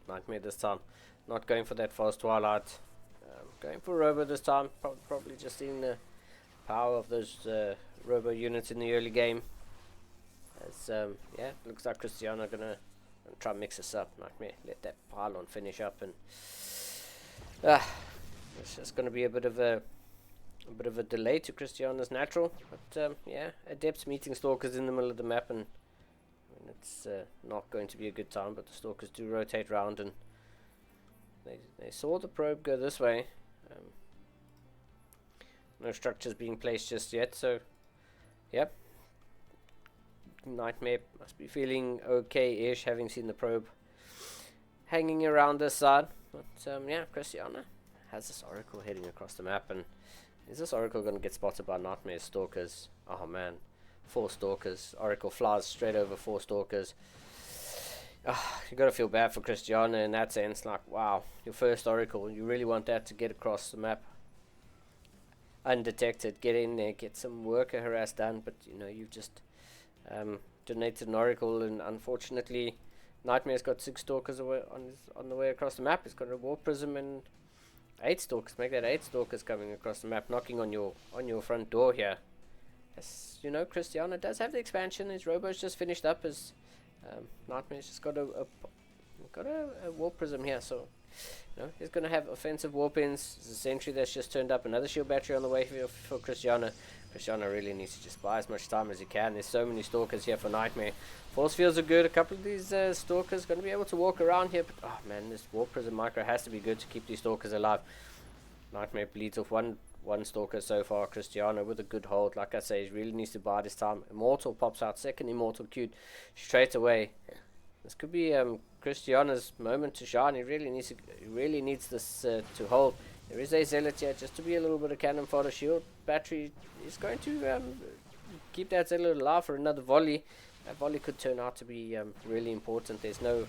Nightmare this time not going for that fast twilight, going for robo this time. Probably just seeing the power of those robo units in the early game. As yeah, looks like Cristiano gonna try and mix this up. Nightmare let that pylon finish up, and it's just gonna be a bit of a delay to Cristiano's natural. But yeah, adepts meeting stalkers in the middle of the map, and I mean, it's not going to be a good time. But the stalkers do rotate round, and they saw the probe go this way. No structures being placed just yet, so yep. Nightmare must be feeling okay-ish, having seen the probe hanging around this side. But yeah, Cristiano has this Oracle heading across the map, and is this Oracle going to get spotted by Nightmare's stalkers? Oh man, 4 stalkers. Oracle flies straight over 4 stalkers. You got to feel bad for Cristiano in that sense. Like, wow, your first Oracle, you really want that to get across the map undetected, get in there, get some worker harass done, but you know, you've just donated an Oracle, and unfortunately Nightmare's got 6 stalkers away on the way across the map. He's got a War Prism and 8 stalkers. Make that 8 stalkers coming across the map, knocking on your front door here. As you know, Cristiano does have the expansion. His robo's just finished up. His Nightmare's just got a War Prism here, so you know, he's going to have offensive warpins. There's a sentry that's just turned up, another shield battery on the way for Cristiano. Cristiano really needs to just buy as much time as he can. There's so many stalkers here for Nightmare. Force fields are good. A couple of these stalkers going to be able to walk around here, but oh man, this War Prism micro has to be good to keep these stalkers alive. Nightmare bleeds off one stalker so far. Cristiano with a good hold. Like I say, he really needs to buy this time. Immortal pops out, second Immortal queued straight away. This could be Cristiano's moment to shine. He really needs this to hold. There is a Zealot here, just to be a little bit of cannon fodder. Shield battery is going to keep that Zealot alive for another volley. That volley could turn out to be really important. There's no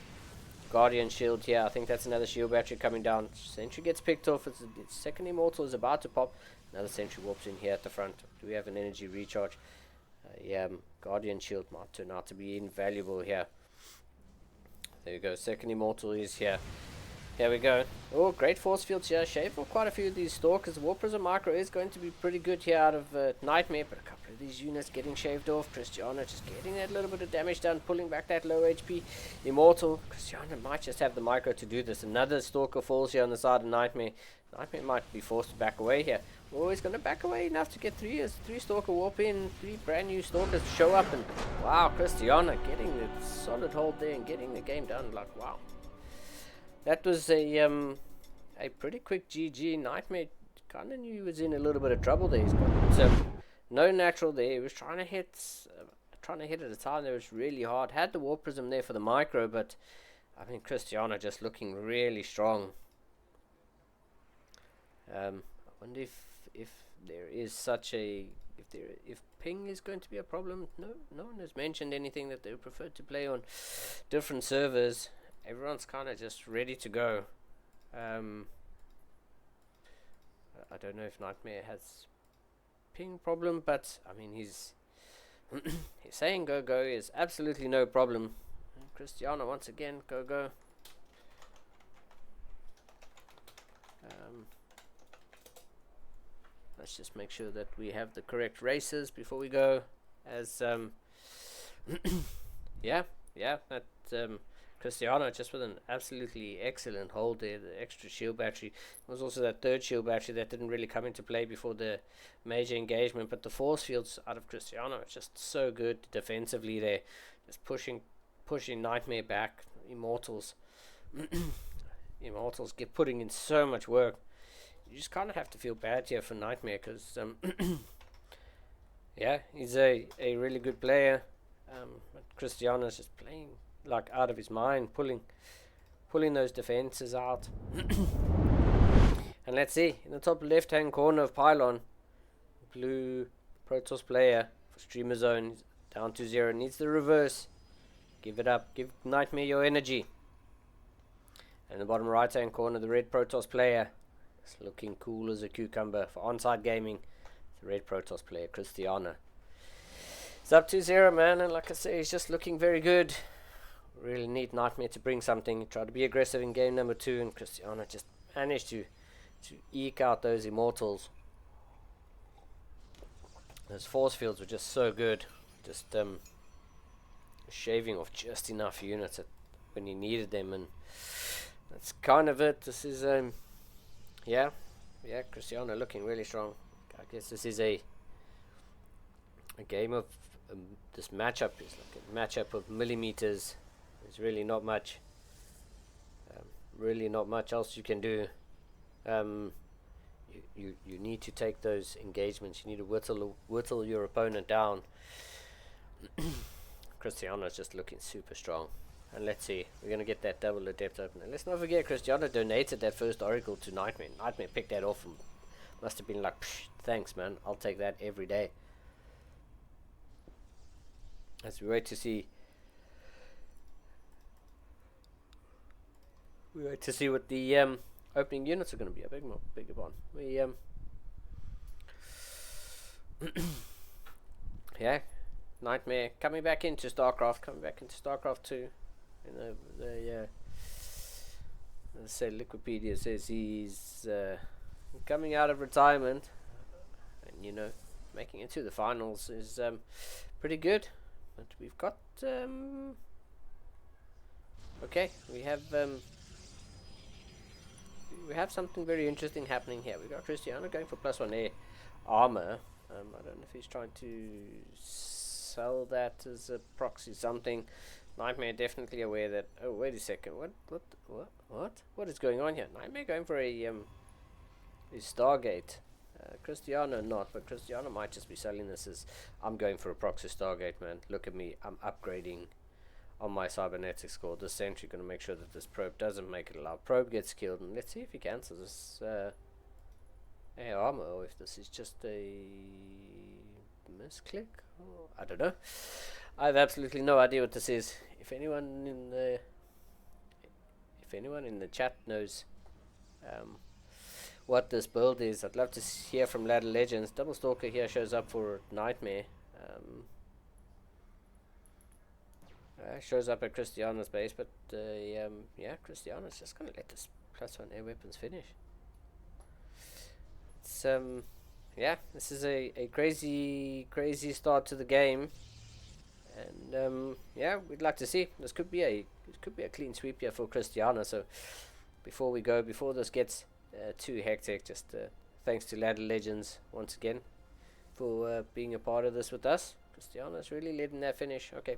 Guardian shield here. I think that's another shield battery coming down. Sentry gets picked off. Its second Immortal is about to pop. Another Sentry warps in here at the front. Do we have an energy recharge? Yeah, Guardian shield might turn out to be invaluable here. There we go. Second Immortal is here. Here we go. Oh, great force fields here. Shave for quite a few of these Stalkers. The War Prism Micro is going to be pretty good here out of Nightmare, but a couple of these units getting shaved off. Christiana just getting that little bit of damage done, pulling back that low HP Immortal. Christiana might just have the Micro to do this. Another Stalker falls here on the side of Nightmare. Nightmare might be forced to back away here. Oh, he's going to back away enough to get three Stalker warp in. 3 brand new Stalkers show up, and wow, Christiana getting the solid hold there and getting the game done. Like, wow. That was a pretty quick GG. Nightmare kind of knew he was in a little bit of trouble there. He's got no natural there. He was trying to hit at a time that was really hard. Had the War Prism there for the Micro, but I mean Christiana just looking really strong. I wonder if there is such a if ping is going to be a problem. No one has mentioned anything that they would prefer to play on different servers. Everyone's kind of just ready to go. I don't know if Nightmare has ping problem, but I mean he's he's saying go is absolutely no problem. And Christiana once again go. Let's just make sure that we have the correct races before we go. As yeah, that Christiana just with an absolutely excellent hold there. The extra shield battery. There was also that third shield battery that didn't really come into play before the major engagement, but the force fields out of Christiana are just so good defensively there. Just pushing Nightmare back. Immortals get putting in so much work. You just kind of have to feel bad here for Nightmare because yeah, he's a really good player. But Christiana's just playing like out of his mind, pulling those defenses out. And let's see, in the top left hand corner of Pylon, blue Protoss player for Streamer Zone is down to 0, needs the reverse. Give it up, give Nightmare your energy. And in the bottom right hand corner, the red Protoss player is looking cool as a cucumber for Onside Gaming. The red Protoss player Christiana. It's up to 0, man, and like I say, he's just looking very good. Really need Nightmare to bring something. Try to be aggressive in game number 2, and Christiana just managed to eke out those Immortals. Those force fields were just so good. Just shaving off just enough units when he needed them, and that's kind of it. This is yeah, Christiana looking really strong. I guess this is a game of this matchup is like a matchup of millimeters. There's really not much else you can do. You need to take those engagements. You need to whittle your opponent down. Christiana's just looking super strong. And let's see, we're going to get that double adept opener. Let's not forget, Christiana donated that first Oracle to Nightmare. Nightmare picked that off and must have been like, thanks man, I'll take that every day. As we wait to see what the opening units are going to be. A bigger one. We yeah, Nightmare coming back into StarCraft 2. You know, let's say Wikipedia says he's coming out of retirement, and you know, making it to the finals is pretty good. But we've got okay, we have something very interesting happening here. We got Christiana going for +1 air armor. I don't know if he's trying to sell that as a proxy something. Nightmare definitely aware that. Oh, wait a second. What is going on here? Nightmare going for a Stargate. Christiana not, but Christiana might just be selling this as I'm going for a proxy Stargate, man. Look at me, I'm upgrading on my cybernetics score. This sentry gonna make sure that this probe doesn't make it allowed. Probe gets killed, and let's see if he cancels this air armor, or if this is just a misclick? Oh, I don't know. I have absolutely no idea what this is. If anyone in the chat knows what this build is, I'd love to hear from Ladder Legends. Double Stalker here shows up for Nightmare. Shows up at Christiana's base, but yeah, Christiana's just gonna let this +1 air weapons finish. It's yeah, this is a crazy start to the game, and yeah, we'd like to see this could be a clean sweep here for Christiana. So before this gets too hectic, just thanks to Ladder Legends once again for being a part of this with us. Christiana's really letting that finish. Okay,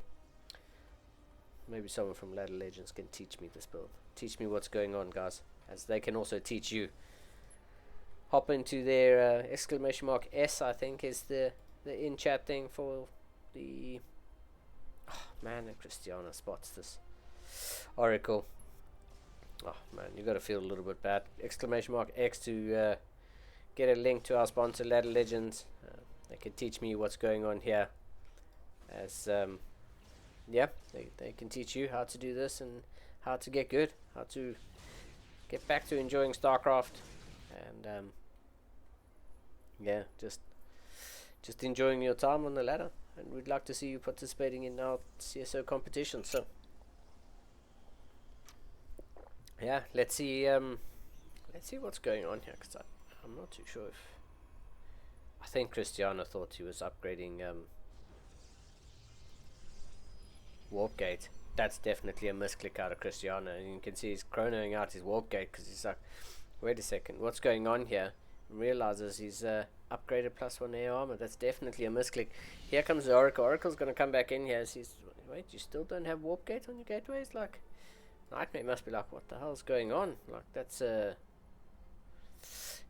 maybe someone from Ladder Legends can teach me this build, teach me what's going on, guys, as they can also teach you. Hop into their !S, I think is the in chat thing for the. Oh man, and Christiana spots this Oracle. Oh man, you gotta feel a little bit bad. !X to get a link to our sponsor Ladder Legends. They can teach me what's going on here, as yeah, they can teach you how to do this and how to get good, how to get back to enjoying StarCraft, and yeah, just enjoying your time on the ladder. And we'd like to see you participating in our CSO competition. So yeah, let's see what's going on here, because I'm not too sure if I think Christiana thought he was upgrading Warp Gate. That's definitely a misclick out of Christiana, and you can see he's chronoing out his Warp Gate because he's like, wait a second, what's going on here? And realizes he's upgraded +1 air armor. That's definitely a misclick. Here comes the Oracle. Oracle's going to come back in here. He's, wait, you still don't have Warp Gate on your gateways? Like, Nightmare must be like, what the hell's going on? Like, that's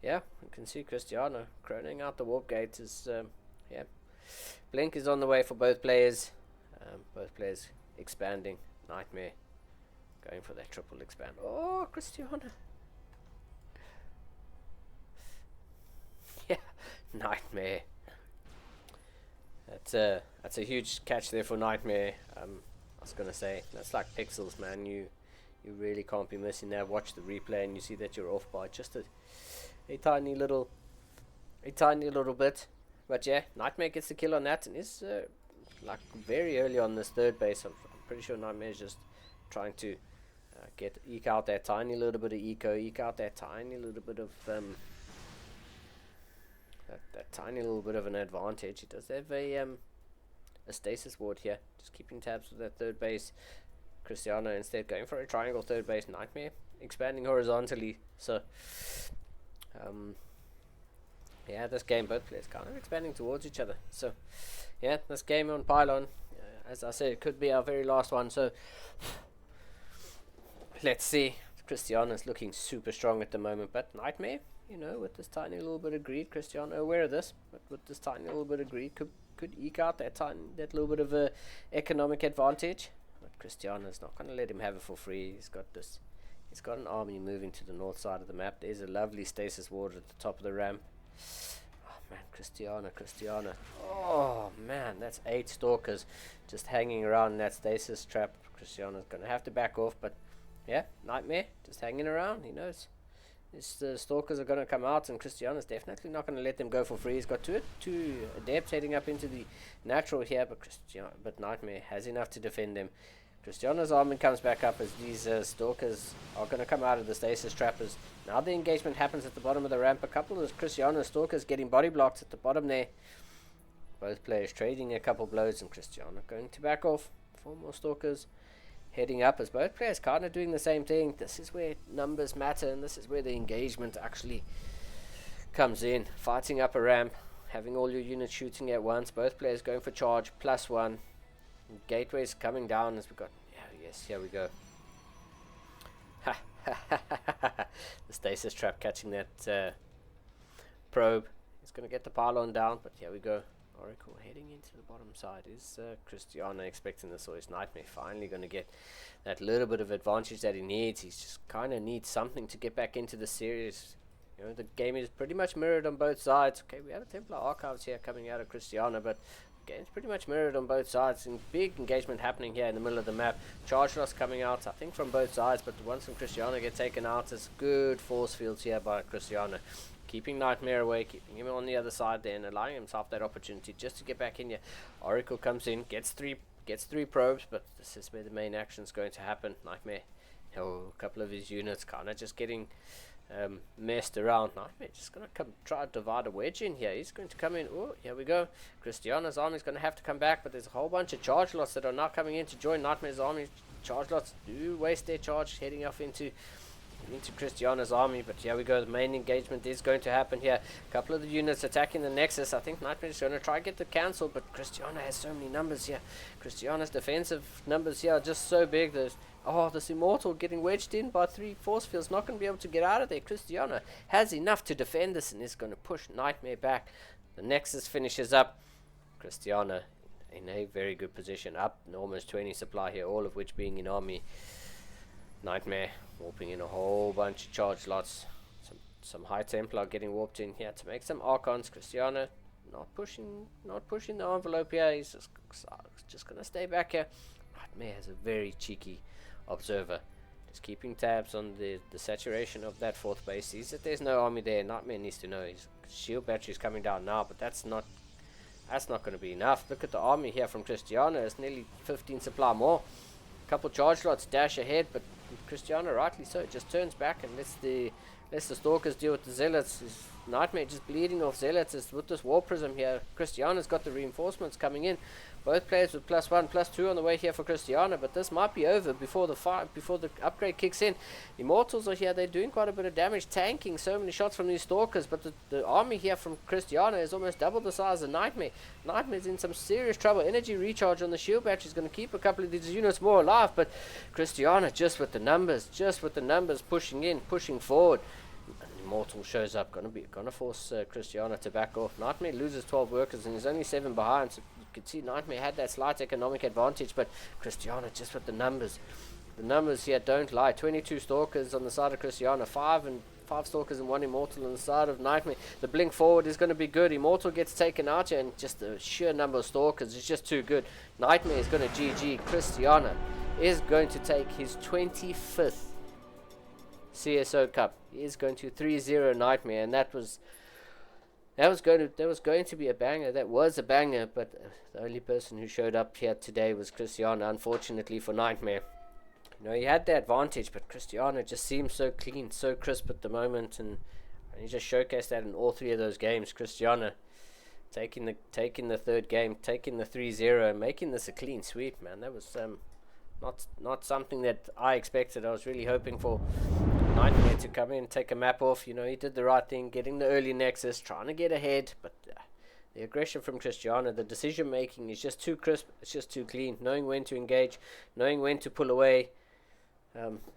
yeah, you can see Christiana chronoing out the Warp Gate. Is yeah, Blink is on the way for both players. Both players expanding. Nightmare going for that triple expand. Oh, Christiana. Yeah, Nightmare. That's a huge catch there for Nightmare. I was gonna say, that's like pixels, man. You really can't be missing that. Watch the replay and you see that you're off by just a tiny little bit. But yeah, Nightmare gets the kill on that, and is like very early on this third base. I'm pretty sure Nightmare is just trying to eke out that tiny little bit of eke out that tiny little bit of that tiny little bit of an advantage. He does have a stasis ward here, just keeping tabs with that third base. Cristiano instead going for a triangle third base. Nightmare expanding horizontally. So yeah, this game both players kind of expanding towards each other. So yeah, this game on Pylon, as I said, it could be our very last one. So let's see. Cristiano's looking super strong at the moment, but Nightmare, you know, with this tiny little bit of greed, Cristiano aware of this, but with this tiny little bit of greed, could eke out that little bit of a economic advantage. But Cristiano's not going to let him have it for free. He's got an army moving to the north side of the map. There's a lovely stasis ward at the top of the ramp. Oh man, Cristiano. Oh man, that's 8 stalkers just hanging around in that stasis trap. Cristiano's going to have to back off, but yeah, Nightmare just hanging around. He knows the stalkers are going to come out, and Cristiano's definitely not going to let them go for free. He's got two adepts heading up into the natural here, but Nightmare has enough to defend them. Cristiano's army comes back up as these stalkers are going to come out of the stasis trappers. Now the engagement happens at the bottom of the ramp. A couple of Cristiano stalkers getting body blocked at the bottom there. Both players trading a couple blows, and Cristiano going to back off. 4 more stalkers heading up as both players kind of doing the same thing. This is where numbers matter, and this is where the engagement actually comes in. Fighting up a ramp, having all your units shooting at once. Both players going for charge, +1. Gateways coming down as we got, yes, here we go. The stasis trap catching that probe. He's going to get the pylon down, but here we go. Oracle heading into the bottom side. Is Cristiano expecting this, or is Nightmare finally going to get that little bit of advantage that he needs? He just kind of needs something to get back into the series. You know, the game is pretty much mirrored on both sides. Okay, we have a Templar Archives here coming out of Christiana, but the game's pretty much mirrored on both sides. And big engagement happening here in the middle of the map. Charge loss coming out, I think, from both sides, but the ones from Christiana get taken out. There's good force fields here by Christiana. Keeping Nightmare away, keeping him on the other side there, and allowing himself that opportunity just to get back in here. Oracle comes in, gets three probes, but this is where the main action's going to happen. Nightmare, a couple of his units kind of just getting messed around. Nightmare just going to come try to divide a wedge in here. He's going to come in. Oh, here we go. Christiana's army's going to have to come back, but there's a whole bunch of charge lots that are now coming in to join Nightmare's army. Charge lots do waste their charge, heading off into Christiana's army, but here we go. The main engagement is going to happen here. A couple of the units attacking the Nexus. I think Nightmare's going to try to get the cancel, but Christiana has so many numbers here. Christiana's defensive numbers here are just so big. There's this Immortal getting wedged in by 3 force fields, not going to be able to get out of there. Christiana has enough to defend this and is going to push Nightmare back. The Nexus finishes up. Christiana in a very good position, up almost 20 supply here, all of which being in army. Nightmare warping in a whole bunch of charge lots. Some High Templar getting warped in here to make some Archons. Christiana not pushing the envelope here. He's just gonna stay back here. Nightmare has a very cheeky observer. Just keeping tabs on the saturation of that 4th base. Sees that there's no army there. Nightmare needs to know his shield battery is coming down now, but that's not going to be enough. Look at the army here from Christiana. It's nearly 15 supply more. Couple charge lots dash ahead, but Christiana, rightly so, just turns back and lets the Stalkers deal with the Zealots. His Nightmare just bleeding off Zealots with this War Prism here. Christiana's got the reinforcements coming in. Both players with +1, +2 on the way here for Christiana, but this might be over before the upgrade kicks in. Immortals are here. They're doing quite a bit of damage, tanking so many shots from these Stalkers, but the army here from Christiana is almost double the size of Nightmare. Nightmare's in some serious trouble. Energy recharge on the shield battery is going to keep a couple of these units more alive, but Christiana just with the numbers pushing in, pushing forward. Immortal shows up, gonna force Christiana to back off. Nightmare loses 12 workers and he's only 7 behind, so you can see Nightmare had that slight economic advantage, but Christiana just with the numbers. The numbers here don't lie. 22 Stalkers on the side of Christiana, 5 Stalkers and 1 Immortal on the side of Nightmare. The blink forward is going to be good. Immortal gets taken out here, and just the sheer number of Stalkers is just too good. Nightmare is going to GG. Christiana is going to take his 25th CSO Cup. He is going to 3-0 Nightmare, and that was going to be a banger. That was a banger, but the only person who showed up here today was Christiana, unfortunately for Nightmare. You know, he had the advantage, but Christiana just seems so clean, so crisp at the moment, and he just showcased that in all 3 of those games. Christiana taking the 3rd game, taking the 3-0, and making this a clean sweep, man. That was not something that I expected. I was really hoping for Nightmare to come in, take a map off. You know, he did the right thing, getting the early Nexus, trying to get ahead, but the aggression from Christiana, the decision making is just too crisp, it's just too clean, knowing when to engage, knowing when to pull away.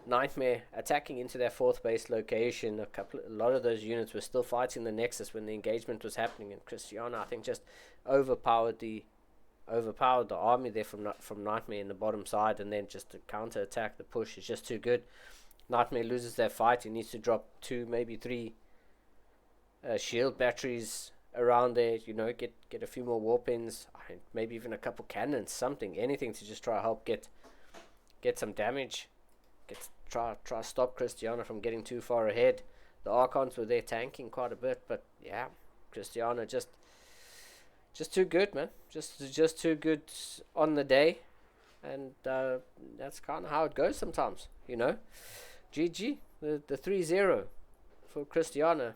Nightmare attacking into their 4th base location. A lot of those units were still fighting the Nexus when the engagement was happening, and Christiana, I think, just overpowered the army there from Nightmare in the bottom side, and then just to counter attack the push is just too good. Nightmare loses that fight. He needs to drop 2, maybe 3 shield batteries around there. You know, get a few more war pins, maybe even a couple cannons, anything to just try to help get some damage. Try stop Christiana from getting too far ahead. The Archons were there tanking quite a bit, but yeah, Christiana just too good, man. Just too good on the day, and that's kind of how it goes sometimes, you know. GG, the 3-0 for Christiana.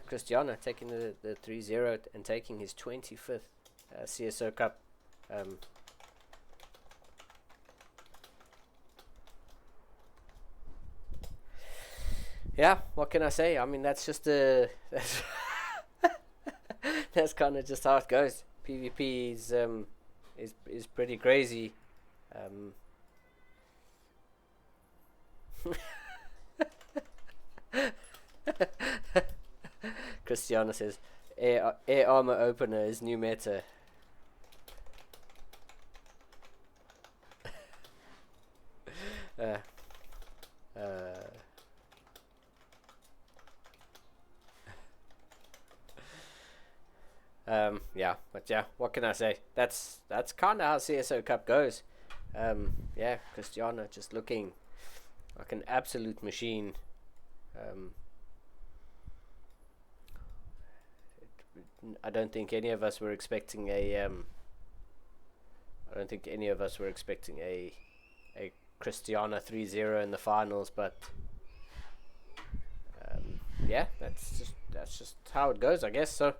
Christiana taking the 3-0 and taking his 25th CSO Cup. What can I say? I mean, that's just that's that's kind of just how it goes. PvP is pretty crazy. Christiana says, air armor opener is new meta. uh, yeah, but yeah, what can I say? That's kind of how CSO Cup goes. Yeah, Cristiano just looking like an absolute machine. Um, I don't think any of us were expecting a. I don't think any of us were expecting a Cristiano 3-0 in the finals, but yeah, that's just how it goes, I guess. So,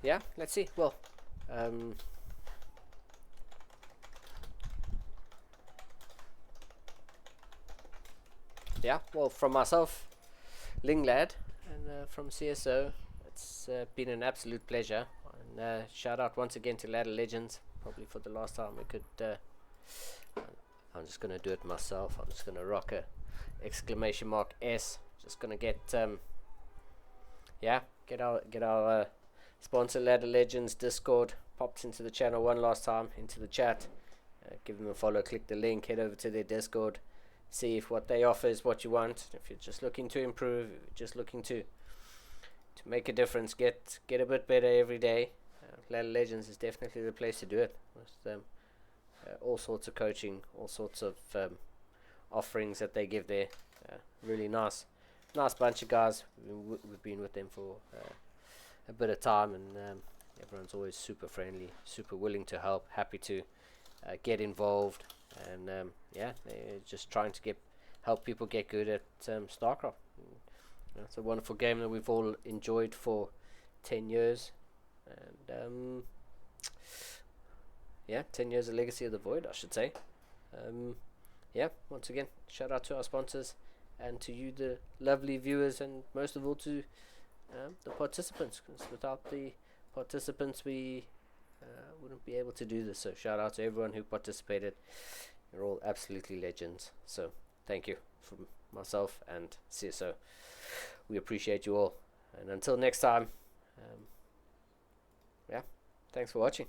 yeah, let's see. Well, yeah, well, from myself, Linglad, and from CSO, it's been an absolute pleasure. And shout out once again to Ladder Legends, probably for the last time we could. I'm just gonna do it myself. I'm just gonna rock a exclamation mark S. Just gonna get yeah, get our sponsor Ladder Legends Discord popped into the channel one last time, into the chat. Give them a follow, click the link, head over to their Discord, see if what they offer is what you want. If you're just looking to improve, just looking to make a difference, get a bit better every day, Ladder Legends is definitely the place to do it. With all sorts of coaching, all sorts of offerings that they give there. Really nice bunch of guys. We've been with them for a bit of time, and everyone's always super friendly, super willing to help, happy to get involved, and yeah, they're just trying to help people get good at StarCraft. It's a wonderful game that we've all enjoyed for 10 years, and yeah, 10 years of Legacy of the Void, I should say. Yeah, once again, shout out to our sponsors and to you, the lovely viewers, and most of all to the participants, because without the participants we wouldn't be able to do this. So shout out to everyone who participated. You're all absolutely legends. So thank you from myself and CSO. We appreciate you all. And until next time, yeah, thanks for watching.